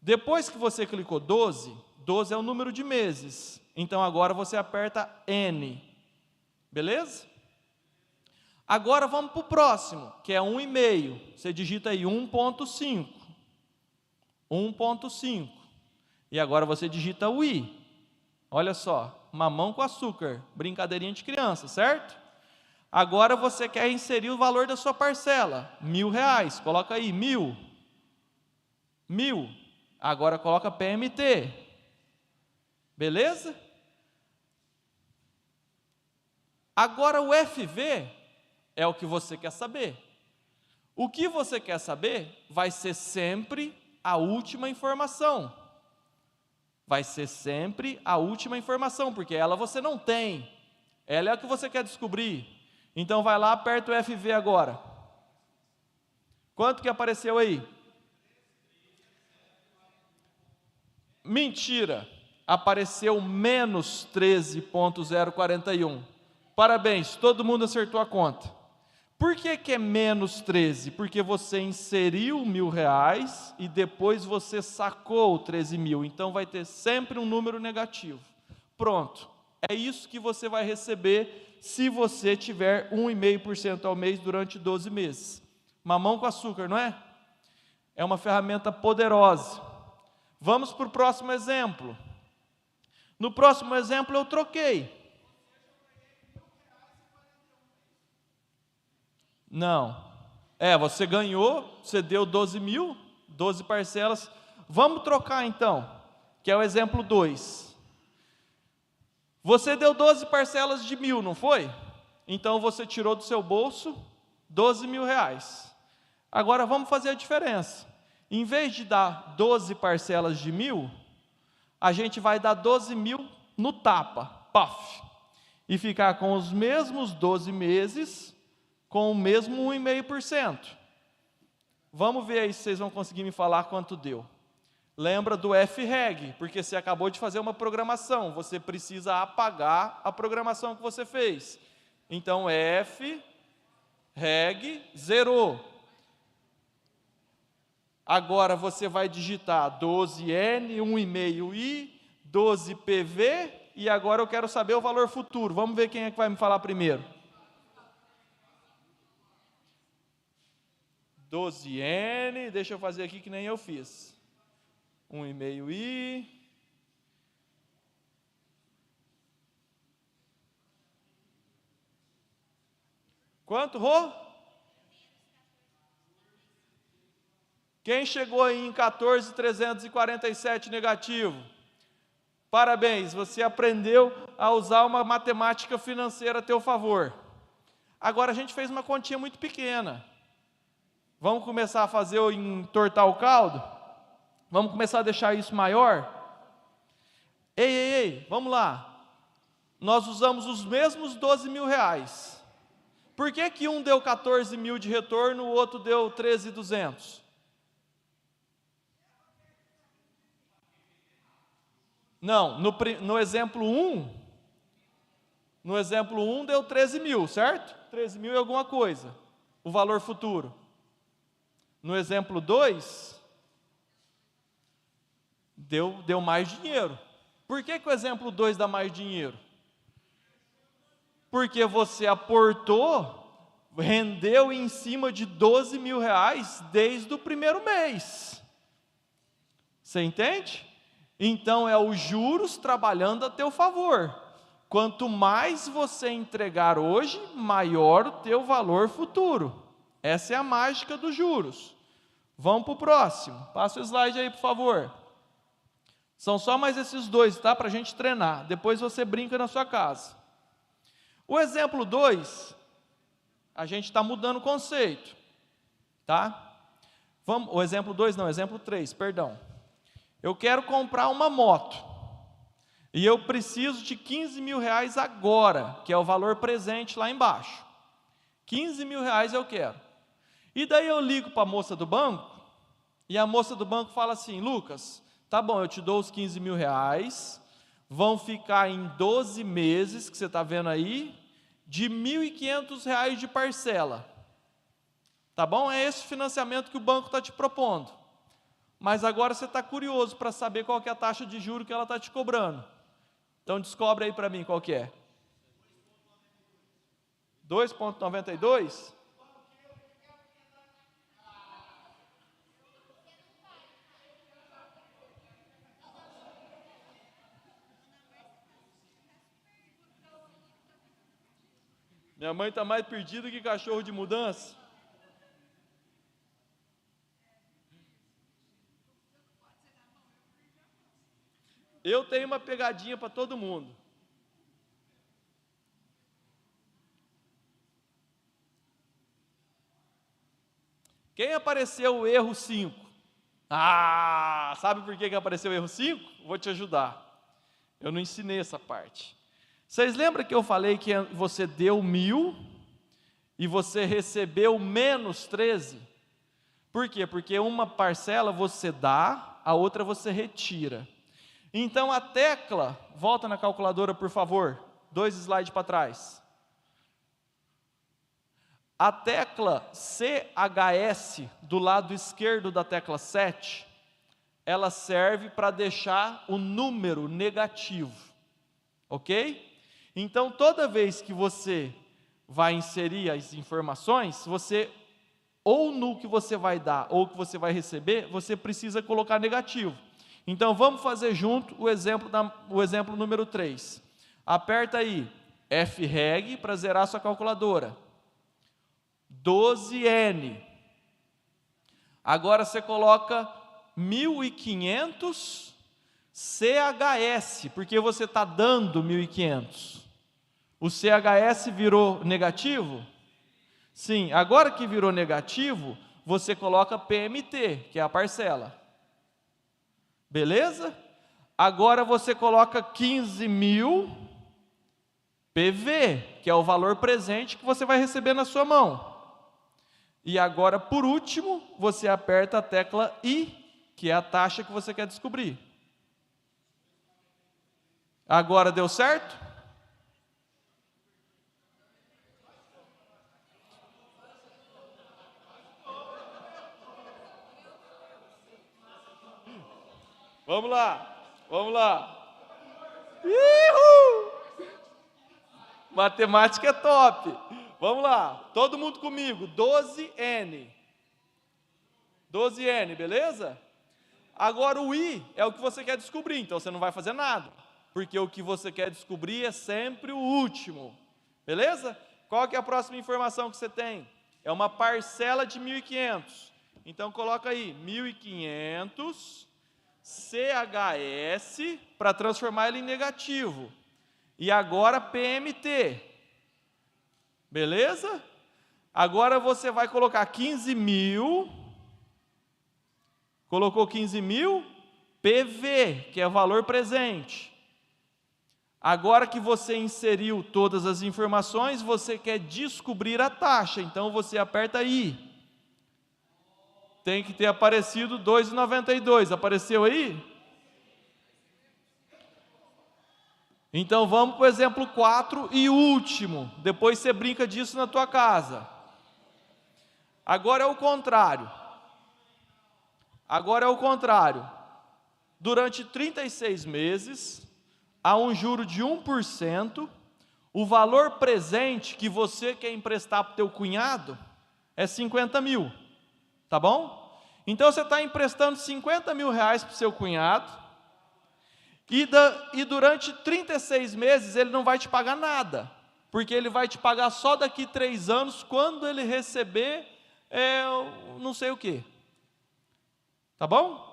[SPEAKER 2] Depois que você clicou 12, 12 é o número de meses. Então, agora você aperta N. Beleza? Agora, vamos para o próximo, que é 1,5. Você digita aí 1,5. 1,5. E agora você digita o I. Olha só, mamão com açúcar, brincadeirinha de criança, certo? Agora você quer inserir o valor da sua parcela, R$1.000, coloca aí, 1.000. 1.000, agora coloca PMT, beleza? Agora o FV é o que você quer saber. O que você quer saber vai ser sempre a última informação. Vai ser sempre a última informação, porque ela você não tem. Ela é a que você quer descobrir. Então vai lá, aperta o FV agora. Quanto que apareceu aí? Mentira! Apareceu menos 13,041. Parabéns, todo mundo acertou a conta. Por que é menos 13? Porque você inseriu R$1.000 e depois você sacou 13.000. Então vai ter sempre um número negativo. Pronto. É isso que você vai receber se você tiver 1,5% ao mês durante 12 meses. Mamão com açúcar, não é? É uma ferramenta poderosa. Vamos para o próximo exemplo. No próximo exemplo eu troquei. Não. Você ganhou, você deu 12.000, 12 parcelas. Vamos trocar então, que é o exemplo 2. Você deu 12 parcelas de 1.000, não foi? Então você tirou do seu bolso R$12.000. Agora vamos fazer a diferença. Em vez de dar 12 parcelas de 1.000, a gente vai dar 12.000 no tapa, paf, e ficar com os mesmos 12 meses, com o mesmo 1,5%. Vamos ver aí se vocês vão conseguir me falar quanto deu. Lembra do FREG, porque você acabou de fazer uma programação, você precisa apagar a programação que você fez. Então, FREG zerou. Agora você vai digitar 12N, 1,5I, 12PV, e agora eu quero saber o valor futuro. Vamos ver quem é que vai me falar primeiro. 12N, deixa eu fazer aqui que nem eu fiz. 1,5I. Quanto, Rô? Quem chegou aí em 14.347 negativo? Parabéns, você aprendeu a usar uma matemática financeira a teu favor. Agora a gente fez uma continha muito pequena. Vamos começar a fazer entortar o caldo? Vamos começar a deixar isso maior? Ei, vamos lá. Nós usamos os mesmos R$12.000. Por que um deu 14.000 de retorno, o outro deu 13.200? Não, no exemplo 1, deu 13.000, certo? 13.000 e alguma coisa, o valor futuro. No exemplo 2, deu mais dinheiro. Por que o exemplo 2 dá mais dinheiro? Porque você aportou, rendeu em cima de R$12.000 desde o primeiro mês. Você entende? Então é os juros trabalhando a teu favor. Quanto mais você entregar hoje, maior o teu valor futuro. Essa é a mágica dos juros. Vamos para o próximo. Passa o slide aí, por favor. São só mais esses dois, tá? Para a gente treinar. Depois você brinca na sua casa. O exemplo 2, a gente está mudando o conceito. Tá? O exemplo 2 não, exemplo 3, perdão. Eu quero comprar uma moto. E eu preciso de R$15.000 agora, que é o valor presente lá embaixo. R$15.000 eu quero. E daí eu ligo para a moça do banco, e a moça do banco fala assim: Lucas, tá bom, eu te dou os R$15.000, vão ficar em 12 meses, que você está vendo aí, de R$1.500 de parcela. Tá bom? É esse financiamento que o banco está te propondo. Mas agora você está curioso para saber qual que é a taxa de juros que ela está te cobrando. Então descobre aí para mim qual que é. 2,92? Minha mãe está mais perdida que cachorro de mudança. Eu tenho uma pegadinha para todo mundo. Quem apareceu o erro 5? Sabe por que apareceu o erro 5? Vou te ajudar. Eu não ensinei essa parte. Vocês lembram que eu falei que você deu 1.000 e você recebeu menos 13? Por quê? Porque uma parcela você dá, a outra você retira. Então a tecla, volta na calculadora por favor, 2 slides para trás. A tecla CHS, do lado esquerdo da tecla 7, ela serve para deixar o número negativo, ok? Então, toda vez que você vai inserir as informações, ou no que você vai dar, ou que você vai receber, você precisa colocar negativo. Então, vamos fazer junto o exemplo número 3. Aperta aí, FREG, para zerar sua calculadora. 12N. Agora você coloca 1.500 CHS, porque você está dando 1.500. O CHS virou negativo? Sim, agora que virou negativo, você coloca PMT, que é a parcela. Beleza? Agora você coloca 15.000 PV, que é o valor presente que você vai receber na sua mão. E agora, por último, você aperta a tecla I, que é a taxa que você quer descobrir. Agora deu certo? Vamos lá, vamos lá. Uhul! Matemática é top. Vamos lá, todo mundo comigo. 12N. 12N, beleza? Agora o I é o que você quer descobrir, então você não vai fazer nada. Porque o que você quer descobrir é sempre o último. Beleza? Qual que é a próxima informação que você tem? É uma parcela de 1.500. Então coloca aí, 1.500 CHS, para transformar ele em negativo. E agora PMT. Beleza? Agora você vai colocar 15.000. Colocou 15.000 PV, que é o valor presente. Agora que você inseriu todas as informações, você quer descobrir a taxa. Então você aperta aí. Tem que ter aparecido 2,92. Apareceu aí? Então vamos para o exemplo 4 e último. Depois você brinca disso na tua casa. Agora é o contrário. Agora é o contrário. Durante 36 meses, a um juro de 1%, o valor presente que você quer emprestar para o teu cunhado é 50.000. Tá bom? Então você está emprestando 50.000 reais para o seu cunhado, e durante 36 meses ele não vai te pagar nada, porque ele vai te pagar só daqui 3 anos, quando ele receber, não sei o quê. Tá bom?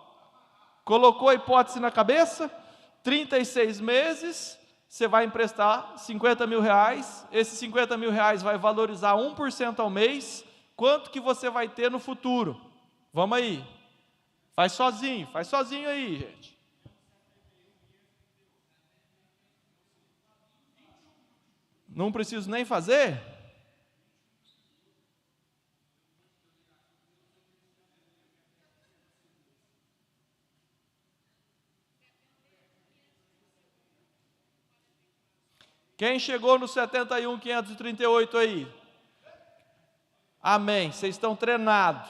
[SPEAKER 2] Colocou a hipótese na cabeça? 36 meses, você vai emprestar 50.000 reais, esses 50.000 reais vai valorizar 1% ao mês, quanto que você vai ter no futuro? Vamos aí. Faz sozinho aí, gente. Não preciso nem fazer? Quem chegou no 71.538 aí? Amém, vocês estão treinados.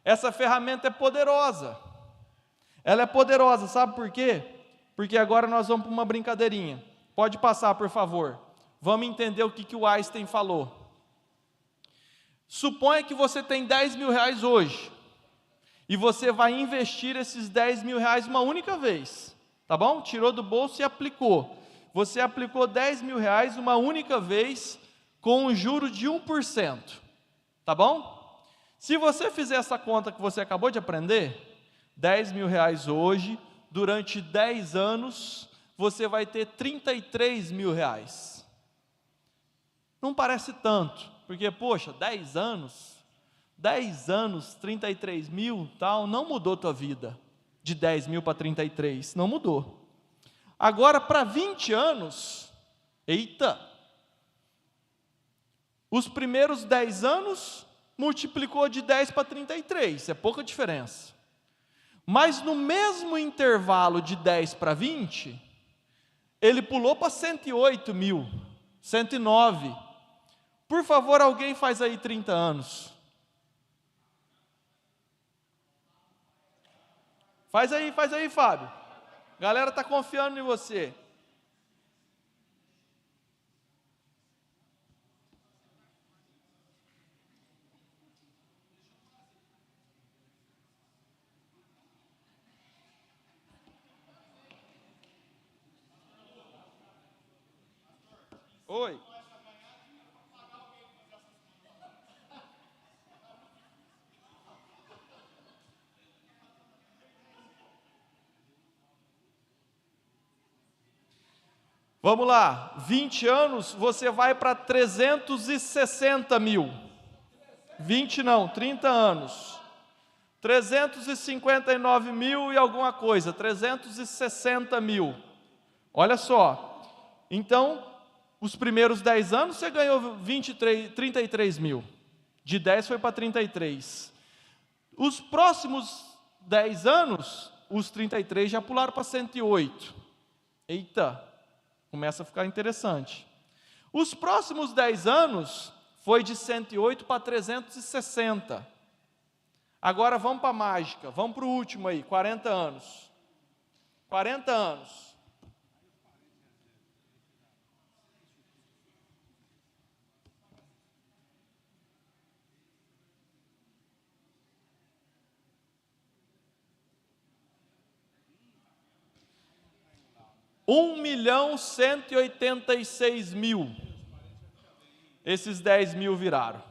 [SPEAKER 2] Essa ferramenta é poderosa. Ela é poderosa, sabe por quê? Porque agora nós vamos para uma brincadeirinha. Pode passar, por favor. Vamos entender o que o Einstein falou. Suponha que você tem 10.000 reais hoje, e você vai investir esses 10.000 reais uma única vez, tá bom? Tirou do bolso e aplicou. Você aplicou 10.000 reais uma única vez, com um juro de 1%, tá bom? Se você fizer essa conta que você acabou de aprender, 10.000 reais hoje, durante 10 anos, você vai ter 33.000 reais. Não parece tanto, porque, poxa, 10 anos, 33.000, tal, não mudou tua vida, de 10.000 para 33, não mudou. Agora, para 20 anos, eita, os primeiros 10 anos, multiplicou de 10 para 33, é pouca diferença. Mas no mesmo intervalo de 10 para 20, ele pulou para 108.000, 109. Por favor, alguém faz aí 30 anos. Faz aí, Fábio. A galera está confiando em você. Oi. Vamos lá, 20 anos, você vai para 360 mil. 20 não, 30 anos. 359 mil e alguma coisa, 360 mil. Olha só, então, os primeiros 10 anos você ganhou 33 mil. De 10 foi para 33. Os próximos 10 anos, os 33 já pularam para 108. Eita! Começa a ficar interessante. Os próximos 10 anos, foi de 108 para 360. Agora vamos para a mágica, vamos para o último aí, 40 anos. 40 anos. $1.186.000. Esses 10 mil viraram.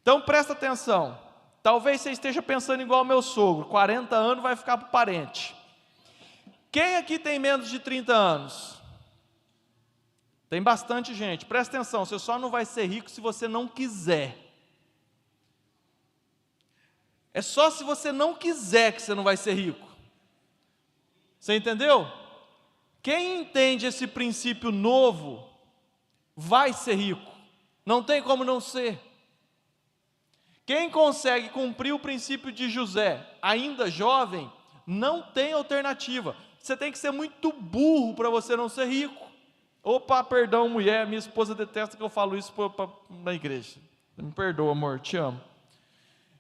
[SPEAKER 2] Então presta atenção. Talvez você esteja pensando igual ao meu sogro. 40 anos vai ficar para o parente. Quem aqui tem menos de 30 anos? Tem bastante gente. Presta atenção. Você só não vai ser rico se você não quiser. É só se você não quiser que você não vai ser rico. Você entendeu? Quem entende esse princípio novo, vai ser rico. Não tem como não ser. Quem consegue cumprir o princípio de José, ainda jovem, não tem alternativa. Você tem que ser muito burro para você não ser rico. Opa, perdão, mulher, minha esposa detesta que eu falo isso na igreja. Me perdoa, amor, te amo.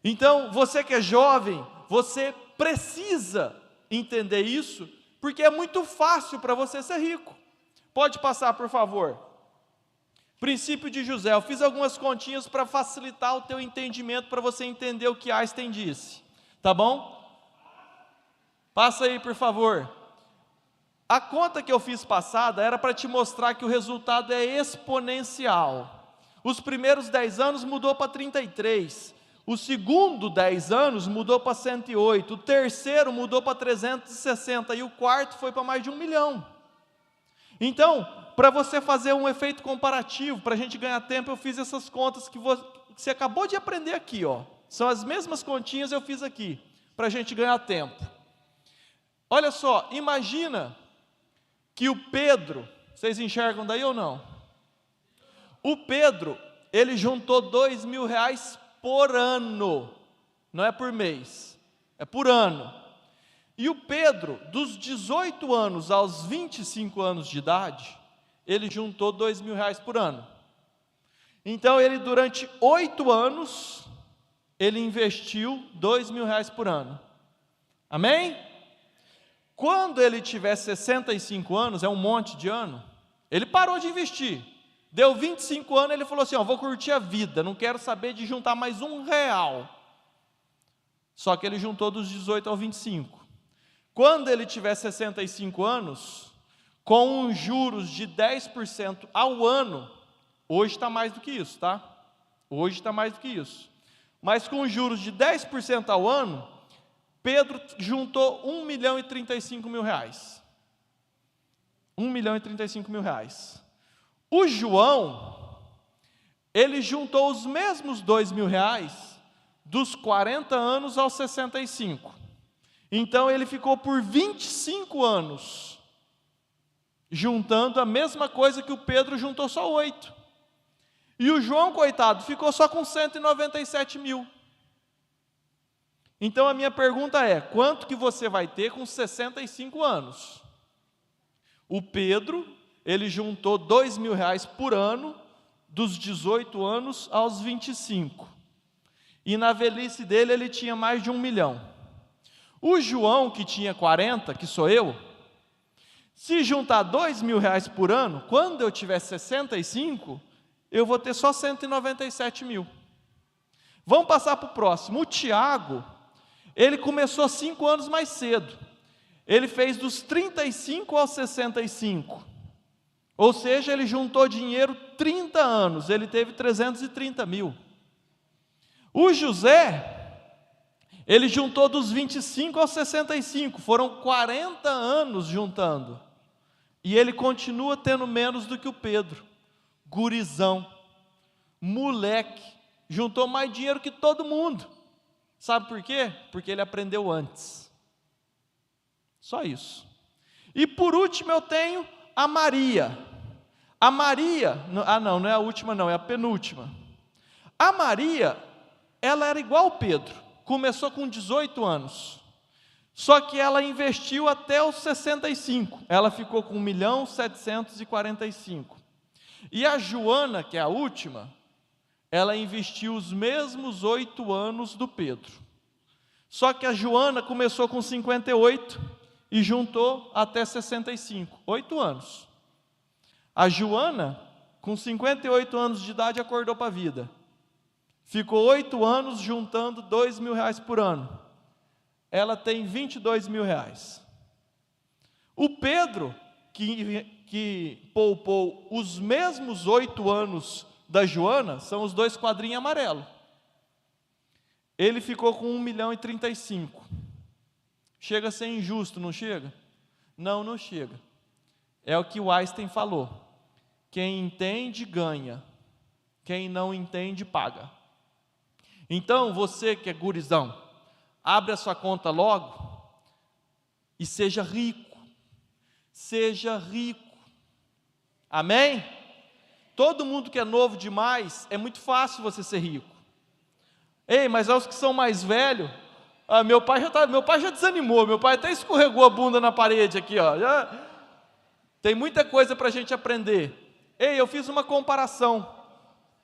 [SPEAKER 2] Então, você que é jovem, você precisa entender isso, porque é muito fácil para você ser rico. Pode passar, por favor. Princípio de José. Eu fiz algumas continhas para facilitar o teu entendimento, para você entender o que Einstein disse. Tá bom? Passa aí, por favor. A conta que eu fiz passada era para te mostrar que o resultado é exponencial. Os primeiros 10 anos mudou para 33. O segundo 10 anos mudou para 108, o terceiro mudou para 360 e o quarto foi para mais de 1 milhão. Então, para você fazer um efeito comparativo, para a gente ganhar tempo, eu fiz essas contas que você acabou de aprender aqui, ó. São as mesmas continhas eu fiz aqui, para a gente ganhar tempo. Olha só, imagina que o Pedro, vocês enxergam daí ou não? O Pedro, ele juntou R$2.000 por ano, não é por mês, é por ano. E o Pedro, dos 18 anos aos 25 anos de idade, ele juntou R$2.000 por ano. Então ele, durante 8 anos, ele investiu R$2.000 por ano. Amém? Quando ele tiver 65 anos, é um monte de ano, ele parou de investir. Deu 25 anos, ele falou assim, ó, vou curtir a vida, não quero saber de juntar mais R$1. Só que ele juntou dos 18 aos 25. Quando ele tiver 65 anos, com uns juros de 10% ao ano, hoje está mais do que isso, tá? Hoje está mais do que isso. Mas com juros de 10% ao ano, Pedro juntou R$1.035.000. R$1.035.000. O João, ele juntou os mesmos R$2.000 dos 40 anos aos 65. Então ele ficou por 25 anos juntando a mesma coisa que o Pedro juntou só 8. E o João, coitado, ficou só com 197 mil. Então a minha pergunta é, quanto que você vai ter com 65 anos? O Pedro, ele juntou R$2.000 por ano, dos 18 anos aos 25. E na velhice dele ele tinha mais de 1 milhão. O João, que tinha 40, que sou eu, se juntar R$2.000 por ano, quando eu tiver 65, eu vou ter só 197 mil. Vamos passar para o próximo. O Tiago, ele começou 5 anos mais cedo. Ele fez dos 35 aos 65. Ou seja, ele juntou dinheiro 30 anos. Ele teve 330 mil. O José, ele juntou dos 25 aos 65. Foram 40 anos juntando. E ele continua tendo menos do que o Pedro. Gurizão, moleque, juntou mais dinheiro que todo mundo. Sabe por quê? Porque ele aprendeu antes. Só isso. E por último eu tenho a Maria. A Maria, não é a última não, é a penúltima. A Maria, ela era igual ao Pedro, começou com 18 anos. Só que ela investiu até os 65, ela ficou com 1.745.000. E a Joana, que é a última, ela investiu os mesmos 8 anos do Pedro. Só que a Joana começou com 58 e juntou até 65, 8 anos. A Joana, com 58 anos de idade, acordou para a vida. Ficou 8 anos juntando R$2.000 por ano. Ela tem R$22.000. O Pedro, que poupou os mesmos 8 anos da Joana, são os 2 quadrinhos amarelos. Ele ficou com 1.035.000. Chega a ser injusto, não chega? Não, não chega. É o que o Einstein falou. Quem entende, ganha. Quem não entende, paga. Então, você que é gurizão, abre a sua conta logo e seja rico. Seja rico. Amém? Todo mundo que é novo demais, é muito fácil você ser rico. Ei, mas aos que são mais velhos, meu pai já desanimou, meu pai até escorregou a bunda na parede aqui, ó. Tem muita coisa para a gente aprender. Ei, eu fiz uma comparação,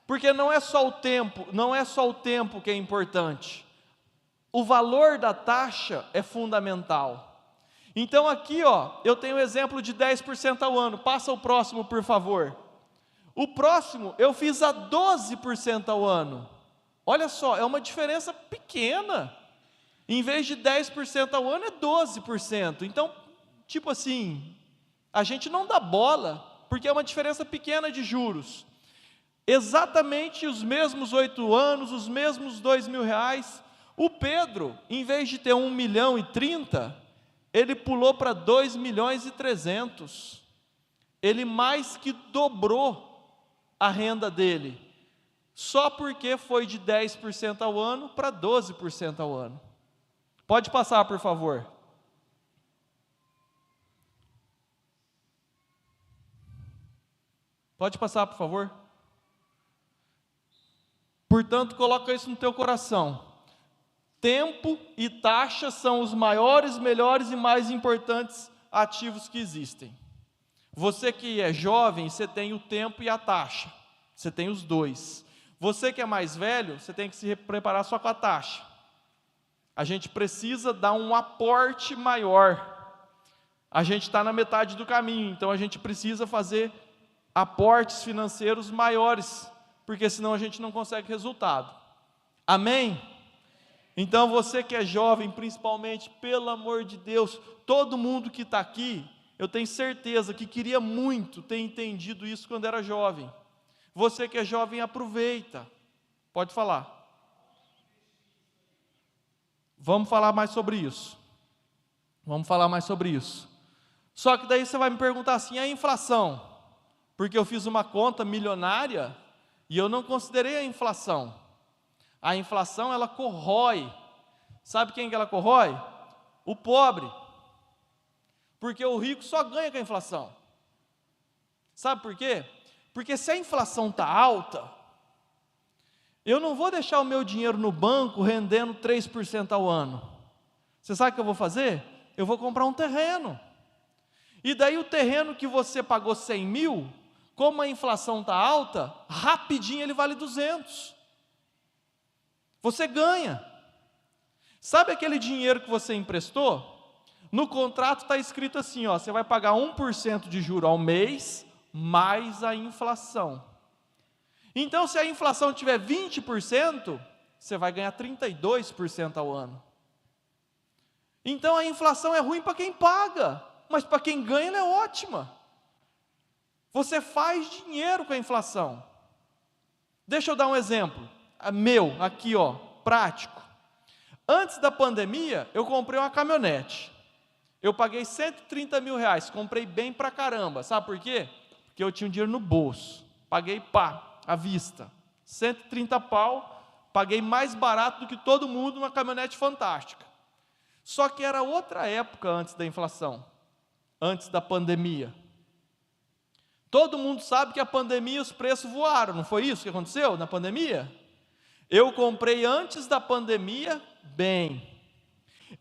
[SPEAKER 2] porque não é só o tempo que é importante. O valor da taxa é fundamental. Então aqui, ó, eu tenho um exemplo de 10% ao ano. Passa o próximo, por favor. O próximo eu fiz a 12% ao ano. Olha só, é uma diferença pequena. Em vez de 10% ao ano, é 12%. Então, tipo assim, a gente não dá bola, porque é uma diferença pequena de juros. Exatamente os mesmos 8 anos, os mesmos R$2.000. O Pedro, em vez de ter 1.030.000, ele pulou para 2.300.000. Ele mais que dobrou a renda dele, só porque foi de 10% ao ano para 12% ao ano. Pode passar, por favor. Pode passar, por favor. Portanto, coloca isso no teu coração. Tempo e taxa são os maiores, melhores e mais importantes ativos que existem. Você que é jovem, você tem o tempo e a taxa. Você tem os dois. Você que é mais velho, você tem que se preparar só com a taxa. A gente precisa dar um aporte maior. A gente está na metade do caminho, então a gente precisa fazer aportes financeiros maiores, porque senão a gente não consegue resultado. Amém? Então você que é jovem, principalmente, pelo amor de Deus, todo mundo que está aqui, eu tenho certeza que queria muito ter entendido isso quando era jovem. Você que é jovem, aproveita. Pode falar. Vamos falar mais sobre isso. Vamos falar mais sobre isso. Só que daí você vai me perguntar assim, a inflação? Porque eu fiz uma conta milionária e eu não considerei a inflação. A inflação, ela corrói. Sabe quem que ela corrói? O pobre. Porque o rico só ganha com a inflação. Sabe por quê? Porque se a inflação está alta, eu não vou deixar o meu dinheiro no banco rendendo 3% ao ano. Você sabe o que eu vou fazer? Eu vou comprar um terreno. E daí o terreno que você pagou 100 mil, como a inflação está alta, rapidinho ele vale 200. Você ganha. Sabe aquele dinheiro que você emprestou? No contrato está escrito assim, ó, você vai pagar 1% de juro ao mês, mais a inflação. Então, se a inflação tiver 20%, você vai ganhar 32% ao ano. Então, a inflação é ruim para quem paga, mas para quem ganha ela é ótima. Você faz dinheiro com a inflação. Deixa eu dar um exemplo, meu, aqui ó, prático. Antes da pandemia, eu comprei uma caminhonete. Eu paguei 130 mil reais, comprei bem pra caramba. Sabe por quê? Porque eu tinha um dinheiro no bolso. Paguei à vista. 130 pau, paguei mais barato do que todo mundo numa caminhonete fantástica. Só que era outra época antes da inflação, antes da pandemia. Todo mundo sabe que a pandemia os preços voaram, não foi isso que aconteceu na pandemia? Eu comprei antes da pandemia, bem.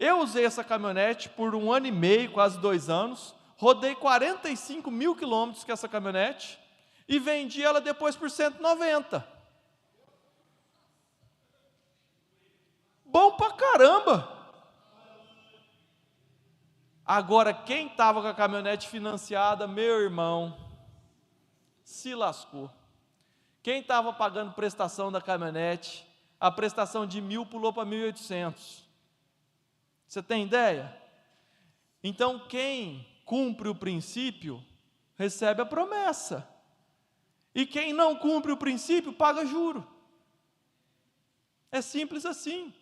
[SPEAKER 2] Eu usei essa caminhonete por 1 ano e meio, quase 2 anos, rodei 45 mil quilômetros com essa caminhonete e vendi ela depois por 190. Bom pra caramba! Agora, quem estava com a caminhonete financiada, meu irmão, se lascou. Quem estava pagando prestação da caminhonete, a prestação de 1.000 pulou para 1.800. Você tem ideia? Então, quem cumpre o princípio, recebe a promessa. E quem não cumpre o princípio, paga juro. É simples assim.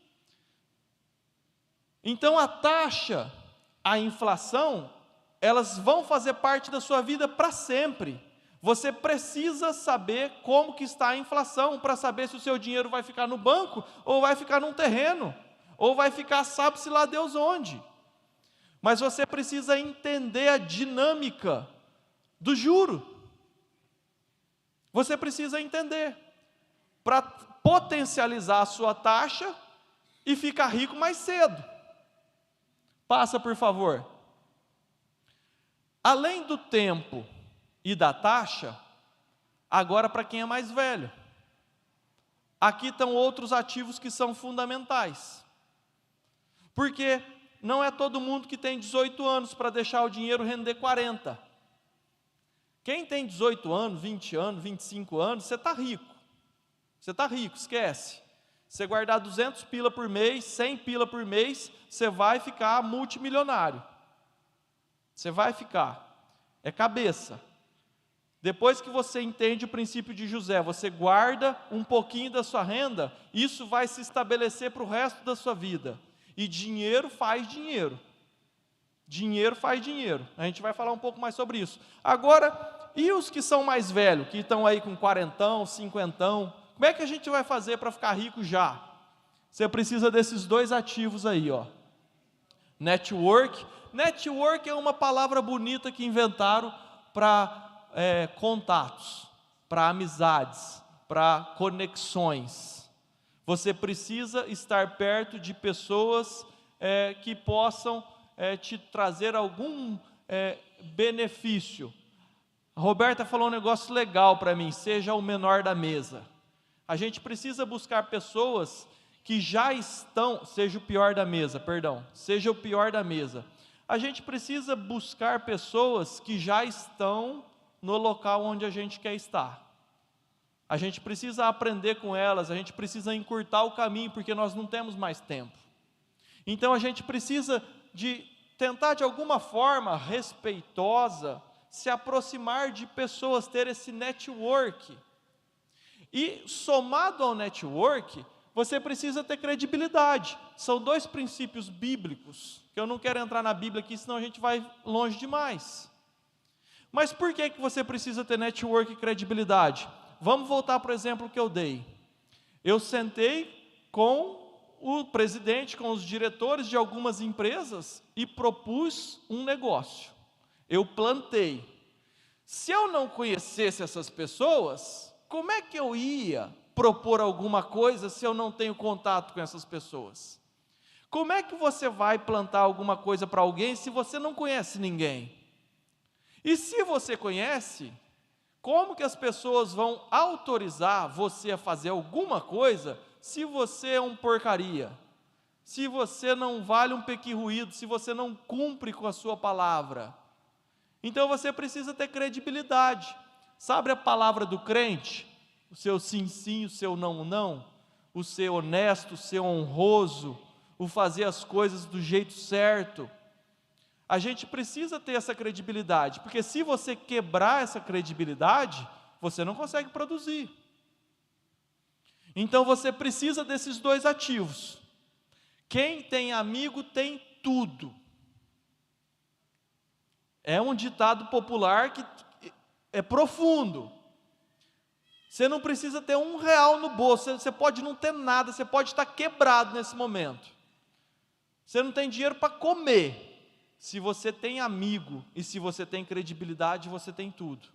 [SPEAKER 2] Então, a taxa, a inflação, elas vão fazer parte da sua vida para sempre. Você precisa saber como que está a inflação, para saber se o seu dinheiro vai ficar no banco, ou vai ficar num terreno, ou vai ficar sabe-se lá Deus onde. Mas você precisa entender a dinâmica do juro. Você precisa entender, para potencializar a sua taxa e ficar rico mais cedo. Passa, por favor. Além do tempo e da taxa, agora para quem é mais velho. Aqui estão outros ativos que são fundamentais. Porque não é todo mundo que tem 18 anos para deixar o dinheiro render 40. Quem tem 18 anos, 20 anos, 25 anos, você está rico. Você está rico, esquece. Você guardar 200 pila por mês, 100 pila por mês, você vai ficar multimilionário. Você vai ficar. É cabeça. Depois que você entende o princípio de José, você guarda um pouquinho da sua renda, isso vai se estabelecer para o resto da sua vida. E dinheiro faz dinheiro. Dinheiro faz dinheiro. A gente vai falar um pouco mais sobre isso. Agora, e os que são mais velhos, que estão aí com 40, 50, como é que a gente vai fazer para ficar rico já? Você precisa desses 2 ativos aí, ó. Network. Network é uma palavra bonita que inventaram para contatos, para amizades, para conexões. Você precisa estar perto de pessoas que possam te trazer algum benefício. A Roberta falou um negócio legal para mim, seja o menor da mesa. A gente precisa buscar pessoas que já estão, seja o pior da mesa, perdão, seja o pior da mesa. A gente precisa buscar pessoas que já estão no local onde a gente quer estar. A gente precisa aprender com elas, a gente precisa encurtar o caminho, porque nós não temos mais tempo. Então a gente precisa de tentar de alguma forma respeitosa se aproximar de pessoas, ter esse network. E somado ao network, você precisa ter credibilidade. São 2 princípios bíblicos, que eu não quero entrar na Bíblia aqui, senão a gente vai longe demais. Mas por que você precisa ter network e credibilidade? Vamos voltar para o exemplo que eu dei. Eu sentei com o presidente, com os diretores de algumas empresas e propus um negócio. Eu plantei. Se eu não conhecesse essas pessoas, como é que eu ia propor alguma coisa se eu não tenho contato com essas pessoas? Como é que você vai plantar alguma coisa para alguém se você não conhece ninguém? E se você conhece, Como que as pessoas vão autorizar você a fazer alguma coisa se você é um porcaria? Se você não vale um pequirruído, se você não cumpre com a sua palavra? Então você precisa ter credibilidade. Sabe a palavra do crente? O seu sim, sim, o seu não, não. O ser honesto, o ser honroso, o fazer as coisas do jeito certo. A gente precisa ter essa credibilidade, porque se você quebrar essa credibilidade, você não consegue produzir. Então você precisa desses dois ativos. Quem tem amigo tem tudo. É um ditado popular que é profundo. Você não precisa ter R$1 no bolso, você pode não ter nada, você pode estar quebrado nesse momento. Você não tem dinheiro para comer. Se você tem amigo e se você tem credibilidade, você tem tudo.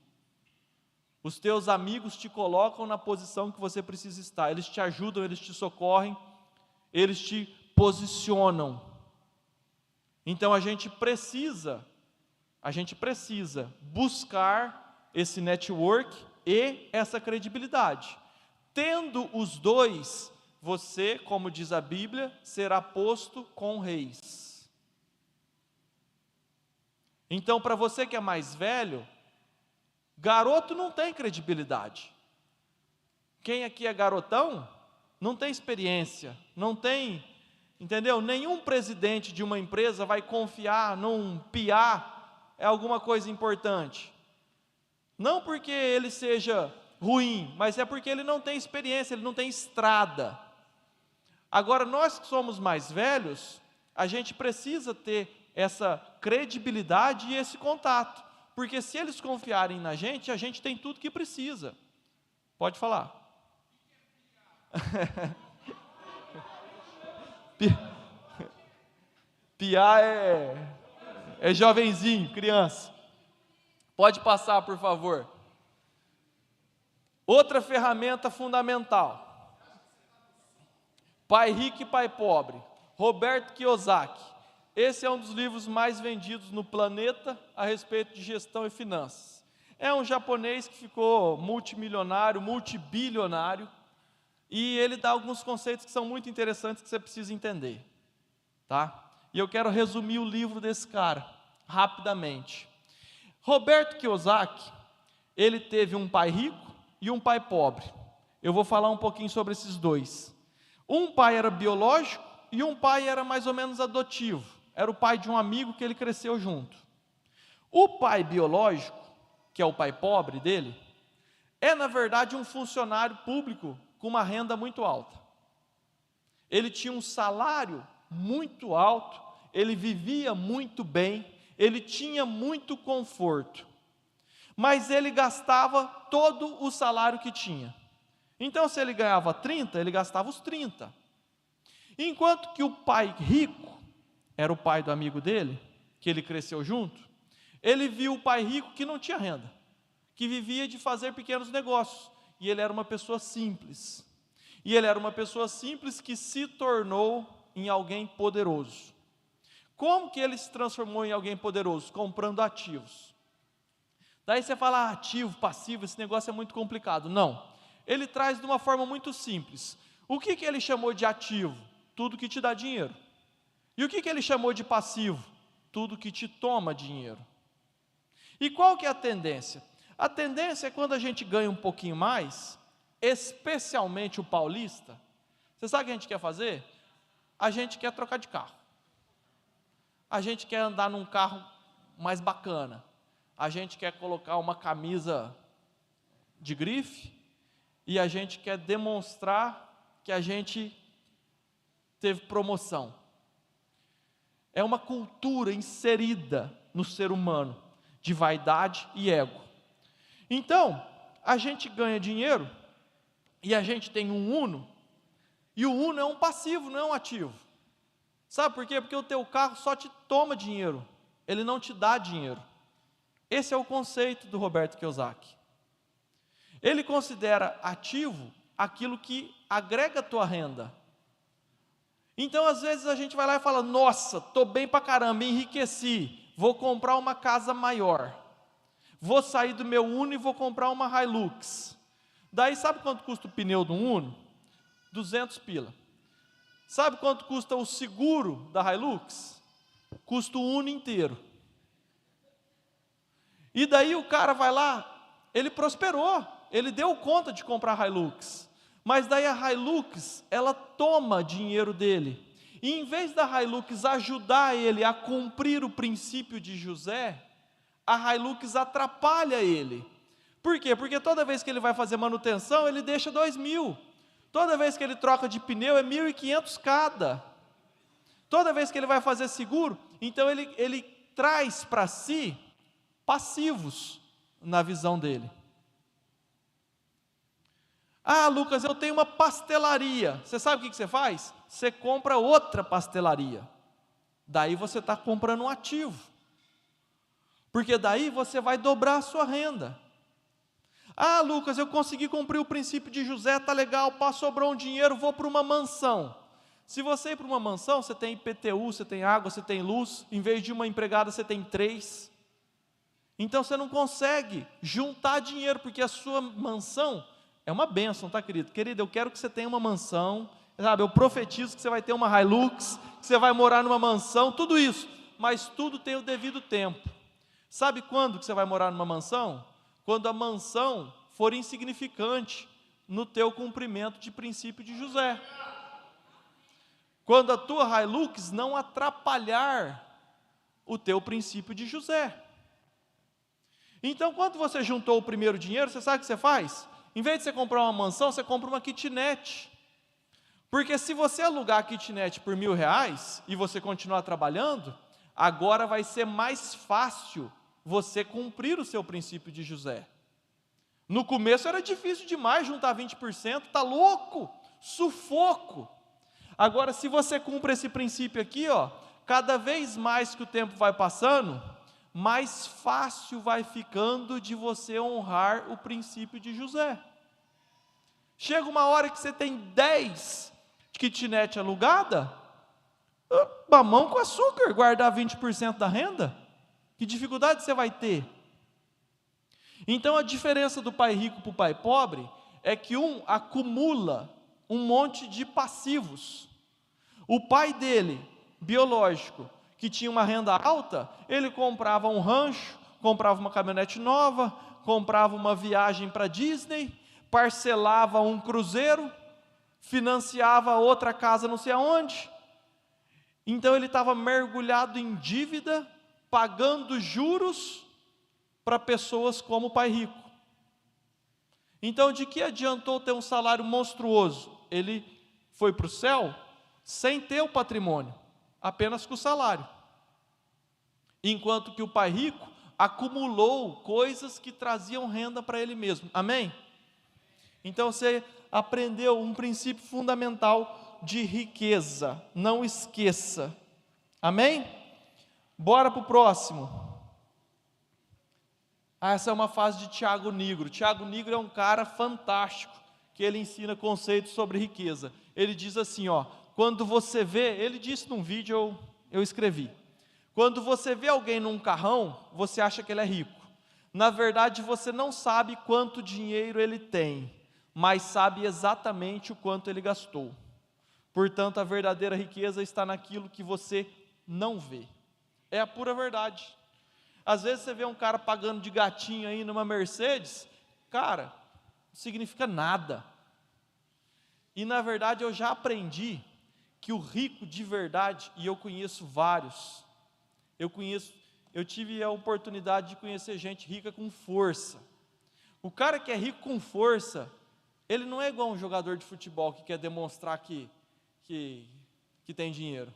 [SPEAKER 2] Os teus amigos te colocam na posição que você precisa estar. Eles te ajudam, eles te socorrem, eles te posicionam. Então a gente precisa buscar esse network e essa credibilidade. Tendo os dois, você, como diz a Bíblia, será posto com reis. Então, para você que é mais velho, garoto não tem credibilidade. Quem aqui é garotão, não tem experiência, não tem, entendeu? Nenhum presidente de uma empresa vai confiar num piá, é alguma coisa importante. Não porque ele seja ruim, mas é porque ele não tem experiência, ele não tem estrada. Agora, nós que somos mais velhos, a gente precisa ter essa credibilidade e esse contato, porque se eles confiarem na gente, a gente tem tudo que precisa. Pode falar. Piá é jovenzinho, criança. Pode passar, por favor. Outra ferramenta fundamental. Pai Rico e Pai Pobre. Roberto Kiyosaki. Esse é um dos livros mais vendidos no planeta a respeito de gestão e finanças. É um japonês que ficou multimilionário, multibilionário, e ele dá alguns conceitos que são muito interessantes que você precisa entender, tá? E eu quero resumir o livro desse cara, rapidamente. Roberto Kiyosaki, ele teve um pai rico e um pai pobre. Eu vou falar um pouquinho sobre esses dois. Um pai era biológico e um pai era mais ou menos adotivo. Era o pai de um amigo que ele cresceu junto. O pai biológico, que é o pai pobre dele, é na verdade um funcionário público com uma renda muito alta. Ele tinha um salário muito alto, ele vivia muito bem, ele tinha muito conforto, mas ele gastava todo o salário que tinha. Então, se ele ganhava 30, ele gastava os 30. Enquanto que o pai rico, era o pai do amigo dele, que ele cresceu junto, ele viu o pai rico que não tinha renda, que vivia de fazer pequenos negócios, e ele era uma pessoa simples. E ele era uma pessoa simples que se tornou em alguém poderoso. Como que ele se transformou em alguém poderoso? Comprando ativos. Daí você fala, ativo, passivo, esse negócio é muito complicado. Não, ele traz de uma forma muito simples. O que ele chamou de ativo? Tudo que te dá dinheiro. E o que ele chamou de passivo? Tudo que te toma dinheiro. E qual que é a tendência? A tendência é quando a gente ganha um pouquinho mais, especialmente o paulista, você sabe o que a gente quer fazer? A gente quer trocar de carro. A gente quer andar num carro mais bacana. A gente quer colocar uma camisa de grife e a gente quer demonstrar que a gente teve promoção. É uma cultura inserida no ser humano de vaidade e ego. Então, a gente ganha dinheiro e a gente tem um Uno, e o Uno é um passivo, não é um ativo. Sabe por quê? Porque o teu carro só te toma dinheiro, ele não te dá dinheiro. Esse é o conceito do Roberto Kiyosaki. Ele considera ativo aquilo que agrega a tua renda. Então, às vezes, a gente vai lá e fala, nossa, estou bem pra caramba, enriqueci, vou comprar uma casa maior, Vou sair do meu Uno e vou comprar uma Hilux. Daí sabe quanto custa o pneu do Uno? 200 pila. Sabe quanto custa o seguro da Hilux? Custa o Uno inteiro. E daí o cara vai lá, ele prosperou, ele deu conta de comprar a Hilux. Mas daí a Hilux, ela toma dinheiro dele. E em vez da Hilux ajudar ele a cumprir o princípio de José, a Hilux atrapalha ele. Por quê? Porque toda vez que ele vai fazer manutenção, ele deixa 2.000. Toda vez que ele troca de pneu, é 1.500 cada. Toda vez que ele vai fazer seguro, então ele traz para si passivos na visão dele. Ah, Lucas, eu tenho uma pastelaria. Você sabe o que você faz? Você compra outra pastelaria. Daí você está comprando um ativo. Porque daí você vai dobrar a sua renda. Ah, Lucas, eu consegui cumprir o princípio de José, está legal, sobrou um dinheiro, vou para uma mansão. Se você ir para uma mansão, você tem IPTU, você tem água, você tem luz, em vez de uma empregada, você tem 3. Então você não consegue juntar dinheiro, porque a sua mansão é uma bênção, tá, querido? Querido, eu quero que você tenha uma mansão, sabe? Eu profetizo que você vai ter uma Hilux, que você vai morar numa mansão, tudo isso, mas tudo tem o devido tempo. Sabe quando que você vai morar numa mansão? Quando a mansão for insignificante no teu cumprimento de princípio de José. Quando a tua Hilux não atrapalhar o teu princípio de José. Então, quando você juntou o primeiro dinheiro, você sabe o que você faz? Em vez de você comprar uma mansão, você compra uma kitnet. Porque se você alugar a kitnet por R$1.000 e você continuar trabalhando, agora vai ser mais fácil você cumprir o seu princípio de José. No começo era difícil demais juntar 20%, tá louco, sufoco. Agora, se você cumpre esse princípio aqui, cada vez mais que o tempo vai passando, mais fácil vai ficando de você honrar o princípio de José. Chega uma hora que você tem 10 kitnet alugada, mamão com açúcar, guardar 20% da renda. Que dificuldade você vai ter? Então a diferença do pai rico para o pai pobre é que um acumula um monte de passivos. O pai dele, biológico, que tinha uma renda alta, ele comprava um rancho, comprava uma caminhonete nova, comprava uma viagem para Disney, parcelava um cruzeiro, financiava outra casa não sei aonde. Então ele estava mergulhado em dívida, pagando juros para pessoas como o pai rico. Então, de que adiantou ter um salário monstruoso? Ele foi para o céu sem ter o patrimônio, apenas com o salário. Enquanto que o pai rico acumulou coisas que traziam renda para ele mesmo. Amém? Então, você aprendeu um princípio fundamental de riqueza. Não esqueça. Amém? Bora para o próximo. Essa é uma fase de Tiago Nigro. Tiago Nigro é um cara fantástico, que ele ensina conceitos sobre riqueza. Ele diz assim, quando você vê, ele disse num vídeo, eu escrevi, quando você vê alguém num carrão, você acha que ele é rico. Na verdade, você não sabe quanto dinheiro ele tem, mas sabe exatamente o quanto ele gastou. Portanto, a verdadeira riqueza está naquilo que você não vê. É a pura verdade. Às vezes você vê um cara pagando de gatinho aí numa Mercedes, cara, não significa nada. E na verdade eu já aprendi que o rico de verdade, e eu conheço vários, eu tive a oportunidade de conhecer gente rica com força. O cara que é rico com força, ele não é igual um jogador de futebol que quer demonstrar que tem dinheiro.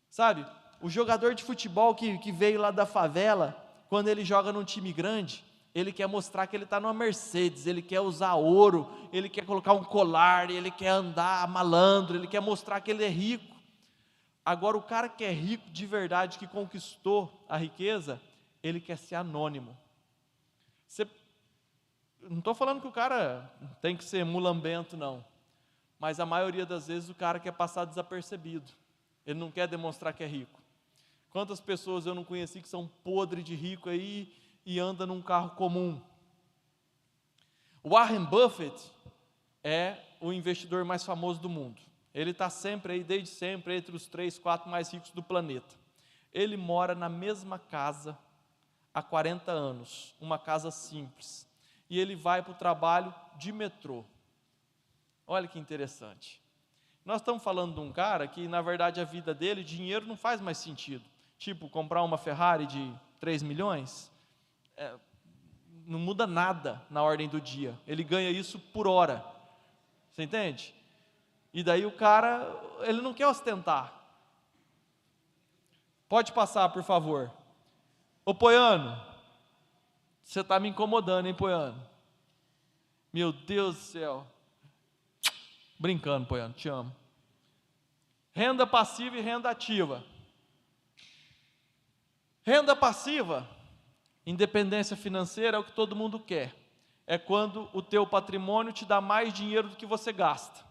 [SPEAKER 2] Sabe? O jogador de futebol que veio lá da favela, quando ele joga num time grande, ele quer mostrar que ele está numa Mercedes, ele quer usar ouro, ele quer colocar um colar, ele quer andar malandro, ele quer mostrar que ele é rico. Agora, o cara que é rico de verdade, que conquistou a riqueza, ele quer ser anônimo. Não estou falando que o cara tem que ser mulambento, não. Mas a maioria das vezes o cara quer passar desapercebido. Ele não quer demonstrar que é rico. Quantas pessoas eu não conheci que são podres de rico aí, e anda num carro comum. O Warren Buffett é o investidor mais famoso do mundo. Ele está sempre aí, desde sempre, entre os 3, 4 mais ricos do planeta. Ele mora na mesma casa há 40 anos, uma casa simples. E ele vai para o trabalho de metrô. Olha que interessante. Nós estamos falando de um cara que, na verdade, a vida dele, dinheiro não faz mais sentido. Tipo, comprar uma Ferrari de 3 milhões, não muda nada na ordem do dia. Ele ganha isso por hora. Você entende? E daí o cara, ele não quer ostentar. Pode passar, por favor. Ô Poiano, você está me incomodando, hein, Poiano? Meu Deus do céu. Brincando, Poiano, te amo. Renda passiva e renda ativa. Renda passiva, independência financeira, é o que todo mundo quer. É quando o teu patrimônio te dá mais dinheiro do que você gasta.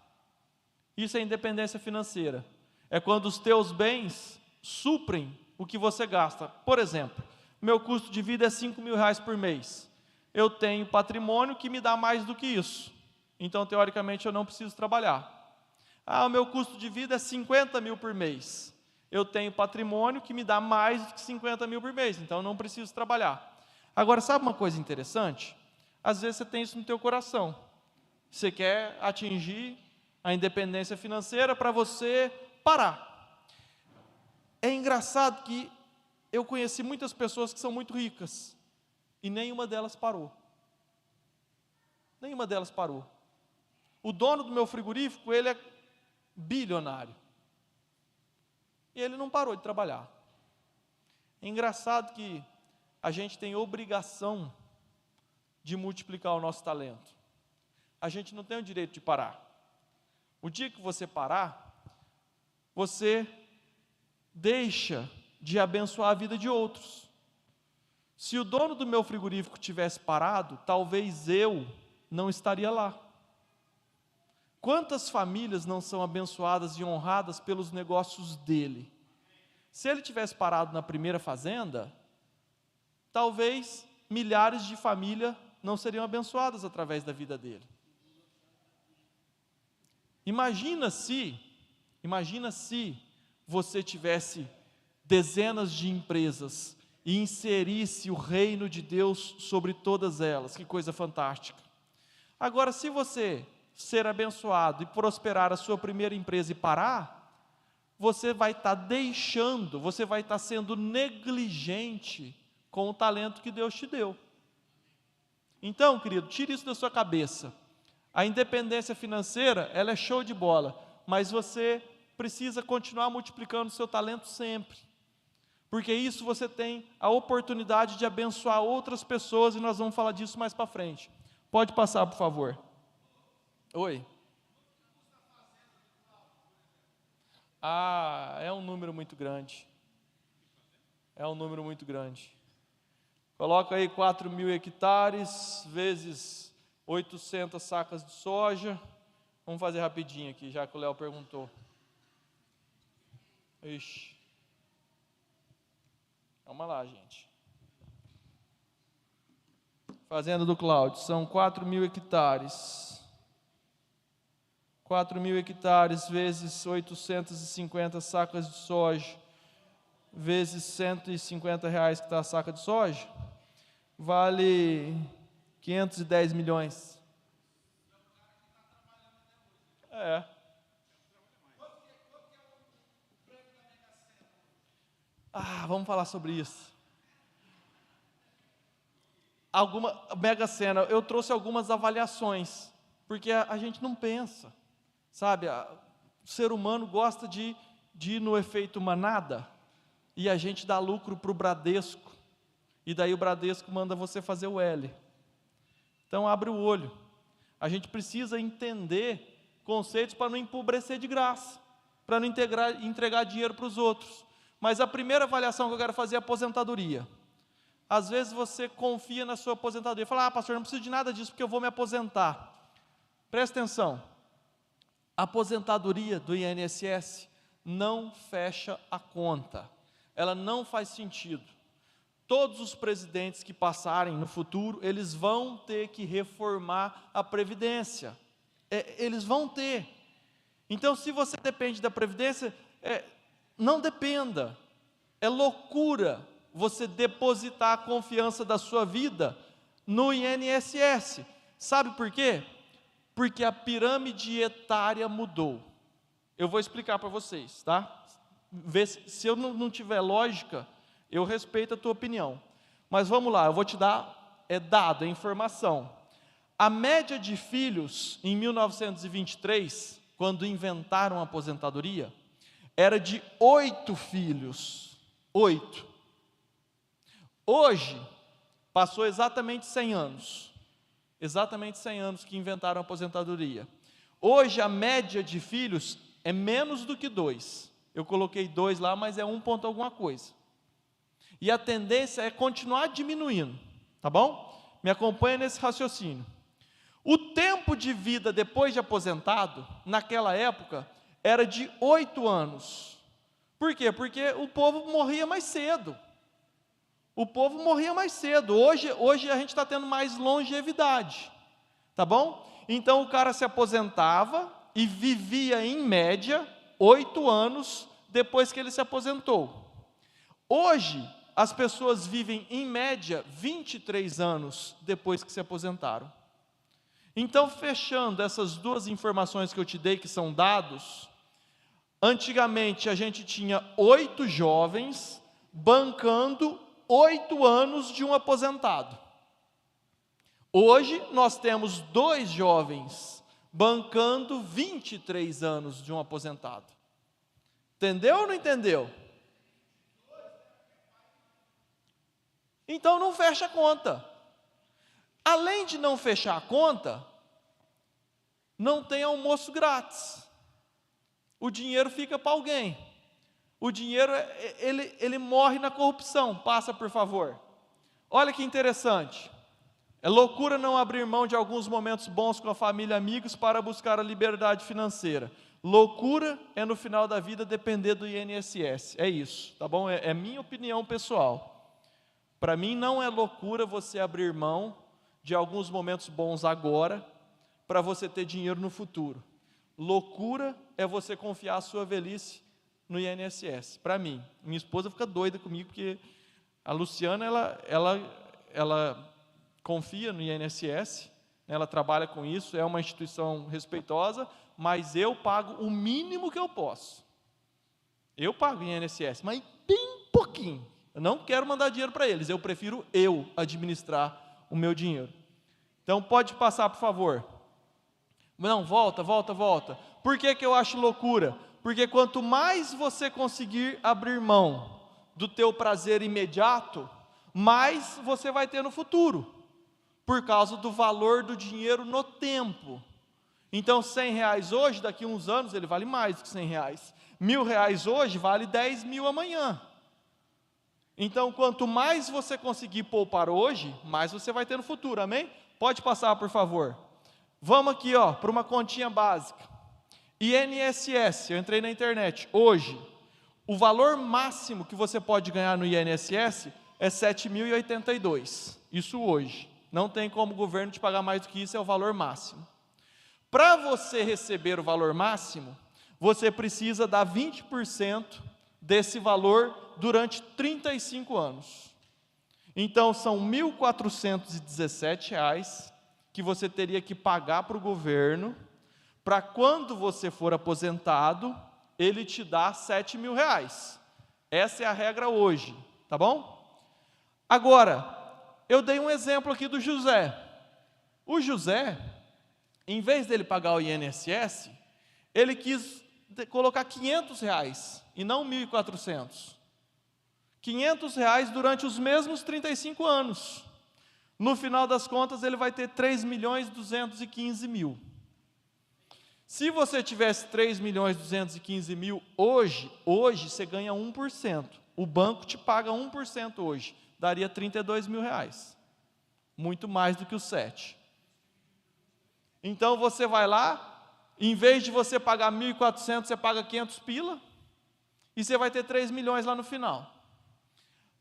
[SPEAKER 2] Isso é independência financeira. É quando os teus bens suprem o que você gasta. Por exemplo, meu custo de vida é R$5.000 por mês. Eu tenho patrimônio que me dá mais do que isso. Então, teoricamente, eu não preciso trabalhar. O meu custo de vida é 50 mil por mês. Eu tenho patrimônio que me dá mais do que 50 mil por mês. Então, eu não preciso trabalhar. Agora, sabe uma coisa interessante? Às vezes você tem isso no teu coração. Você quer atingir a independência financeira para você parar. É engraçado que eu conheci muitas pessoas que são muito ricas e nenhuma delas parou. Nenhuma delas parou. O dono do meu frigorífico, ele é bilionário. E ele não parou de trabalhar. É engraçado que a gente tem obrigação de multiplicar o nosso talento. A gente não tem o direito de parar. O dia que você parar, você deixa de abençoar a vida de outros. Se o dono do meu frigorífico tivesse parado, talvez eu não estaria lá. Quantas famílias não são abençoadas e honradas pelos negócios dele? Se ele tivesse parado na primeira fazenda, talvez milhares de famílias não seriam abençoadas através da vida dele. Imagina se você tivesse dezenas de empresas e inserisse o reino de Deus sobre todas elas. Que coisa fantástica. Agora, se você ser abençoado e prosperar a sua primeira empresa e parar, você vai estar deixando, você vai estar sendo negligente com o talento que Deus te deu. Então, querido, tire isso da sua cabeça. A independência financeira, ela é show de bola, mas você precisa continuar multiplicando o seu talento sempre. Porque isso você tem a oportunidade de abençoar outras pessoas e nós vamos falar disso mais para frente. Pode passar, por favor. Oi. É um número muito grande. É um número muito grande. Coloca aí 4.000 hectares, vezes 800 sacas de soja. Vamos fazer rapidinho aqui, já que o Léo perguntou. Ixi. Vamos lá, gente. Fazenda do Cláudio, são 4.000 hectares. 4.000 hectares vezes 850 sacas de soja, vezes R$150 que está a saca de soja, vale 510 milhões. Vamos falar sobre isso. Mega Sena, eu trouxe algumas avaliações, porque a gente não pensa. Sabe, o ser humano gosta de ir no efeito manada, e a gente dá lucro para o Bradesco, e daí o Bradesco manda você fazer o L. Então abre o olho. A gente precisa entender conceitos para não empobrecer de graça, para não entregar dinheiro para os outros. Mas a primeira avaliação que eu quero fazer é a aposentadoria. Às vezes você confia na sua aposentadoria, fala, pastor, não preciso de nada disso porque eu vou me aposentar. Presta atenção. A aposentadoria do INSS não fecha a conta. Ela não faz sentido. todos os presidentes que passarem no futuro, eles vão ter que reformar a Previdência. Eles vão ter. Então, se você depende da Previdência, não dependa. É loucura você depositar a confiança da sua vida no INSS. Sabe por quê? Porque a pirâmide etária mudou. Eu vou explicar para vocês, tá? Vê se eu não tiver lógica, eu respeito a tua opinião. Mas vamos lá, eu vou te dar dado, informação. A média de filhos em 1923, quando inventaram a aposentadoria, era de 8 filhos. 8. Hoje, passou exatamente 100 anos. Exatamente 100 anos que inventaram a aposentadoria. Hoje, a média de filhos é menos do que 2. Eu coloquei 2 lá, mas é 1 ponto alguma coisa. E a tendência é continuar diminuindo, tá bom? Me acompanha nesse raciocínio. O tempo de vida depois de aposentado, naquela época, era de 8 anos. Por quê? Porque o povo morria mais cedo. O povo morria mais cedo. Hoje a gente está tendo mais longevidade, tá bom? Então o cara se aposentava e vivia, em média, 8 anos depois que ele se aposentou. Hoje, as pessoas vivem, em média, 23 anos depois que se aposentaram. Então, fechando essas duas informações que eu te dei, que são dados, antigamente a gente tinha 8 jovens bancando 8 anos de um aposentado. Hoje, nós temos 2 jovens bancando 23 anos de um aposentado. Entendeu ou não entendeu? Então, não fecha a conta. Além de não fechar a conta, não tem almoço grátis. O dinheiro fica para alguém. O dinheiro, ele morre na corrupção. Passa, por favor. Olha que interessante. É loucura não abrir mão de alguns momentos bons com a família e amigos para buscar a liberdade financeira. Loucura é no final da vida depender do INSS. É isso, tá bom? É minha opinião pessoal. Para mim não é loucura você abrir mão de alguns momentos bons agora para você ter dinheiro no futuro. Loucura é você confiar a sua velhice no INSS. Para mim, minha esposa fica doida comigo porque a Luciana ela confia no INSS, ela trabalha com isso, é uma instituição respeitosa, mas eu pago o mínimo que eu posso. Eu pago INSS, mas bem pouquinho. Eu não quero mandar dinheiro para eles, eu prefiro eu administrar o meu dinheiro. Então, pode passar, por favor. Não, volta. Por que eu acho loucura? Porque quanto mais você conseguir abrir mão do teu prazer imediato, mais você vai ter no futuro, por causa do valor do dinheiro no tempo. Então, R$100 hoje, daqui a uns anos, ele vale mais do que R$100. R$1.000 hoje, vale 10 mil amanhã. Então, quanto mais você conseguir poupar hoje, mais você vai ter no futuro, amém? Pode passar, por favor. Vamos aqui, para uma continha básica. INSS, eu entrei na internet, hoje, o valor máximo que você pode ganhar no INSS é R$ 7.082, isso hoje. Não tem como o governo te pagar mais do que isso, é o valor máximo. Para você receber o valor máximo, você precisa dar 20% desse valor durante 35 anos. Então, são R$ 1.417 que você teria que pagar para o governo, para quando você for aposentado, ele te dá R$ 7.000. Essa é a regra hoje, tá bom? Agora, eu dei um exemplo aqui do José. O José, em vez dele pagar o INSS, ele quis colocar R$500 e não 1.400. R$500 durante os mesmos 35 anos. No final das contas, ele vai ter 3.215.000. Se você tivesse 3.215.000 hoje você ganha 1%. O banco te paga 1% hoje. Daria R$32 mil. Muito mais do que os 7. Então você vai lá, em vez de você pagar 1.400, você paga 500 pila, e você vai ter 3 milhões lá no final.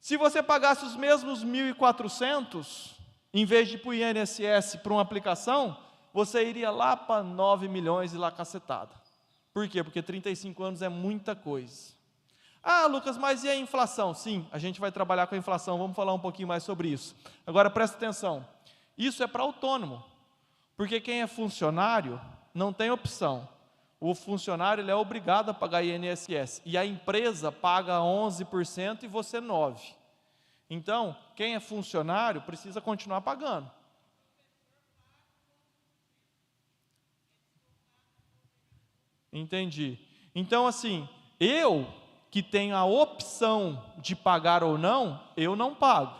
[SPEAKER 2] Se você pagasse os mesmos 1.400, em vez de ir para o INSS para uma aplicação, você iria lá para 9 milhões e lá cacetada. Por quê? Porque 35 anos é muita coisa. Ah, Lucas, mas e a inflação? Sim, a gente vai trabalhar com a inflação, vamos falar um pouquinho mais sobre isso. Agora, presta atenção, isso é para autônomo, porque quem é funcionário não tem opção. O funcionário ele é obrigado a pagar INSS, e a empresa paga 11% e você 9%. Então, quem é funcionário precisa continuar pagando. Entendi. Então, assim, eu que tenho a opção de pagar ou não, eu não pago.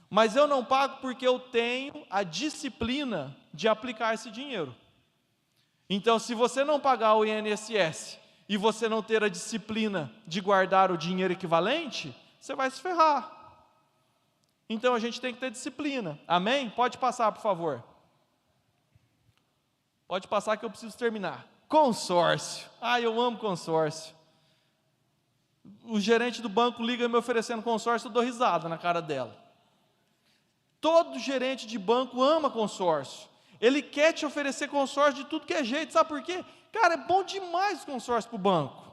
[SPEAKER 2] Mas eu não pago porque eu tenho a disciplina de aplicar esse dinheiro. Então, se você não pagar o INSS e você não ter a disciplina de guardar o dinheiro equivalente, você vai se ferrar. Então, a gente tem que ter disciplina. Amém? Pode passar, por favor. Pode passar que eu preciso terminar. Consórcio. Ah, eu amo consórcio. O gerente do banco liga me oferecendo consórcio, eu dou risada na cara dela. Todo gerente de banco ama consórcio. Ele quer te oferecer consórcio de tudo que é jeito. Sabe por quê? Cara, é bom demais o consórcio para o banco.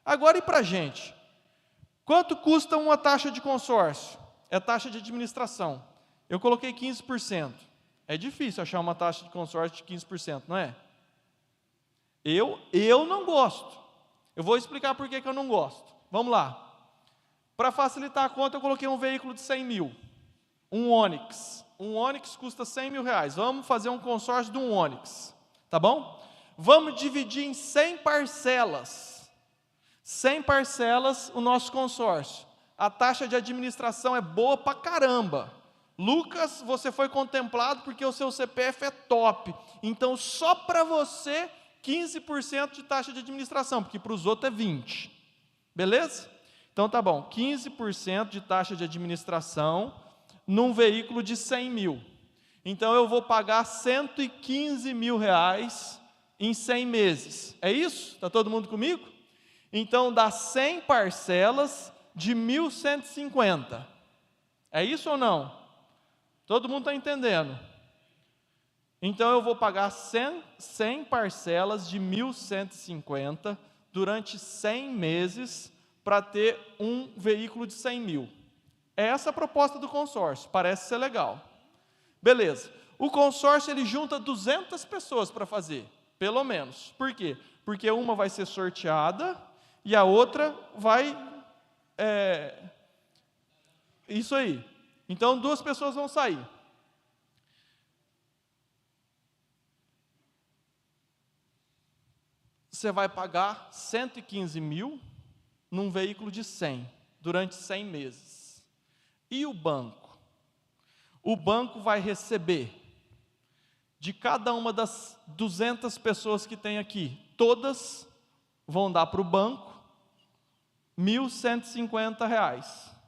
[SPEAKER 2] Agora e para a gente? Quanto custa uma taxa de consórcio? É taxa de administração. Eu coloquei 15%. É difícil achar uma taxa de consórcio de 15%, não é? Eu não gosto. Eu vou explicar por que eu não gosto. Vamos lá. Para facilitar a conta, eu coloquei um veículo de 100 mil. Um Onix. Um Onix custa 100 mil reais. Vamos fazer um consórcio de um Onix. Tá bom? Vamos dividir em 100 parcelas. 100 parcelas o nosso consórcio. A taxa de administração é boa pra caramba. Lucas, você foi contemplado porque o seu CPF é top. Então, só para você, 15% de taxa de administração, porque para os outros é 20%. Beleza? Então, tá bom. 15% de taxa de administração num veículo de 100 mil. Então, eu vou pagar 115 mil reais em 100 meses. É isso? Está todo mundo comigo? Então, dá 100 parcelas de 1.150. É isso ou não? Todo mundo está entendendo? Então eu vou pagar 100 parcelas de 1.150 durante 100 meses para ter um veículo de 100 mil. É essa a proposta do consórcio, parece ser legal. Beleza. O consórcio ele junta 200 pessoas para fazer, pelo menos. Por quê? Porque uma vai ser sorteada e a outra vai... isso aí. Então, 2 pessoas vão sair. Você vai pagar 115 mil num veículo de 100, durante 100 meses. E o banco? O banco vai receber, de cada uma das 200 pessoas que tem aqui, todas vão dar para o banco R$1.150.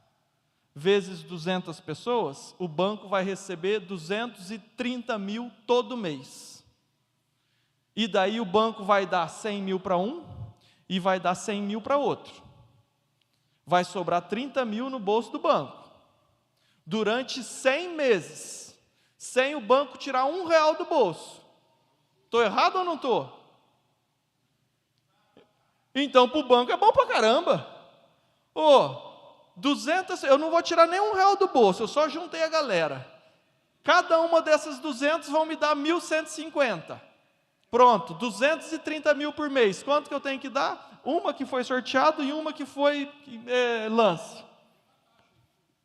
[SPEAKER 2] Vezes 200 pessoas, o banco vai receber 230 mil todo mês. E daí o banco vai dar 100 mil para um e vai dar 100 mil para outro. Vai sobrar 30 mil no bolso do banco. Durante 100 meses, sem o banco tirar R$1 do bolso. Estou errado ou não estou? Então, para o banco é bom para caramba. 200, eu não vou tirar nem R$1 do bolso, eu só juntei a galera. Cada uma dessas 200 vão me dar 1.150. Pronto, 230 mil por mês. Quanto que eu tenho que dar? Uma que foi sorteado e uma que foi lance.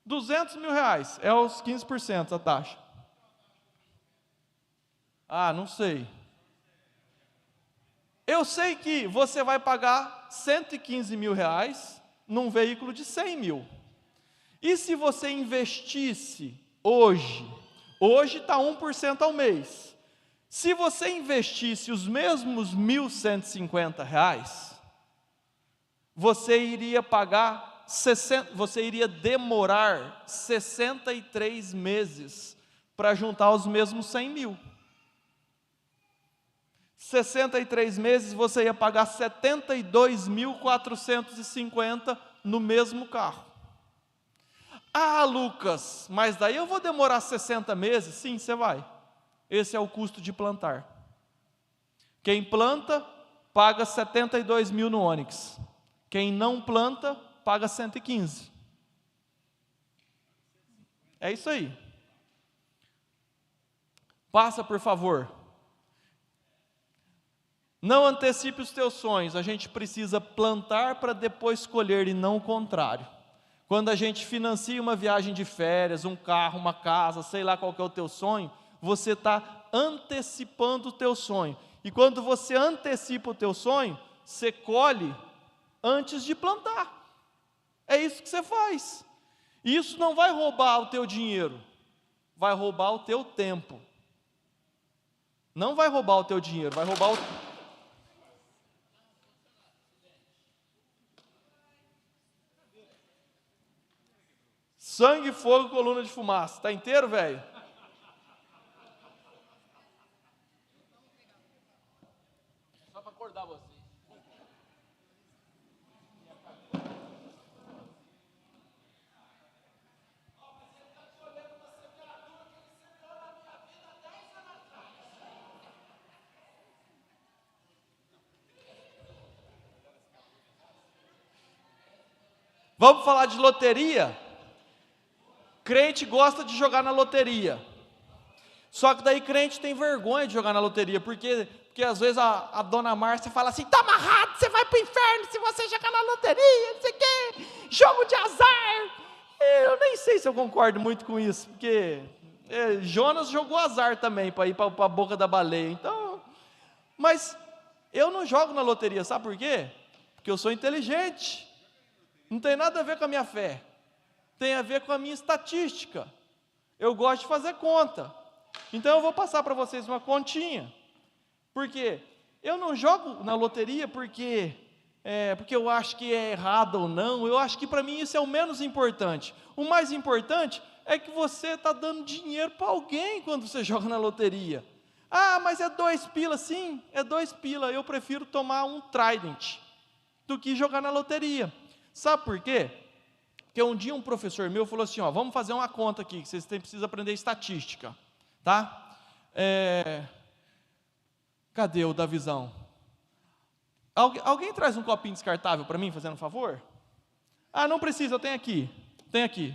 [SPEAKER 2] 200 mil reais, é os 15% a taxa. Ah, não sei. Eu sei que você vai pagar 115 mil reais num veículo de 100 mil. E se você investisse hoje está 1% ao mês. Se você investisse os mesmos R$1.150, você iria pagar você iria demorar 63 meses para juntar os mesmos 100 mil. 63 meses você ia pagar 72.450 no mesmo carro. Ah, Lucas, mas daí eu vou demorar 60 meses? Sim, você vai. Esse é o custo de plantar. Quem planta, paga 72 mil no Onix. Quem não planta, paga 115. É isso aí. Passa, por favor. Não antecipe os teus sonhos. A gente precisa plantar para depois colher e não o contrário. Quando a gente financia uma viagem de férias, um carro, uma casa, sei lá qual que é o teu sonho, você está antecipando o teu sonho. E quando você antecipa o teu sonho, você colhe antes de plantar. É isso que você faz. Isso não vai roubar o teu dinheiro, vai roubar o teu tempo. Não vai roubar o teu dinheiro, vai roubar o... Sangue, fogo, coluna de fumaça. Está inteiro, velho? Só para acordar você. Vamos falar de loteria? Crente gosta de jogar na loteria. Só que daí crente tem vergonha de jogar na loteria, porque às vezes a dona Márcia fala assim, está amarrado, você vai para o inferno se você jogar na loteria, não sei o quê, jogo de azar. Eu nem sei se eu concordo muito com isso, porque Jonas jogou azar também para ir para a boca da baleia. Então, mas eu não jogo na loteria, sabe por quê? Porque eu sou inteligente. Não tem nada a ver com a minha fé. Tem a ver com a minha estatística. Eu gosto de fazer conta. Então eu vou passar para vocês uma continha. Porque eu não jogo na loteria porque eu acho que é errado ou não. Eu acho que para mim isso é o menos importante. O mais importante é que você está dando dinheiro para alguém quando você joga na loteria. Ah, mas é 2 pila, sim, é 2 pila. Eu prefiro tomar um Trident do que jogar na loteria. Sabe por quê? Porque um dia um professor meu falou assim, ó, vamos fazer uma conta aqui, que vocês precisam aprender estatística, tá? Cadê o da visão? Alguém traz um copinho descartável para mim, fazendo um favor? Ah, não precisa, eu tenho aqui. Tem aqui.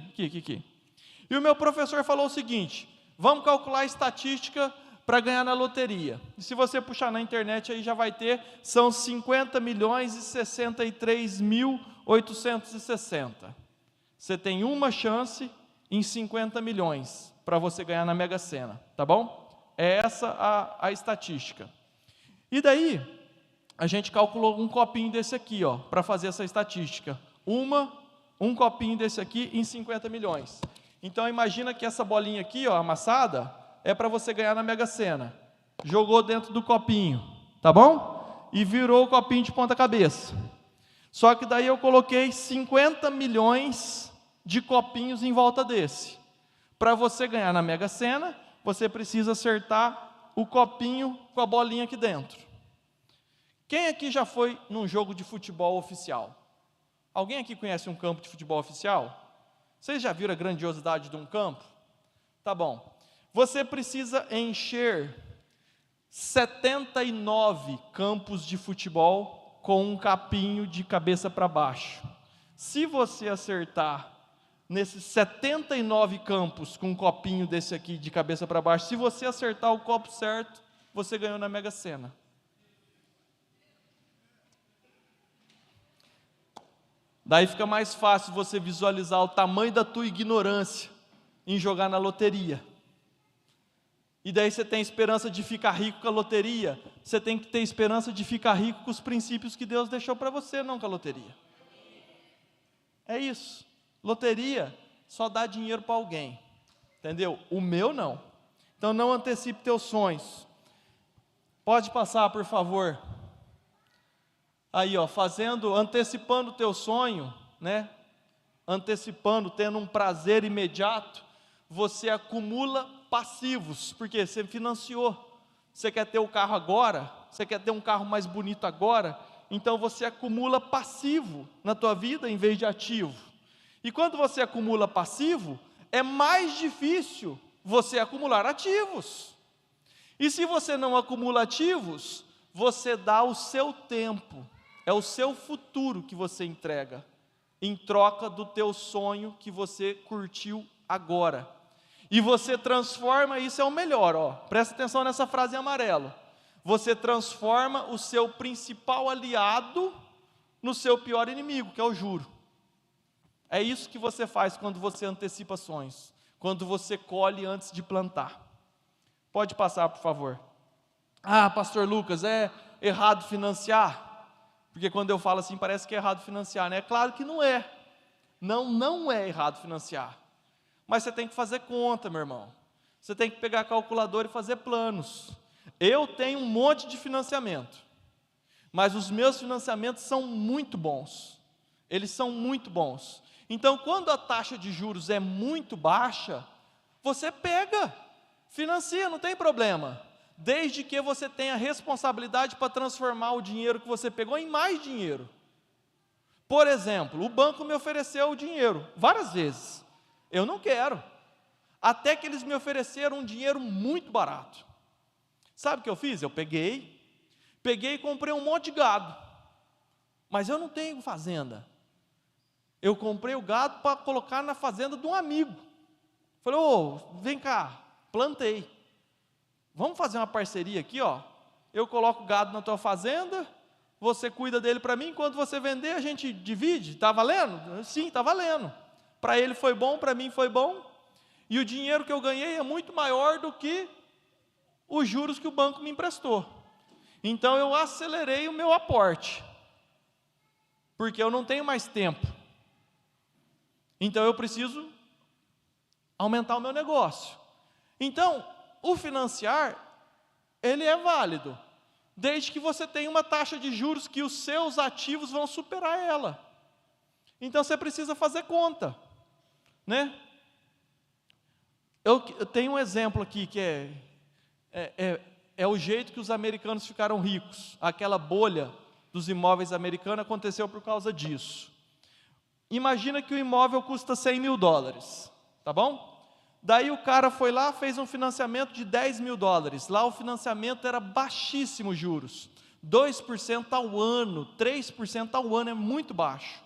[SPEAKER 2] E o meu professor falou o seguinte, vamos calcular a estatística para ganhar na loteria. E se você puxar na internet aí já vai ter, são 50.063.860. Você tem uma chance em 50 milhões para você ganhar na Mega Sena, tá bom? É essa a estatística. E daí, a gente calculou um copinho desse aqui, ó, para fazer essa estatística. Um copinho desse aqui em 50 milhões. Então, imagina que essa bolinha aqui, ó, amassada, é para você ganhar na Mega Sena. Jogou dentro do copinho, tá bom? E virou o copinho de ponta cabeça. Só que daí eu coloquei 50 milhões de copinhos em volta desse. Para você ganhar na Mega Sena, você precisa acertar o copinho com a bolinha aqui dentro. Quem aqui já foi num jogo de futebol oficial? Alguém aqui conhece um campo de futebol oficial? Vocês já viram a grandiosidade de um campo? Tá bom. Você precisa encher 79 campos de futebol com um capinho de cabeça para baixo. Se você acertar nesses 79 campos com um copinho desse aqui de cabeça para baixo, se você acertar o copo certo, você ganhou na Mega Sena. Daí fica mais fácil você visualizar o tamanho da tua ignorância em jogar na loteria. E daí você tem esperança de ficar rico com a loteria, você tem que ter esperança de ficar rico com os princípios que Deus deixou para você, não com a loteria. É isso. Loteria só dá dinheiro para alguém, entendeu? O meu não. Então não antecipe teus sonhos. Pode passar, por favor. Aí, ó, antecipando o teu sonho, né? Antecipando, tendo um prazer imediato, você acumula passivos, porque você financiou. Você quer ter o carro agora, você quer ter um carro mais bonito agora, então você acumula passivo na tua vida em vez de ativo. E quando você acumula passivo, é mais difícil você acumular ativos. E se você não acumula ativos, você dá o seu tempo, é o seu futuro que você entrega, em troca do teu sonho que você curtiu agora. E você transforma, isso é o melhor, ó, presta atenção nessa frase em amarelo. Você transforma o seu principal aliado no seu pior inimigo, que é o juro. É isso que você faz quando você antecipa sonhos, quando você colhe antes de plantar. Pode passar, por favor. Ah, pastor Lucas, é errado financiar? Porque quando eu falo assim, parece que é errado financiar, né? É claro que não é. Não é errado financiar. Mas você tem que fazer conta, meu irmão. Você tem que pegar a calculadora e fazer planos. Eu tenho um monte de financiamento, mas os meus financiamentos são muito bons. Eles são muito bons. Então, quando a taxa de juros é muito baixa, você pega, financia, não tem problema. Desde que você tenha responsabilidade para transformar o dinheiro que você pegou em mais dinheiro. Por exemplo, o banco me ofereceu o dinheiro várias vezes. Eu não quero. Até que eles me ofereceram um dinheiro muito barato. Sabe o que eu fiz? Eu peguei e comprei um monte de gado. Mas eu não tenho fazenda. Eu comprei o gado para colocar na fazenda de um amigo. Falei, vem cá, plantei. Vamos fazer uma parceria aqui, ó. Eu coloco o gado na tua fazenda, você cuida dele para mim, quando você vender a gente divide. Está valendo? Sim, está valendo. Para ele foi bom, para mim foi bom. E o dinheiro que eu ganhei é muito maior do que os juros que o banco me emprestou. Então eu acelerei o meu aporte, porque eu não tenho mais tempo. Então eu preciso aumentar o meu negócio. Então, o financiar, ele é válido, desde que você tenha uma taxa de juros que os seus ativos vão superar ela. Então você precisa fazer conta, né? Eu tenho um exemplo aqui que é o jeito que os americanos ficaram ricos. Aquela bolha dos imóveis americanos aconteceu por causa disso. Imagina que o imóvel custa $100 mil, tá bom? Daí o cara foi lá, fez um financiamento de $10 mil. Lá o financiamento era baixíssimo juros, 2% ao ano, 3% ao ano, é muito baixo.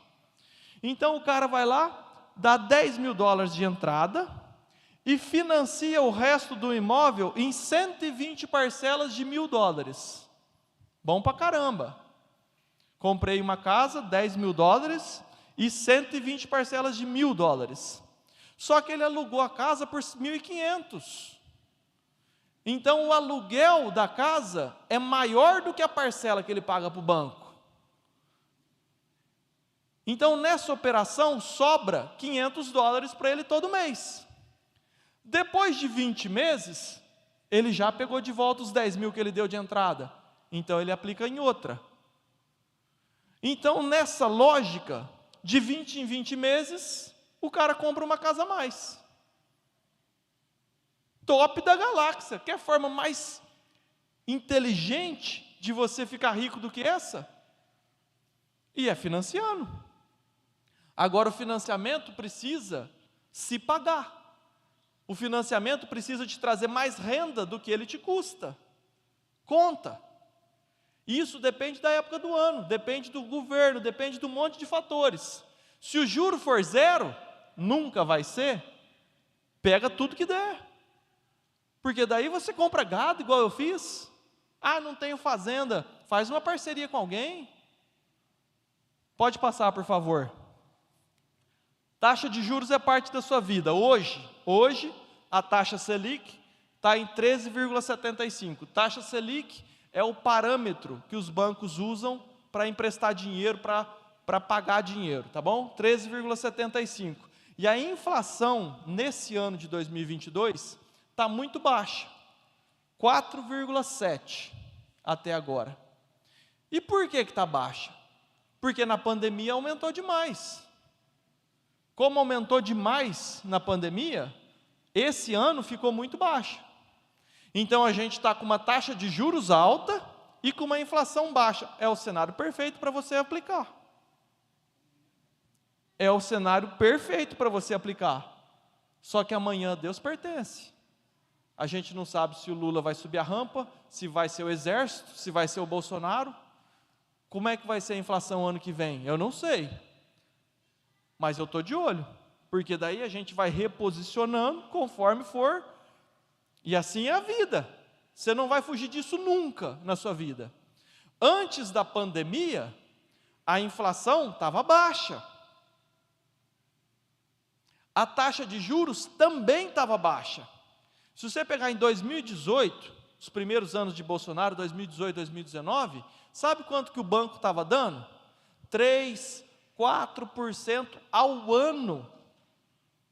[SPEAKER 2] Então o cara vai lá, dá $10 mil de entrada e financia o resto do imóvel em 120 parcelas de $1.000. Bom pra caramba. Comprei uma casa, $10 mil e 120 parcelas de $1.000. Só que ele alugou a casa por 1.500. Então o aluguel da casa é maior do que a parcela que ele paga para o banco. Então nessa operação sobra $500 para ele todo mês. Depois de 20 meses, ele já pegou de volta os 10 mil que ele deu de entrada. Então ele aplica em outra. Então nessa lógica, de 20 em 20 meses, o cara compra uma casa a mais. Top da galáxia. Quer forma mais inteligente de você ficar rico do que essa? E é financiando. Agora o financiamento precisa se pagar. O financiamento precisa te trazer mais renda do que ele te custa. Conta. Isso depende da época do ano, depende do governo, depende de um monte de fatores. Se o juro for zero, nunca vai ser, pega tudo que der. Porque daí você compra gado, igual eu fiz. Ah, não tenho fazenda, faz uma parceria com alguém. Pode passar, por favor. Taxa de juros é parte da sua vida. Hoje a taxa Selic está em 13,75. Taxa Selic é o parâmetro que os bancos usam para emprestar dinheiro, para pagar dinheiro, tá bom? 13,75. E a inflação nesse ano de 2022 está muito baixa, 4,7 até agora. E por que está baixa? Porque na pandemia aumentou demais. Como aumentou demais na pandemia, esse ano ficou muito baixa. Então a gente está com uma taxa de juros alta e com uma inflação baixa. É o cenário perfeito para você aplicar. é o cenário perfeito para você aplicar. Só que amanhã Deus pertence. A gente não sabe se o Lula vai subir a rampa, se vai ser o exército, se vai ser o Bolsonaro. Como é que vai ser a inflação ano que vem? Eu não sei. Mas eu estou de olho, porque daí a gente vai reposicionando conforme for. E assim é a vida. Você não vai fugir disso nunca na sua vida. Antes da pandemia, a inflação estava baixa. A taxa de juros também estava baixa. Se você pegar em 2018, os primeiros anos de Bolsonaro, 2018, 2019, sabe quanto que o banco estava dando? 3, 4% ao ano.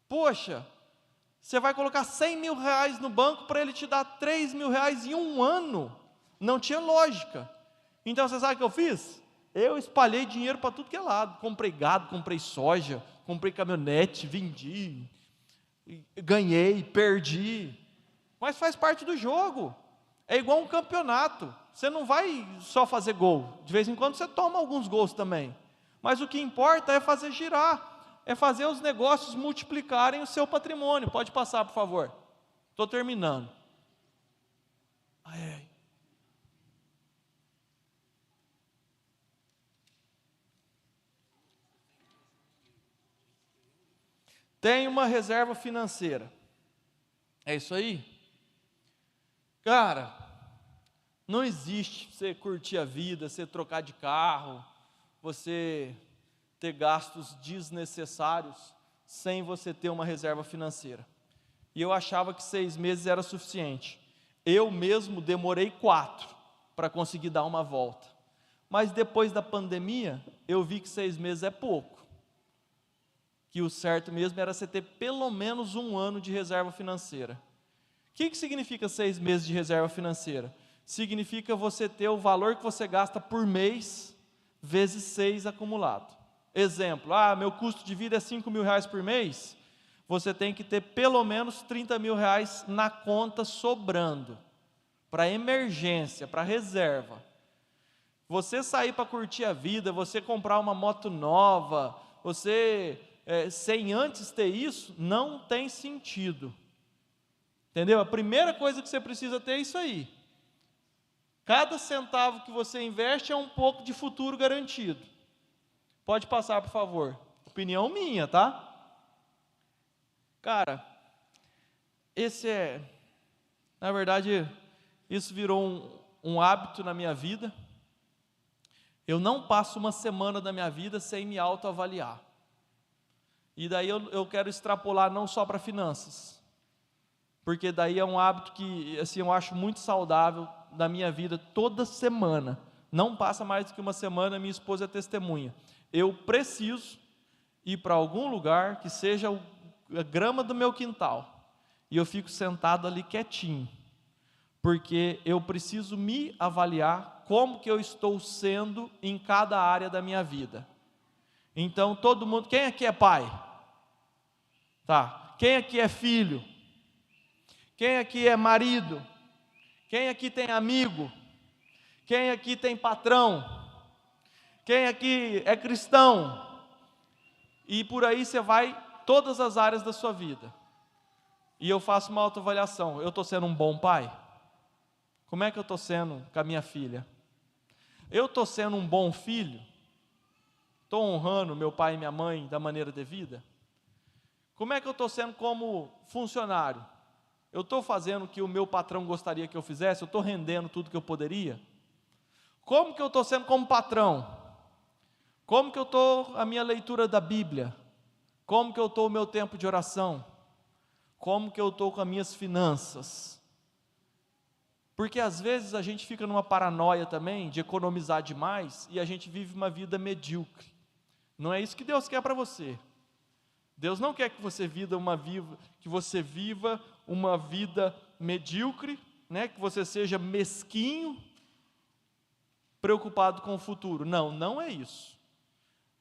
[SPEAKER 2] Poxa, você vai colocar 100 mil reais no banco para ele te dar 3 mil reais em um ano. Não tinha lógica. Então você sabe o que eu fiz? Eu espalhei dinheiro para tudo que é lado. Comprei gado, comprei soja, comprei caminhonete, vendi, ganhei, perdi. Mas faz parte do jogo. É igual um campeonato. Você não vai só fazer gol. De vez em quando você toma alguns gols também. Mas o que importa é fazer girar. É fazer os negócios multiplicarem o seu patrimônio. Pode passar, por favor. Estou terminando. Ai. Tem uma reserva financeira. É isso aí? Cara, não existe você curtir a vida, você trocar de carro, você ter gastos desnecessários sem você ter uma reserva financeira. E eu achava que 6 meses era suficiente. Eu mesmo demorei 4 para conseguir dar uma volta. Mas depois da pandemia, eu vi que 6 meses é pouco. Que o certo mesmo era você ter pelo menos 1 ano de reserva financeira. O que significa 6 meses de reserva financeira? Significa você ter o valor que você gasta por mês, vezes 6 acumulado. Exemplo, meu custo de vida é 5 mil reais por mês, você tem que ter pelo menos 30 mil reais na conta sobrando, para emergência, para reserva. Você sair para curtir a vida, você comprar uma moto nova, você... sem antes ter isso, não tem sentido. Entendeu? A primeira coisa que você precisa ter é isso aí. Cada centavo que você investe é um pouco de futuro garantido. Pode passar, por favor. Opinião minha, tá? Cara, na verdade, isso virou um hábito na minha vida. Eu não passo uma semana da minha vida sem me autoavaliar. E daí eu quero extrapolar não só para finanças, porque daí é um hábito que assim, eu acho muito saudável da minha vida toda semana. Não passa mais do que uma semana, minha esposa é testemunha. Eu preciso ir para algum lugar que seja a grama do meu quintal, e eu fico sentado ali quietinho, porque eu preciso me avaliar como que eu estou sendo em cada área da minha vida. Então todo mundo, quem aqui é pai? Tá. Quem aqui é filho? Quem aqui é marido? Quem aqui tem amigo? Quem aqui tem patrão? Quem aqui é cristão? E por aí você vai, todas as áreas da sua vida. E eu faço uma autoavaliação. Eu estou sendo um bom pai? Como é que eu estou sendo com a minha filha? Eu estou sendo um bom filho? Estou honrando meu pai e minha mãe da maneira devida? Como é que eu estou sendo como funcionário? Eu estou fazendo o que o meu patrão gostaria que eu fizesse? Eu estou rendendo tudo que eu poderia? Como que eu estou sendo como patrão? Como que eu estou a minha leitura da Bíblia? Como que eu estou o meu tempo de oração? Como que eu estou com as minhas finanças? Porque às vezes a gente fica numa paranoia também de economizar demais e a gente vive uma vida medíocre. Não é isso que Deus quer para você. Deus não quer que você viva uma vida medíocre, né? Que você seja mesquinho, preocupado com o futuro. Não, não é isso.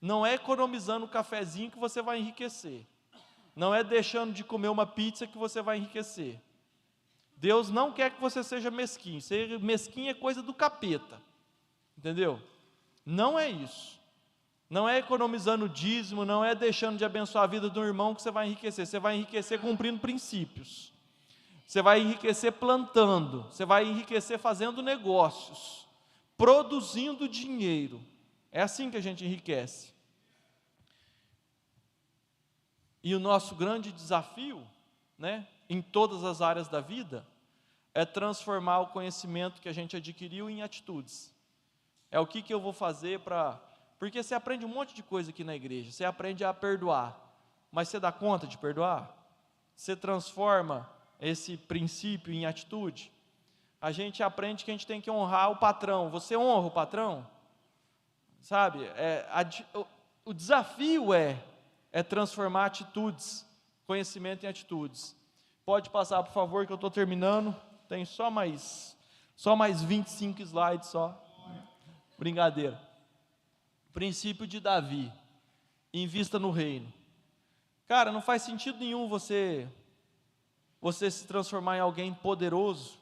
[SPEAKER 2] Não é economizando um cafezinho que você vai enriquecer. Não é deixando de comer uma pizza que você vai enriquecer. Deus não quer que você seja mesquinho. Ser mesquinho é coisa do capeta. Entendeu? Não é isso. Não é economizando dízimo, não é deixando de abençoar a vida do irmão que você vai enriquecer. Você vai enriquecer cumprindo princípios. Você vai enriquecer plantando. Você vai enriquecer fazendo negócios, produzindo dinheiro. É assim que a gente enriquece. E o nosso grande desafio, né, em todas as áreas da vida, é transformar o conhecimento que a gente adquiriu em atitudes. É o que eu vou fazer para... Porque você aprende um monte de coisa aqui na igreja. Você aprende a perdoar. Mas você dá conta de perdoar? Você transforma esse princípio em atitude? A gente aprende que a gente tem que honrar o patrão. Você honra o patrão? Sabe? O desafio é transformar atitudes, conhecimento em atitudes. Pode passar, por favor, que eu estou terminando. Tem só mais 25 slides só. Brincadeira. Princípio de Davi. Invista no reino. Cara, não faz sentido nenhum você se transformar em alguém poderoso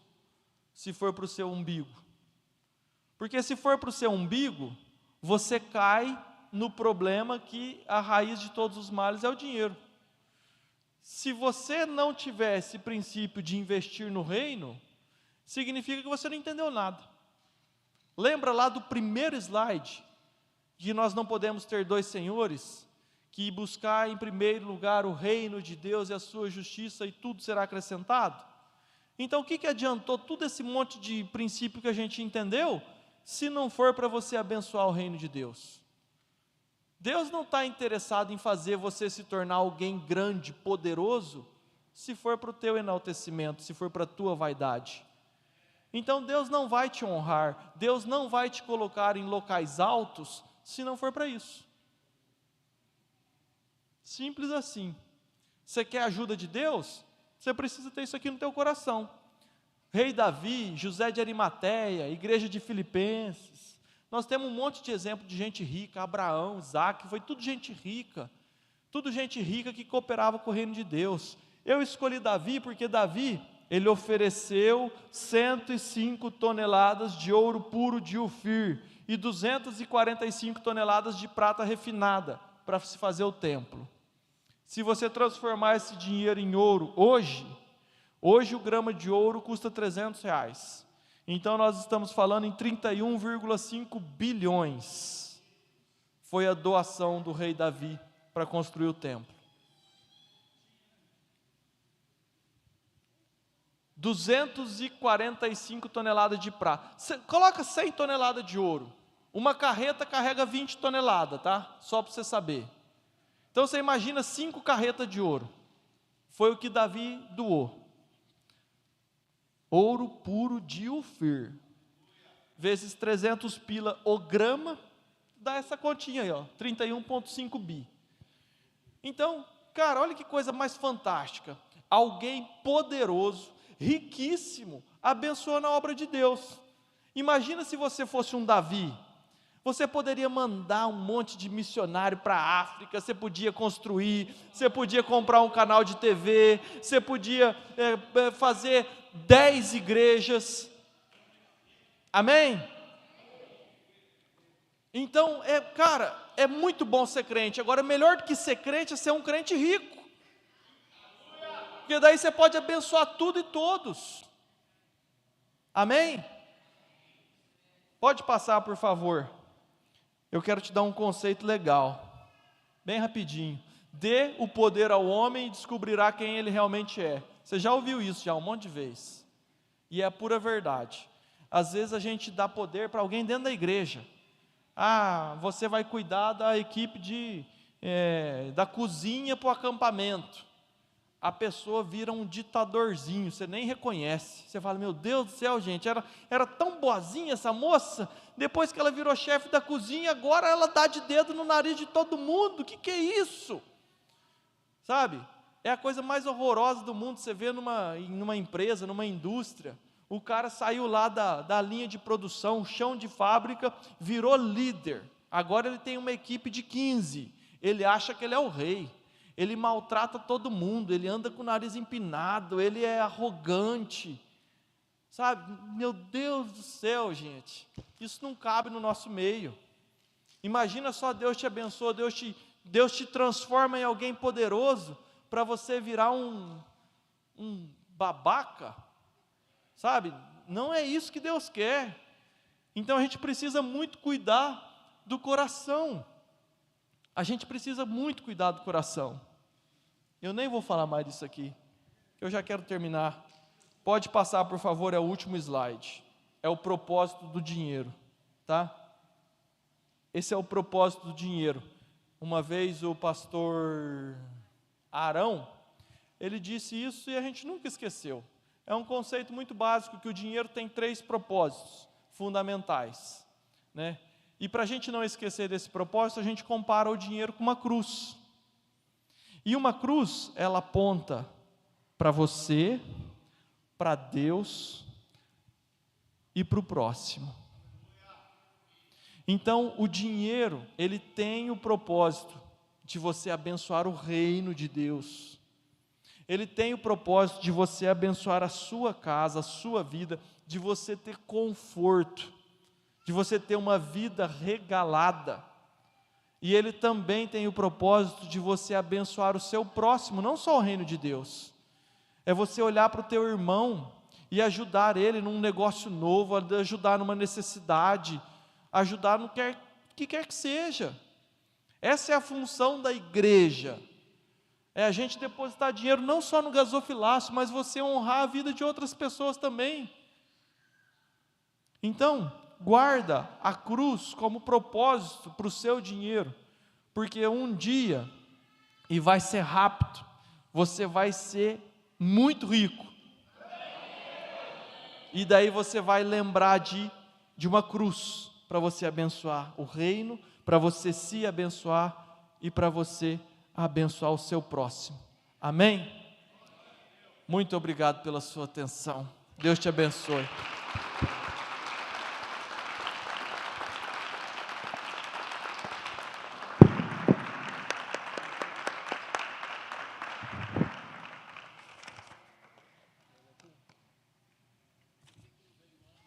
[SPEAKER 2] se for para o seu umbigo. Porque se for para o seu umbigo, você cai no problema que a raiz de todos os males é o dinheiro. Se você não tiver esse princípio de investir no reino, significa que você não entendeu nada. Lembra lá do primeiro slide, que nós não podemos ter dois senhores, que buscar em primeiro lugar o reino de Deus e a sua justiça e tudo será acrescentado? Então o que adiantou todo esse monte de princípio que a gente entendeu, se não for para você abençoar o reino de Deus? Deus não está interessado em fazer você se tornar alguém grande, poderoso, se for para o teu enaltecimento, se for para a tua vaidade. Então Deus não vai te honrar, Deus não vai te colocar em locais altos, se não for para isso. Simples assim. Você quer a ajuda de Deus? Você precisa ter isso aqui no teu coração. Rei Davi, José de Arimateia, igreja de Filipenses. Nós temos um monte de exemplo de gente rica, Abraão, Isaac, foi tudo gente rica que cooperava com o reino de Deus. Eu escolhi Davi porque Davi, ele ofereceu 105 toneladas de ouro puro de Ofir e 245 toneladas de prata refinada para se fazer o templo. Se você transformar esse dinheiro em ouro hoje o grama de ouro custa R$300. Então nós estamos falando em 31,5 bilhões. Foi a doação do rei Davi para construir o templo. 245 toneladas de prata. Coloca 100 toneladas de ouro. Uma carreta carrega 20 toneladas, tá? Só para você saber. Então você imagina 5 carretas de ouro. Foi o que Davi doou. Ouro puro de Ofir. Vezes 300 pila o grama, dá essa continha aí, ó, 31,5 bi. Então, cara, olha que coisa mais fantástica. Alguém poderoso, riquíssimo, abençoando a obra de Deus. Imagina se você fosse um Davi. Você poderia mandar um monte de missionário para a África, você podia construir, você podia comprar um canal de TV, você podia fazer 10 igrejas. Amém? Então, cara, é muito bom ser crente. Agora, melhor do que ser crente é ser um crente rico. Porque daí você pode abençoar tudo e todos. Amém? Pode passar, por favor. Eu quero te dar um conceito legal, bem rapidinho. Dê o poder ao homem e descobrirá quem ele realmente é. Você já ouviu isso já um monte de vezes. E é a pura verdade. Às vezes a gente dá poder para alguém dentro da igreja. Ah, você vai cuidar da equipe da cozinha para o acampamento. A pessoa vira um ditadorzinho, você nem reconhece. Você fala, meu Deus do céu, gente, era tão boazinha essa moça. Depois que ela virou chefe da cozinha, agora ela dá de dedo no nariz de todo mundo. O que é isso? Sabe? É a coisa mais horrorosa do mundo. Você vê numa empresa, numa indústria, o cara saiu lá da linha de produção, chão de fábrica, virou líder. Agora ele tem uma equipe de 15. Ele acha que ele é o rei. Ele maltrata todo mundo, ele anda com o nariz empinado, ele é arrogante. Sabe? Meu Deus do céu, gente. Isso não cabe no nosso meio. Imagina só, Deus te abençoa, Deus te transforma em alguém poderoso para você virar um babaca, sabe? Não é isso que Deus quer. Então a gente precisa muito cuidar do coração. A gente precisa muito cuidar do coração. Eu nem vou falar mais disso aqui, eu já quero terminar. Pode passar, por favor, é o último slide. É o propósito do dinheiro, tá? Esse é o propósito do dinheiro. Uma vez o pastor Arão, ele disse isso e a gente nunca esqueceu. É um conceito muito básico que o dinheiro tem 3 propósitos fundamentais, né? E para a gente não esquecer desse propósito, a gente compara o dinheiro com uma cruz. E uma cruz, ela aponta para você, para Deus e para o próximo. Então, o dinheiro, ele tem o propósito de você abençoar o reino de Deus. Ele tem o propósito de você abençoar a sua casa, a sua vida, de você ter conforto, de você ter uma vida regalada. E ele também tem o propósito de você abençoar o seu próximo, não só o reino de Deus. É você olhar para o teu irmão e ajudar ele num negócio novo, ajudar numa necessidade, ajudar no que quer que seja. Essa é a função da igreja. É a gente depositar dinheiro não só no gasofilácio, mas você honrar a vida de outras pessoas também. Então, guarda a cruz como propósito para o seu dinheiro, porque um dia, e vai ser rápido, você vai ser muito rico. E daí você vai lembrar de uma cruz, para você abençoar o reino, para você se abençoar e para você abençoar o seu próximo. Amém? Muito obrigado pela sua atenção. Deus te abençoe.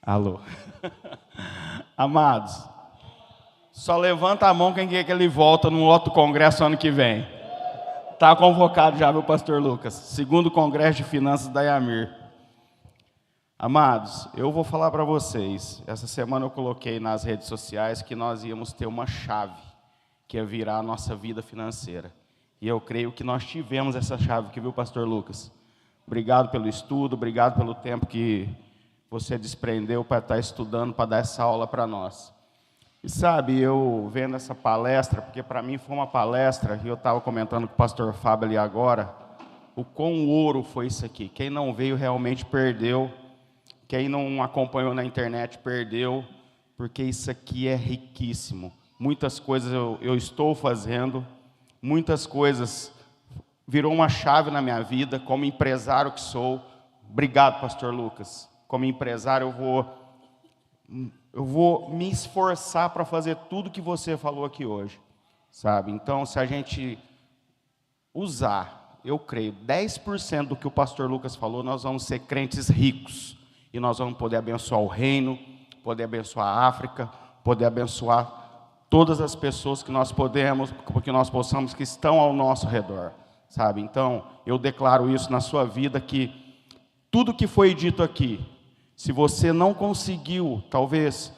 [SPEAKER 1] Alô. Amados, só levanta a mão quem quer que ele volta no outro congresso ano que vem. Está convocado já, meu pastor Lucas. 2º Congresso de Finanças da Yamir. Amados, eu vou falar para vocês. Essa semana eu coloquei nas redes sociais que nós íamos ter uma chave, que ia virar a nossa vida financeira. E eu creio que nós tivemos essa chave aqui, viu, pastor Lucas? Obrigado pelo estudo, obrigado pelo tempo que você desprendeu para estar estudando, para dar essa aula para nós. E sabe, eu vendo essa palestra, porque para mim foi uma palestra, e eu estava comentando com o pastor Fábio ali agora, o quão ouro foi isso aqui. Quem não veio realmente perdeu, quem não acompanhou na internet perdeu, porque isso aqui é riquíssimo. Muitas coisas eu estou fazendo, muitas coisas virou uma chave na minha vida, como empresário que sou. Obrigado, pastor Lucas. Como empresário, eu vou me esforçar para fazer tudo que você falou aqui hoje, sabe? Então, se a gente usar, eu creio, 10% do que o pastor Lucas falou, nós vamos ser crentes ricos. E nós vamos poder abençoar o reino, poder abençoar a África, poder abençoar todas as pessoas que nós podemos, que nós possamos, que estão ao nosso redor, sabe? Então, eu declaro isso na sua vida, que tudo que foi dito aqui, se você não conseguiu, talvez,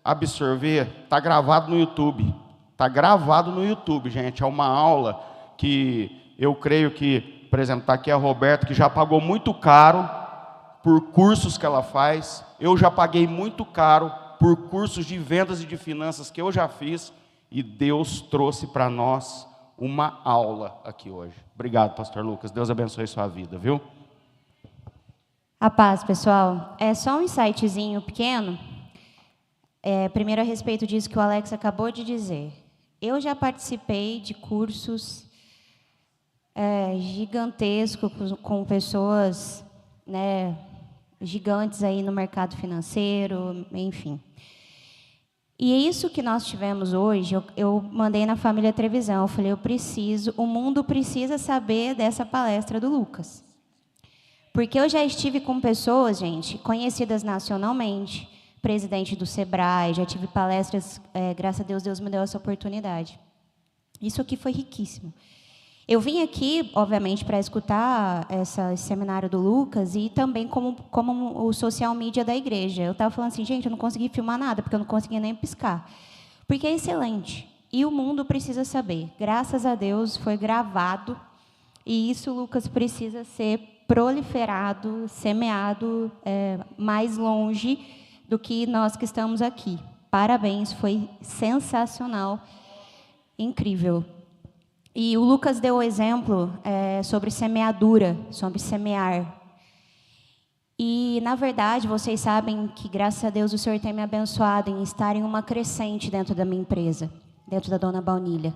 [SPEAKER 1] absorver, está gravado no YouTube. Está gravado no YouTube, gente. É uma aula que eu creio que, por exemplo, está aqui a Roberta, que já pagou muito caro por cursos que ela faz. Eu já paguei muito caro por cursos de vendas e de finanças que eu já fiz. E Deus trouxe para nós uma aula aqui hoje. Obrigado, pastor Lucas. Deus abençoe sua vida, viu?
[SPEAKER 5] A paz, pessoal. É só um insightzinho pequeno. Primeiro, a respeito disso que o Alex acabou de dizer. Eu já participei de cursos gigantescos com pessoas, né, gigantes aí no mercado financeiro, enfim. E é isso que nós tivemos hoje. Eu mandei na família Trevisão. Eu falei, o mundo precisa saber dessa palestra do Lucas. Porque eu já estive com pessoas, gente, conhecidas nacionalmente, presidente do Sebrae, já tive palestras, graças a Deus, Deus me deu essa oportunidade. Isso aqui foi riquíssimo. Eu vim aqui, obviamente, para escutar esse seminário do Lucas e também como o social media da igreja. Eu estava falando assim, gente, eu não consegui filmar nada, porque eu não conseguia nem piscar. Porque é excelente. E o mundo precisa saber. Graças a Deus, foi gravado. E isso, Lucas, precisa ser proliferado, semeado mais longe do que nós que estamos aqui. Parabéns, foi sensacional, incrível. E o Lucas deu o exemplo sobre semeadura, sobre semear. E, na verdade, vocês sabem que, graças a Deus, o Senhor tem me abençoado em estar em uma crescente dentro da minha empresa, dentro da Dona Baunilha.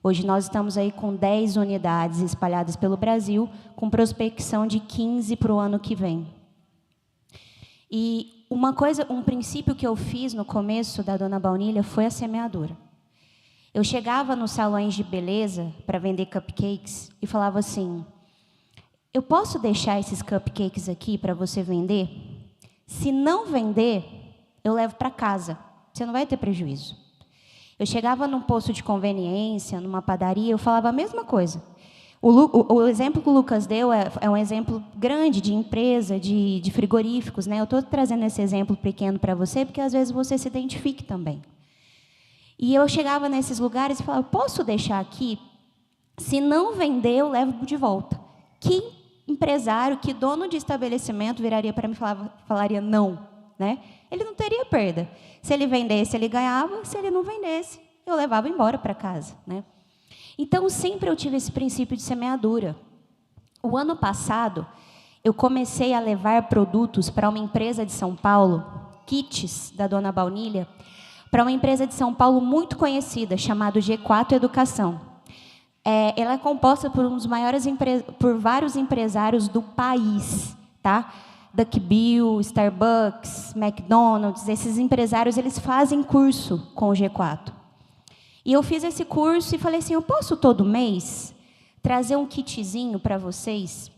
[SPEAKER 5] Hoje nós estamos aí com 10 unidades espalhadas pelo Brasil, com prospecção de 15 para o ano que vem. E um princípio que eu fiz no começo da Dona Baunilha foi a semeadura. Eu chegava nos salões de beleza para vender cupcakes e falava assim, eu posso deixar esses cupcakes aqui para você vender? Se não vender, eu levo para casa. Você não vai ter prejuízo. Eu chegava num posto de conveniência, numa padaria, eu falava a mesma coisa. O exemplo que o Lucas deu é um exemplo grande de empresa, de frigoríficos, né? Eu estou trazendo esse exemplo pequeno para você, porque às vezes você se identifique também. E eu chegava nesses lugares e falava, posso deixar aqui? Se não vender, eu levo de volta. Que empresário, que dono de estabelecimento viraria para mim e falaria não, né? Ele não teria perda. Se ele vendesse, ele ganhava. Se ele não vendesse, eu levava embora para casa, né? Então, sempre eu tive esse princípio de semeadura. O ano passado, eu comecei a levar produtos para uma empresa de São Paulo, kits da Dona Baunilha, para uma empresa de São Paulo muito conhecida, chamada G4 Educação. Ela é composta por vários empresários do país, tá? Duckbill, Starbucks, McDonald's, esses empresários, eles fazem curso com o G4. E eu fiz esse curso e falei assim, eu posso todo mês trazer um kitzinho para vocês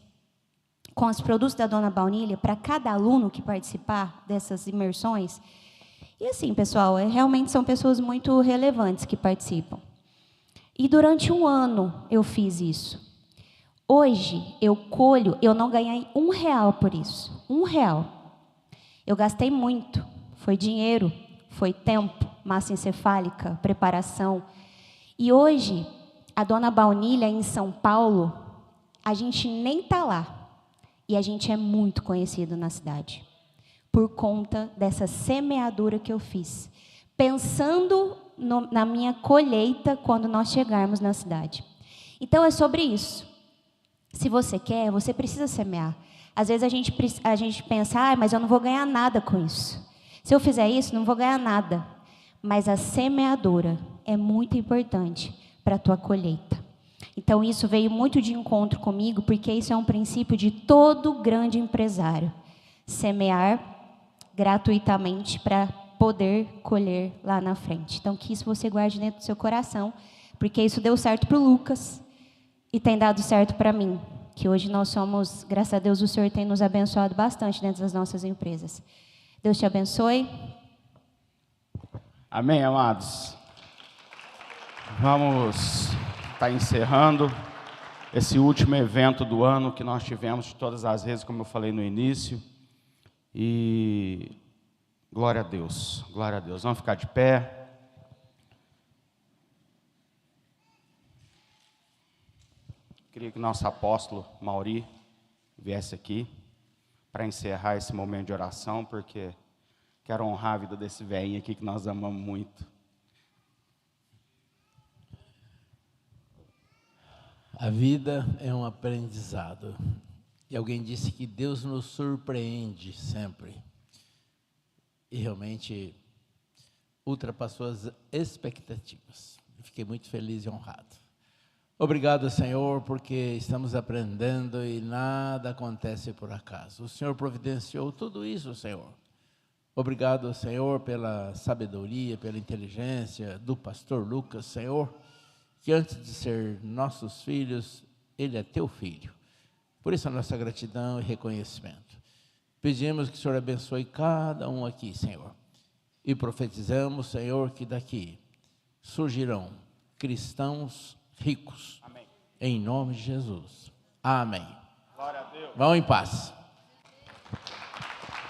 [SPEAKER 5] com os produtos da Dona Baunilha para cada aluno que participar dessas imersões? E assim, pessoal, realmente são pessoas muito relevantes que participam. E durante um ano eu fiz isso. Hoje eu não ganhei R$1 por isso. R$1. Eu gastei muito. Foi dinheiro, foi tempo, massa encefálica, preparação. E hoje, a Dona Baunilha em São Paulo, a gente nem está lá. E a gente é muito conhecido na cidade. Por conta dessa semeadura que eu fiz. Pensando na minha colheita quando nós chegarmos na cidade. Então, é sobre isso. Se você quer, você precisa semear. Às vezes a gente pensa, mas eu não vou ganhar nada com isso. Se eu fizer isso, não vou ganhar nada. Mas a semeadura é muito importante para a tua colheita. Então, isso veio muito de encontro comigo, porque isso é um princípio de todo grande empresário. Semear gratuitamente para poder colher lá na frente. Então, que isso você guarde dentro do seu coração, porque isso deu certo para o Lucas e tem dado certo para mim, que hoje nós somos, graças a Deus, o Senhor tem nos abençoado bastante dentro das nossas empresas. Deus te abençoe.
[SPEAKER 1] Amém, amados? Vamos estar encerrando esse último evento do ano que nós tivemos de todas as vezes, como eu falei no início. E glória a Deus, glória a Deus. Vamos ficar de pé. Queria que nosso apóstolo Mauri viesse aqui para encerrar esse momento de oração, porque quero honrar a vida desse velhinho aqui que nós amamos muito.
[SPEAKER 4] A vida é um aprendizado. E alguém disse que Deus nos surpreende sempre. E realmente ultrapassou as expectativas. Fiquei muito feliz e honrado. Obrigado, Senhor, porque estamos aprendendo e nada acontece por acaso. O Senhor providenciou tudo isso, Senhor. Obrigado, Senhor, pela sabedoria, pela inteligência do pastor Lucas, Senhor, que antes de ser nossos filhos, ele é teu filho. Por isso a nossa gratidão e reconhecimento. Pedimos que o Senhor abençoe cada um aqui, Senhor. e profetizamos, Senhor, que daqui surgirão cristãos ricos.
[SPEAKER 1] Amém.
[SPEAKER 4] Em nome de Jesus. Amém.
[SPEAKER 1] Glória a Deus.
[SPEAKER 4] Vão em paz.